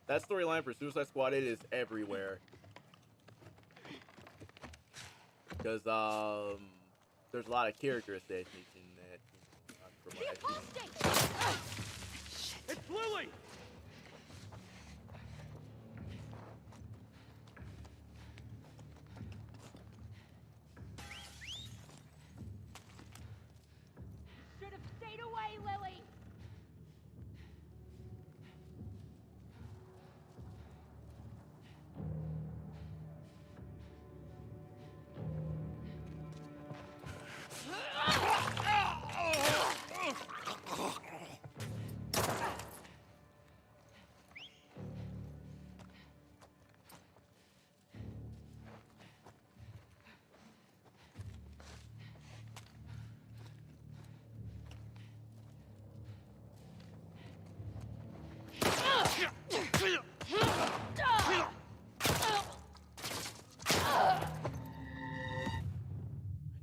That storyline for Suicide Squad, it is everywhere. Because there's a lot of character assassination that. From what I've seen. It's Lily! Should have stayed away, Lily!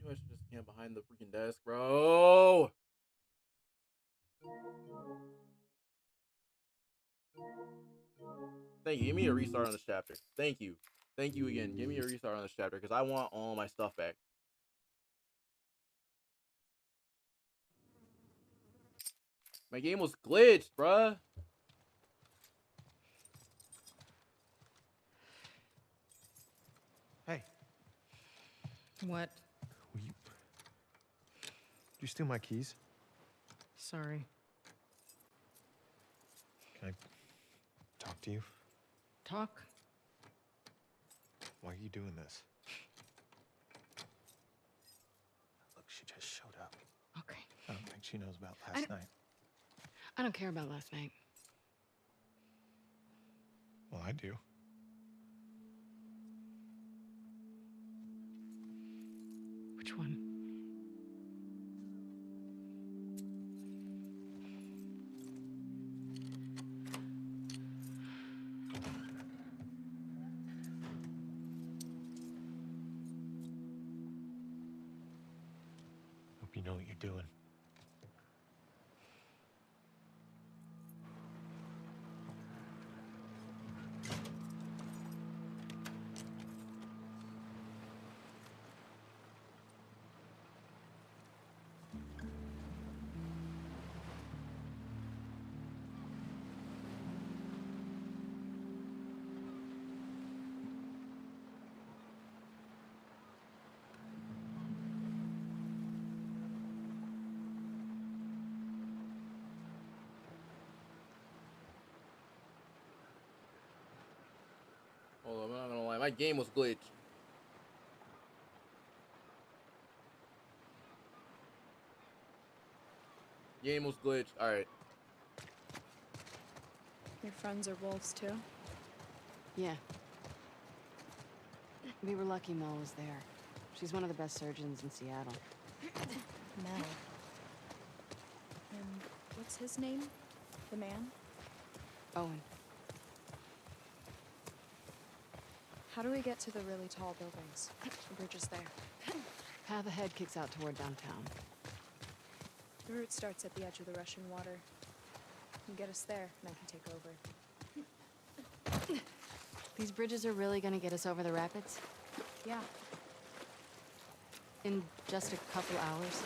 I should just camp behind the freaking desk, bro. Thank you. Give me a restart on this chapter. Thank you. Thank you again. Give me a restart on this chapter because I want all my stuff back. My game was glitched, bruh. Hey. What? Will you... Did you steal my keys? Sorry. Can I talk to you? Talk? Why are you doing this? Look, she just showed up. Okay. I don't think she knows about last night. I don't care about last night. Well, I do. Which one? Hope you know what you're doing. Hold on, I'm not gonna lie. My game was glitched. Game was glitched. Alright. Your friends are wolves too? Yeah. We were lucky Mel was there. She's one of the best surgeons in Seattle. Mel. And what's his name? The man? Owen. How do we get to the really tall buildings? The bridge is there. Path ahead kicks out toward downtown. The route starts at the edge of the Russian water. You get us there, and I can take over. These bridges are really gonna get us over the rapids? Yeah, In just a couple hours?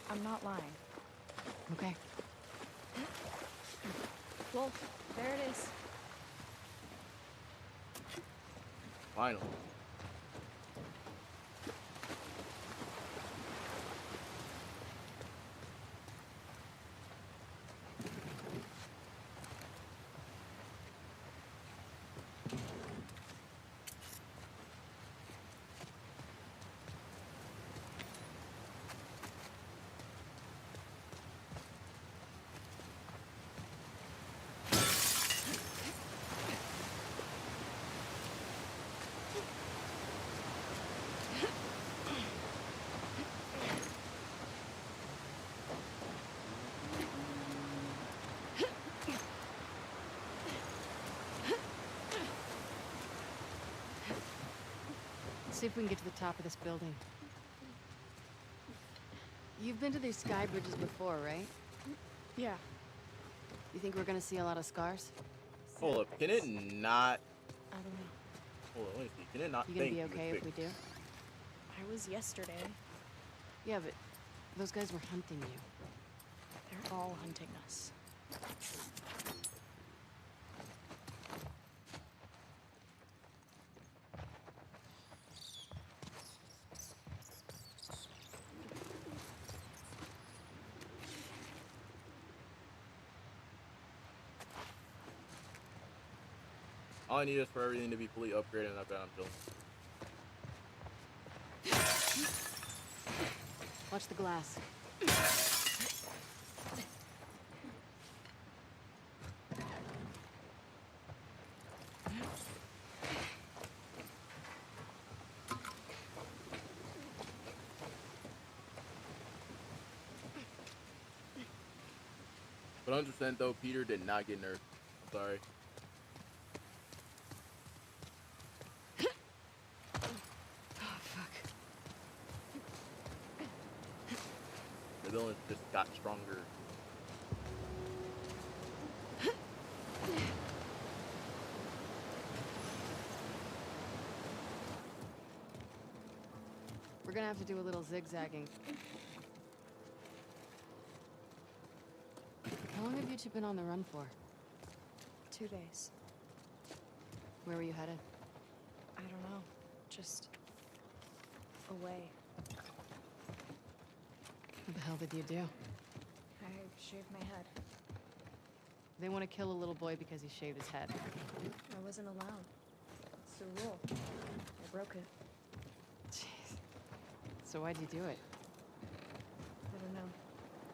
I'm not lying. Okay. Well, there it is. Finally. Let's see if we can get to the top of this building. You've been to these sky bridges before, right? Yeah. You think we're gonna see a lot of scars? Hold up, can it not? I don't know. Hold on, let me see. Can it not You gonna think be it was okay if we fixed? do? I was yesterday. Yeah, but those guys were hunting you. They're all hunting us. All I need is for everything to be fully upgraded and I've got them chilling. Watch the glass. But 100% though, Peter did not get nerfed. I'm sorry. The villain just got stronger. We're gonna have to do a little zigzagging. How long have you two been on the run for? 2 days. Where were you headed? I don't know. Just away. What the hell did you do? I shaved my head. They want to kill a little boy because he shaved his head. I wasn't allowed. It's the rule. I broke it. Jeez. So why'd you do it? I don't know.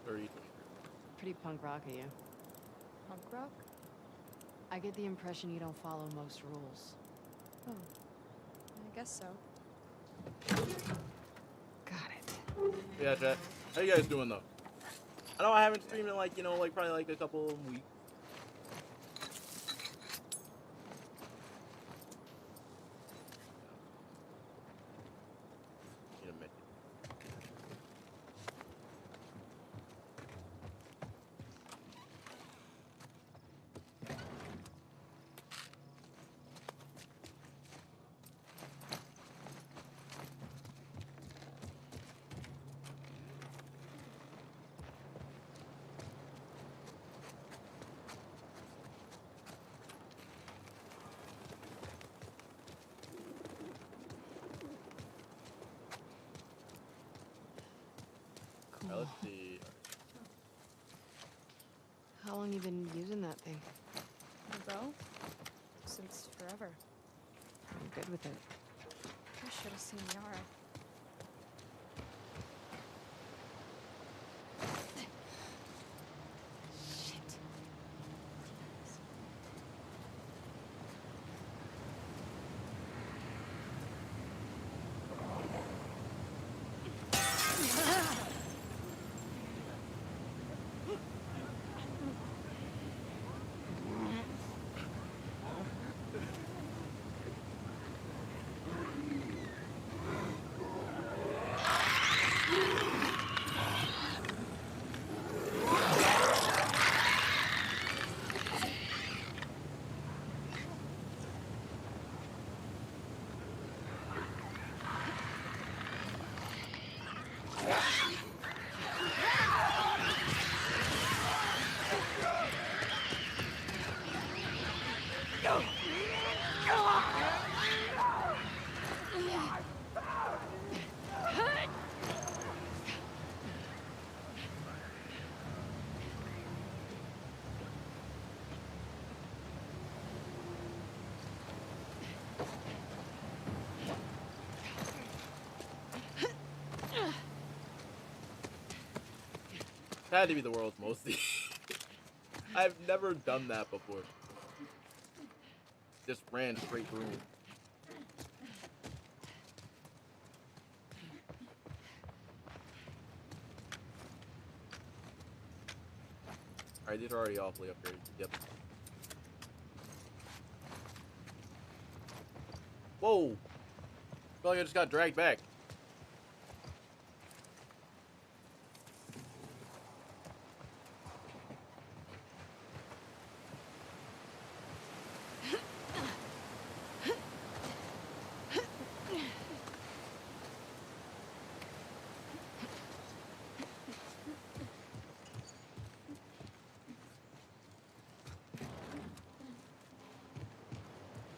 30. Pretty punk rock of you. Punk rock? I get the impression you don't follow most rules. Oh. I guess so. Got it. Yeah, chat. How you guys doing though? I know I haven't streamed in like, like probably like a couple of weeks. Need a minute. Alright, let's see. How long you been using that thing? A bow? Since forever. I'm good with it. I should have seen Yara. Shit. had to be the world's most. I've never done that before. Just ran straight through him. Alright, these are already awfully upgraded. Yep. Whoa! I feel like I just got dragged back.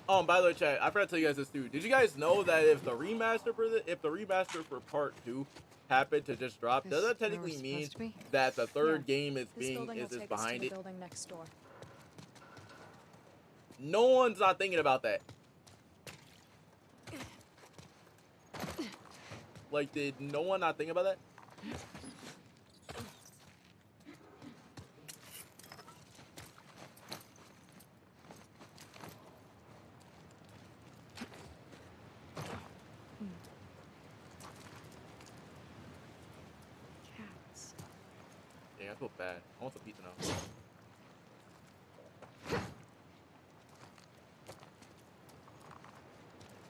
Oh, and by the way, chat, I forgot to tell you guys this too. Did you guys know that if the remaster for part 2 happened to just drop, does that technically mean that the third game is behind it? Building next door. No one's not thinking about that. Like, did no one not think about that? Cats. Dang, I feel bad. I want some pizza now.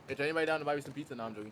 Hey, is anybody down to buy me some pizza? No, I'm joking.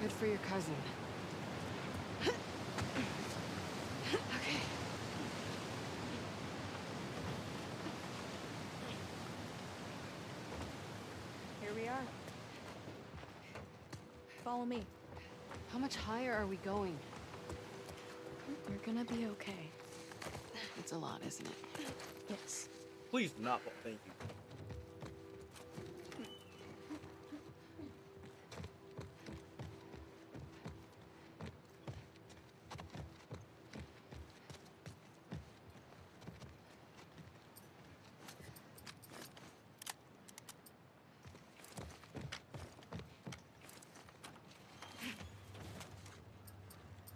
Good for your cousin. Okay. Here we are. Follow me. How much higher are we going? You're gonna be okay. It's a lot, isn't it? Yes. Please do not. Thank you.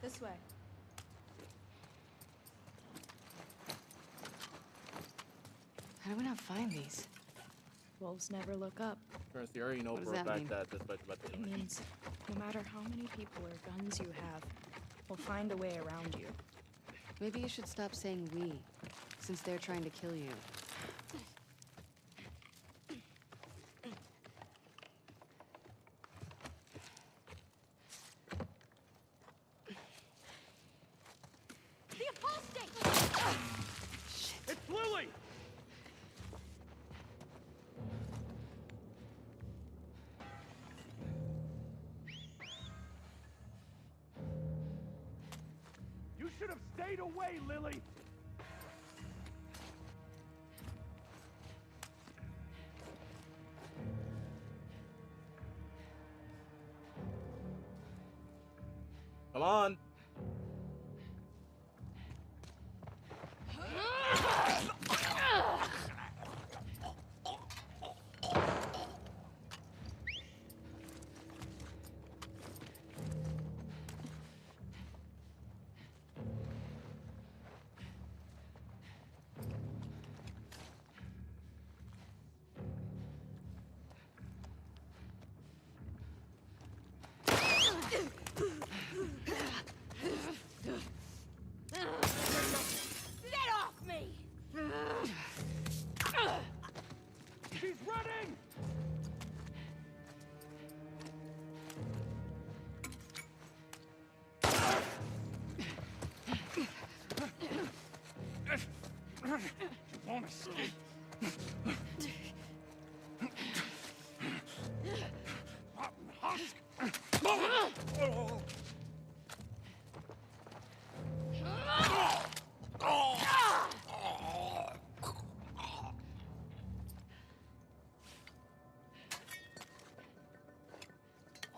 This way. How do we not find these? Wolves never look up. Currency, I already know What does for a that fact mean? that this fight's about to It end. means no matter how many people or guns you have, we'll find a way around you. Maybe you should stop saying we, since they're trying to kill you. The apostate! It's Lily! You should have stayed away, Lily! Come on.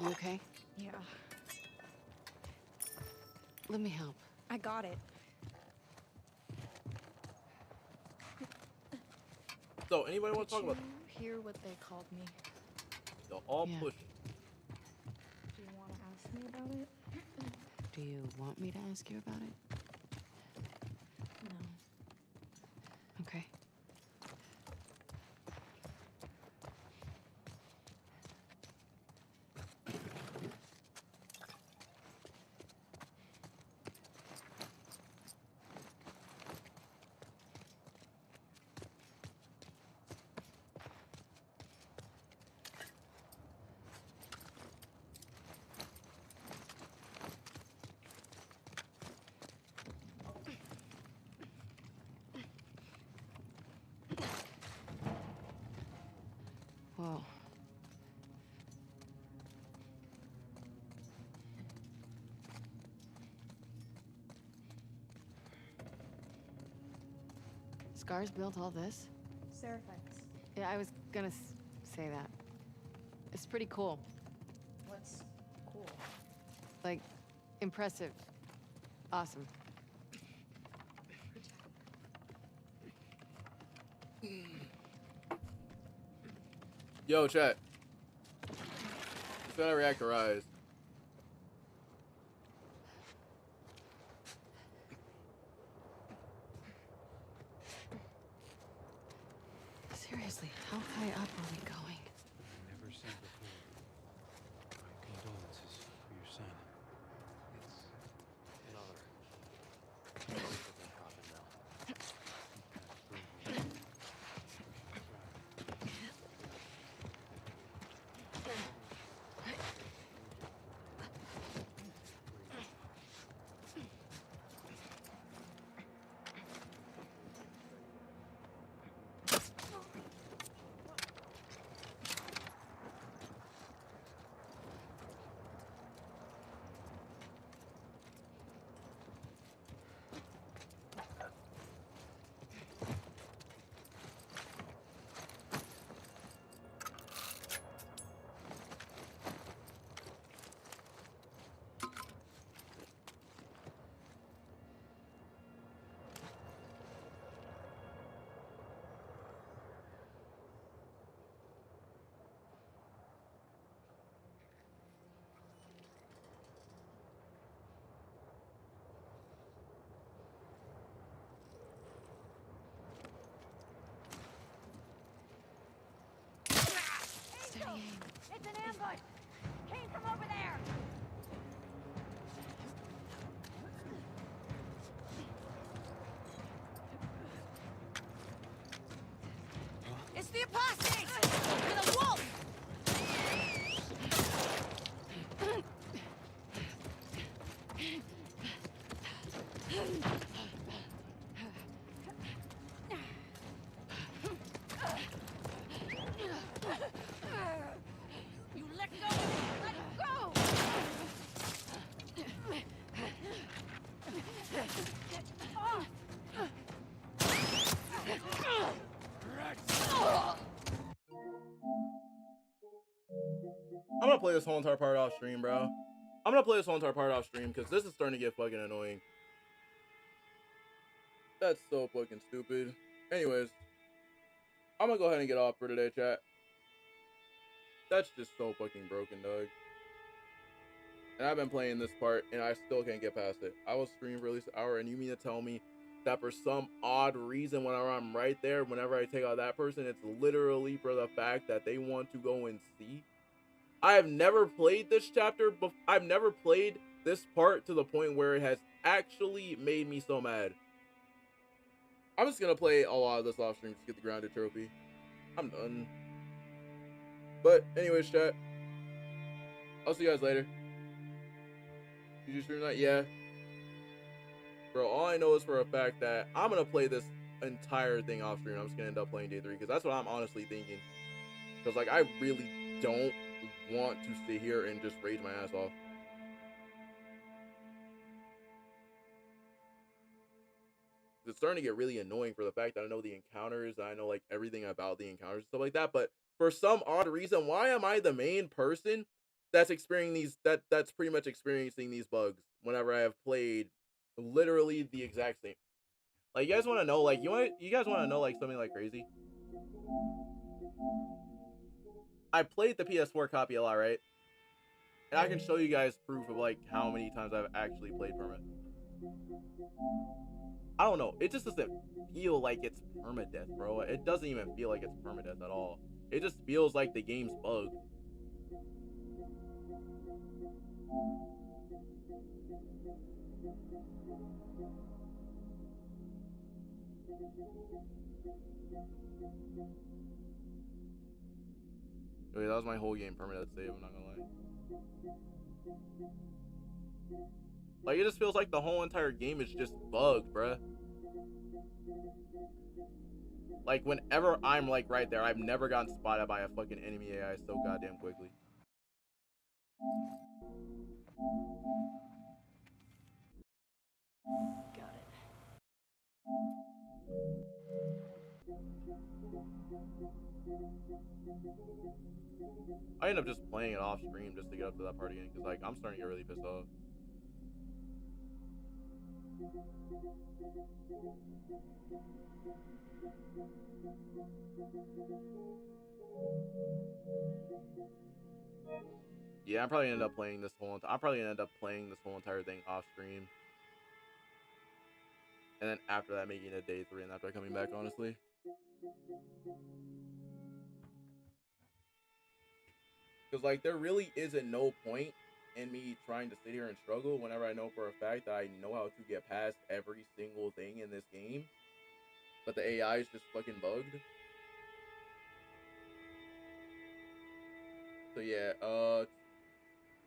You okay? Yeah, Let me help. I got it. So, anybody want to talk Did about you hear what they called me? the all Yeah. push? Do you want to ask me about it? Do you want me to ask you about it? No. Okay. Whoa. Scars built all this? Seraphites. Yeah, I was gonna say that. It's pretty cool. What's cool? Like, impressive. Awesome. Yo, chat. Just gonna react to Rise. Seriously, how high up are we going? Never seen before. My condolences for your son. It's another. It's an ambush! Kane, come over there! It's the apostates! With a wolf! You let go! Let go! I'm gonna play this whole entire part off stream, bro. I'm gonna play this whole entire part off stream because this is starting to get fucking annoying. That's so fucking stupid. Anyways, I'm gonna go ahead and get off for today, chat. That's just so fucking broken, dog. And I've been playing this part and I still can't get past it. I will stream for at least an hour, and you mean to tell me that for some odd reason, whenever I'm right there, whenever I take out that person, it's literally for the fact that they want to go and see? I have never played this chapter, but I've never played this part to the point where it has actually made me so mad. I'm just gonna play a lot of this off stream to get the grounded trophy. I'm done. But anyways, chat, I'll see you guys later. Did you stream that? Yeah. Bro, all I know is for a fact that I'm gonna play this entire thing off stream. I'm just gonna end up playing day 3 because that's what I'm honestly thinking. Because like I really don't want to sit here and just rage my ass off. It's starting to get really annoying for the fact that I know the encounters, I know like everything about the encounters and stuff like that, but for some odd reason, why am I the main person that's experiencing these that's pretty much experiencing these bugs whenever I have played literally the exact same? Like, you guys want to know, like, you guys want to know like something like crazy? I played the PS4 copy a lot, right? And I can show you guys proof of like how many times I've actually played Perma. I don't know. It just doesn't feel like it's permadeath, bro. It doesn't even feel like it's permadeath at all. It just feels like the game's bugged. Wait, that was my whole game permadeath save, I'm not gonna lie. Like, it just feels like the whole entire game is just bugged, bruh. Like, whenever I'm, like, right there, I've never gotten spotted by a fucking enemy AI so goddamn quickly. Got it. I end up just playing it off stream just to get up to that part again, because, like, I'm starting to get really pissed off. Yeah, I'm probably gonna end up playing this whole entire thing off stream. And then after that, making it day 3 and after coming back, honestly. Because, like, there really isn't no point in me trying to sit here and struggle whenever I know for a fact that I know how to get past every single thing in this game. But the AI is just fucking bugged. So, yeah,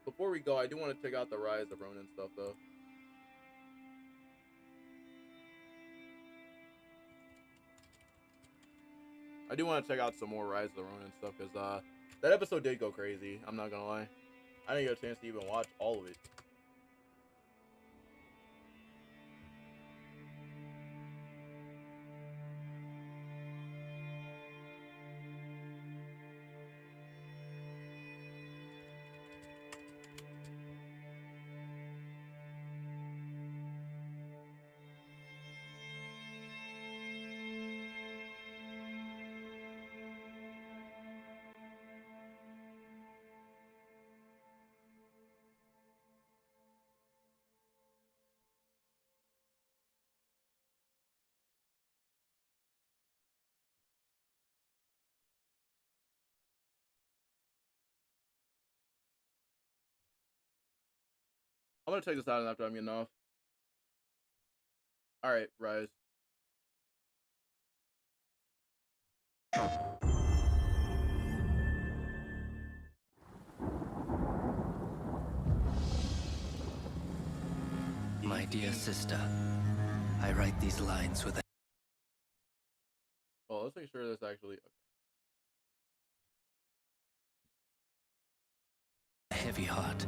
before we go, I do want to check out the Rise of Ronin stuff, though. I do want to check out some more Rise of the Ronin stuff, because, that episode did go crazy, I'm not gonna lie. I didn't get a chance to even watch all of it. I'm gonna check this out after I'm getting off. Alright, Rise. My dear sister, I write these lines with Oh, let's make sure this actually... a heavy heart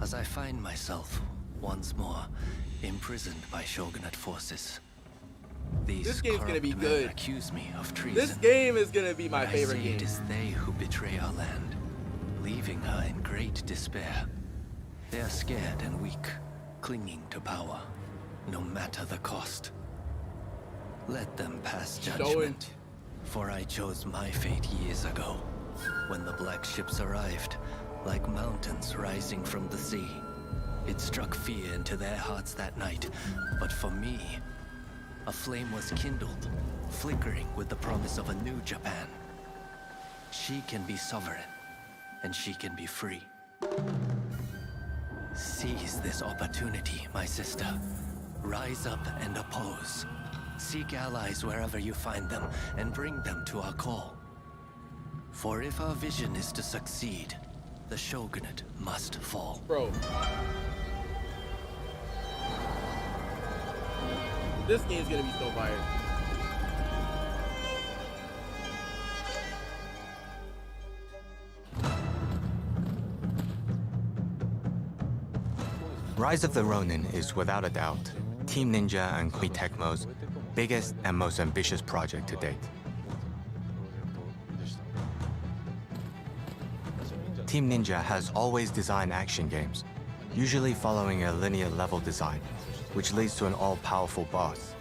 as I find myself once more imprisoned by Shogunate forces. This game's gonna be good. Accuse me of treason. This game is gonna be my favorite game. It is they who betray our land, leaving her in great despair. They are scared and weak, clinging to power, no matter the cost. Let them pass judgment, for I chose my fate years ago, when the black ships arrived, like mountains rising from the sea. It struck fear into their hearts that night, but for me, a flame was kindled, flickering with the promise of a new Japan. She can be sovereign, and she can be free. Seize this opportunity, my sister. Rise up and oppose. Seek allies wherever you find them, and bring them to our call. For if our vision is to succeed, the Shogunate must fall. Bro. This game's gonna be so fire. Rise of the Ronin is without a doubt Team Ninja and Koei Tecmo's biggest and most ambitious project to date. Team Ninja has always designed action games, usually following a linear level design, which leads to an all-powerful boss.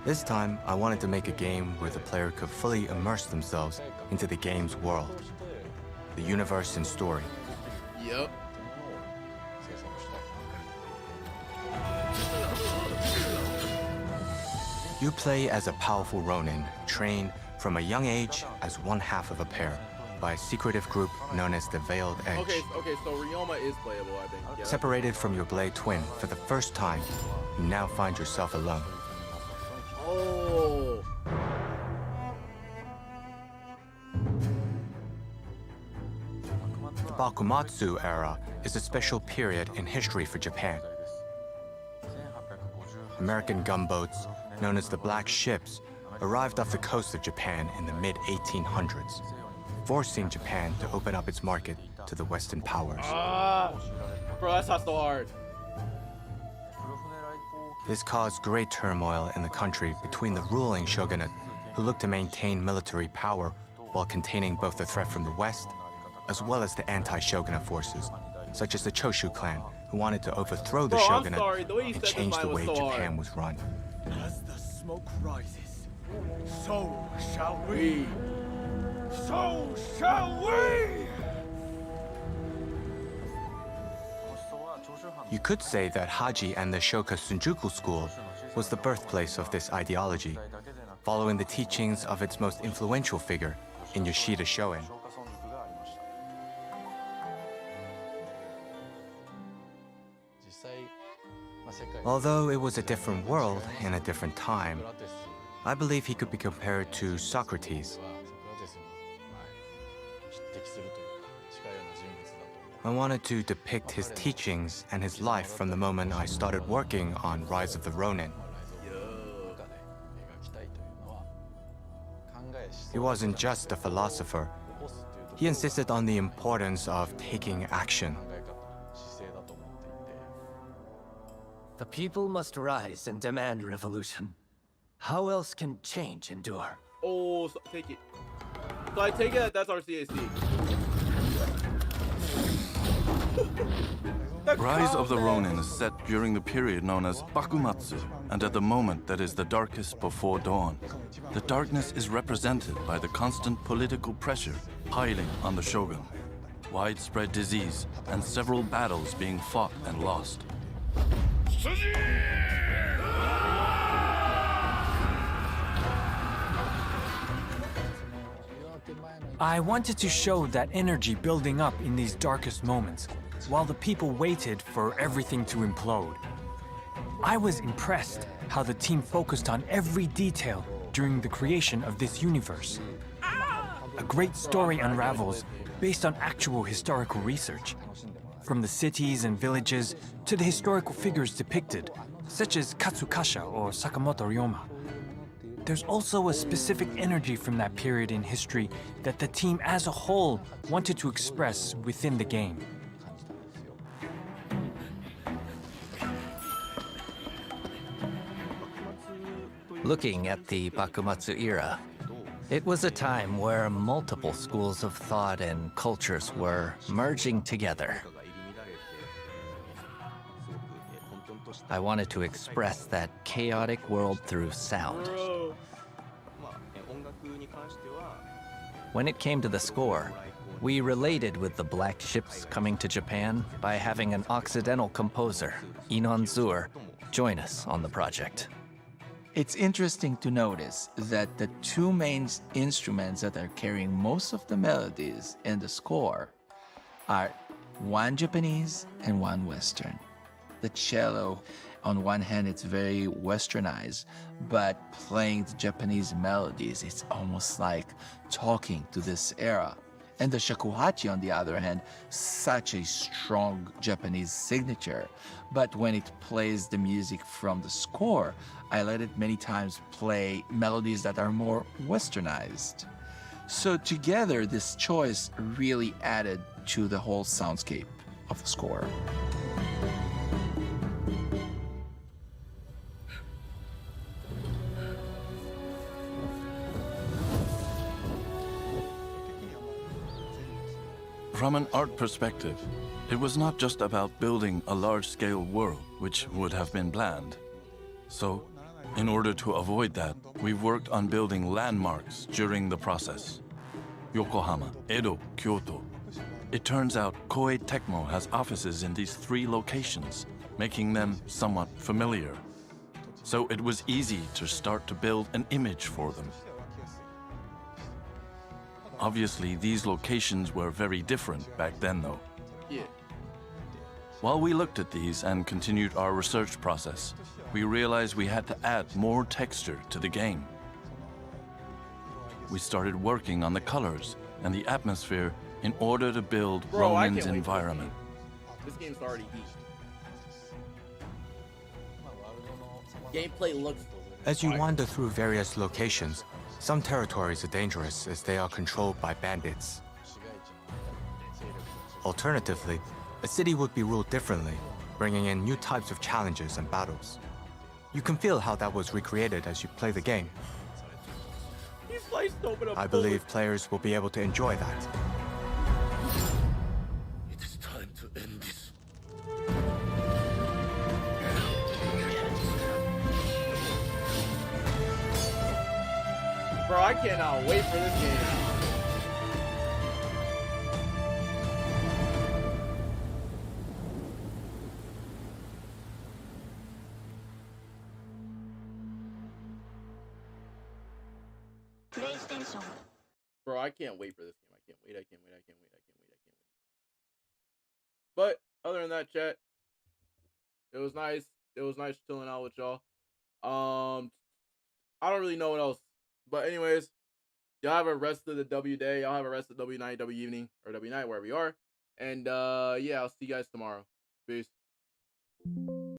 This time, I wanted to make a game where the player could fully immerse themselves into the game's world, the universe and story. Yep. You play as a powerful Ronin, trained from a young age as one half of a pair by a secretive group known as the Veiled Edge. Okay, so Ryoma is playable, I think. Yeah. Separated from your blade twin for the first time, you now find yourself alone. Oh. The Bakumatsu era is a special period in history for Japan. American gunboats, known as the Black Ships, arrived off the coast of Japan in the mid-1800s, forcing Japan to open up its market to the Western powers. Bro, that's not so hard. This caused great turmoil in the country between the ruling shogunate, who looked to maintain military power while containing both the threat from the West, as well as the anti-shogunate forces, such as the Choshu clan, who wanted to overthrow the shogunate and change the way Japan was run. As the smoke rises, so shall we. So shall we! You could say that Haji and the Shoka Shinjuku school was the birthplace of this ideology, following the teachings of its most influential figure in Yoshida Shoin. Although it was a different world in a different time, I believe he could be compared to Socrates. I wanted to depict his teachings and his life from the moment I started working on Rise of the Ronin. He wasn't just a philosopher. He insisted on the importance of taking action. The people must rise and demand revolution. How else can change endure? Oh, so take it. So I take it that's our CAC. Rise of the Ronin is set during the period known as Bakumatsu, and at the moment that is the darkest before dawn. The darkness is represented by the constant political pressure piling on the shogun, widespread disease, and several battles being fought and lost. I wanted to show that energy building up in these darkest moments, while the people waited for everything to implode. I was impressed how the team focused on every detail during the creation of this universe. A great story unravels based on actual historical research. From the cities and villages to the historical figures depicted, such as Katsukasha or Sakamoto Ryoma. There's also a specific energy from that period in history that the team as a whole wanted to express within the game. Looking at the Bakumatsu era, it was a time where multiple schools of thought and cultures were merging together. I wanted to express that chaotic world through sound. When it came to the score, we related with the Black Ships coming to Japan by having an Occidental composer, Inon Zur, join us on the project. It's interesting to notice that the two main instruments that are carrying most of the melodies in the score are one Japanese and one Western. The cello, on one hand, it's very westernized, but playing the Japanese melodies, it's almost like talking to this era. And the shakuhachi, on the other hand, such a strong Japanese signature. But when it plays the music from the score, I let it many times play melodies that are more westernized. So together, this choice really added to the whole soundscape. of the score. From an art perspective, it was not just about building a large-scale world, which would have been planned. So, in order to avoid that, we worked on building landmarks during the process. Yokohama, Edo, Kyoto. It turns out Koei Tecmo has offices in these 3 locations, making them somewhat familiar. So it was easy to start to build an image for them. Obviously, these locations were very different back then, though. Yeah. While we looked at these and continued our research process, we realized we had to add more texture to the game. We started working on the colors and the atmosphere in order to build Ronin's environment. This game's already heat. Gameplay looks... As you wander through various locations, some territories are dangerous as they are controlled by bandits. Alternatively, a city would be ruled differently, bringing in new types of challenges and battles. You can feel how that was recreated as you play the game. I believe players will be able to enjoy that. It is time to end this. Bro, I cannot wait for this game. Bro, I can't wait for this game. I can't wait. But other than that, chat, it was nice. It was nice chilling out with y'all. I don't really know what else. But anyways, y'all have a rest of the W day. Y'all have a rest of W night, W evening, or W night, wherever you are. And yeah, I'll see you guys tomorrow. Peace.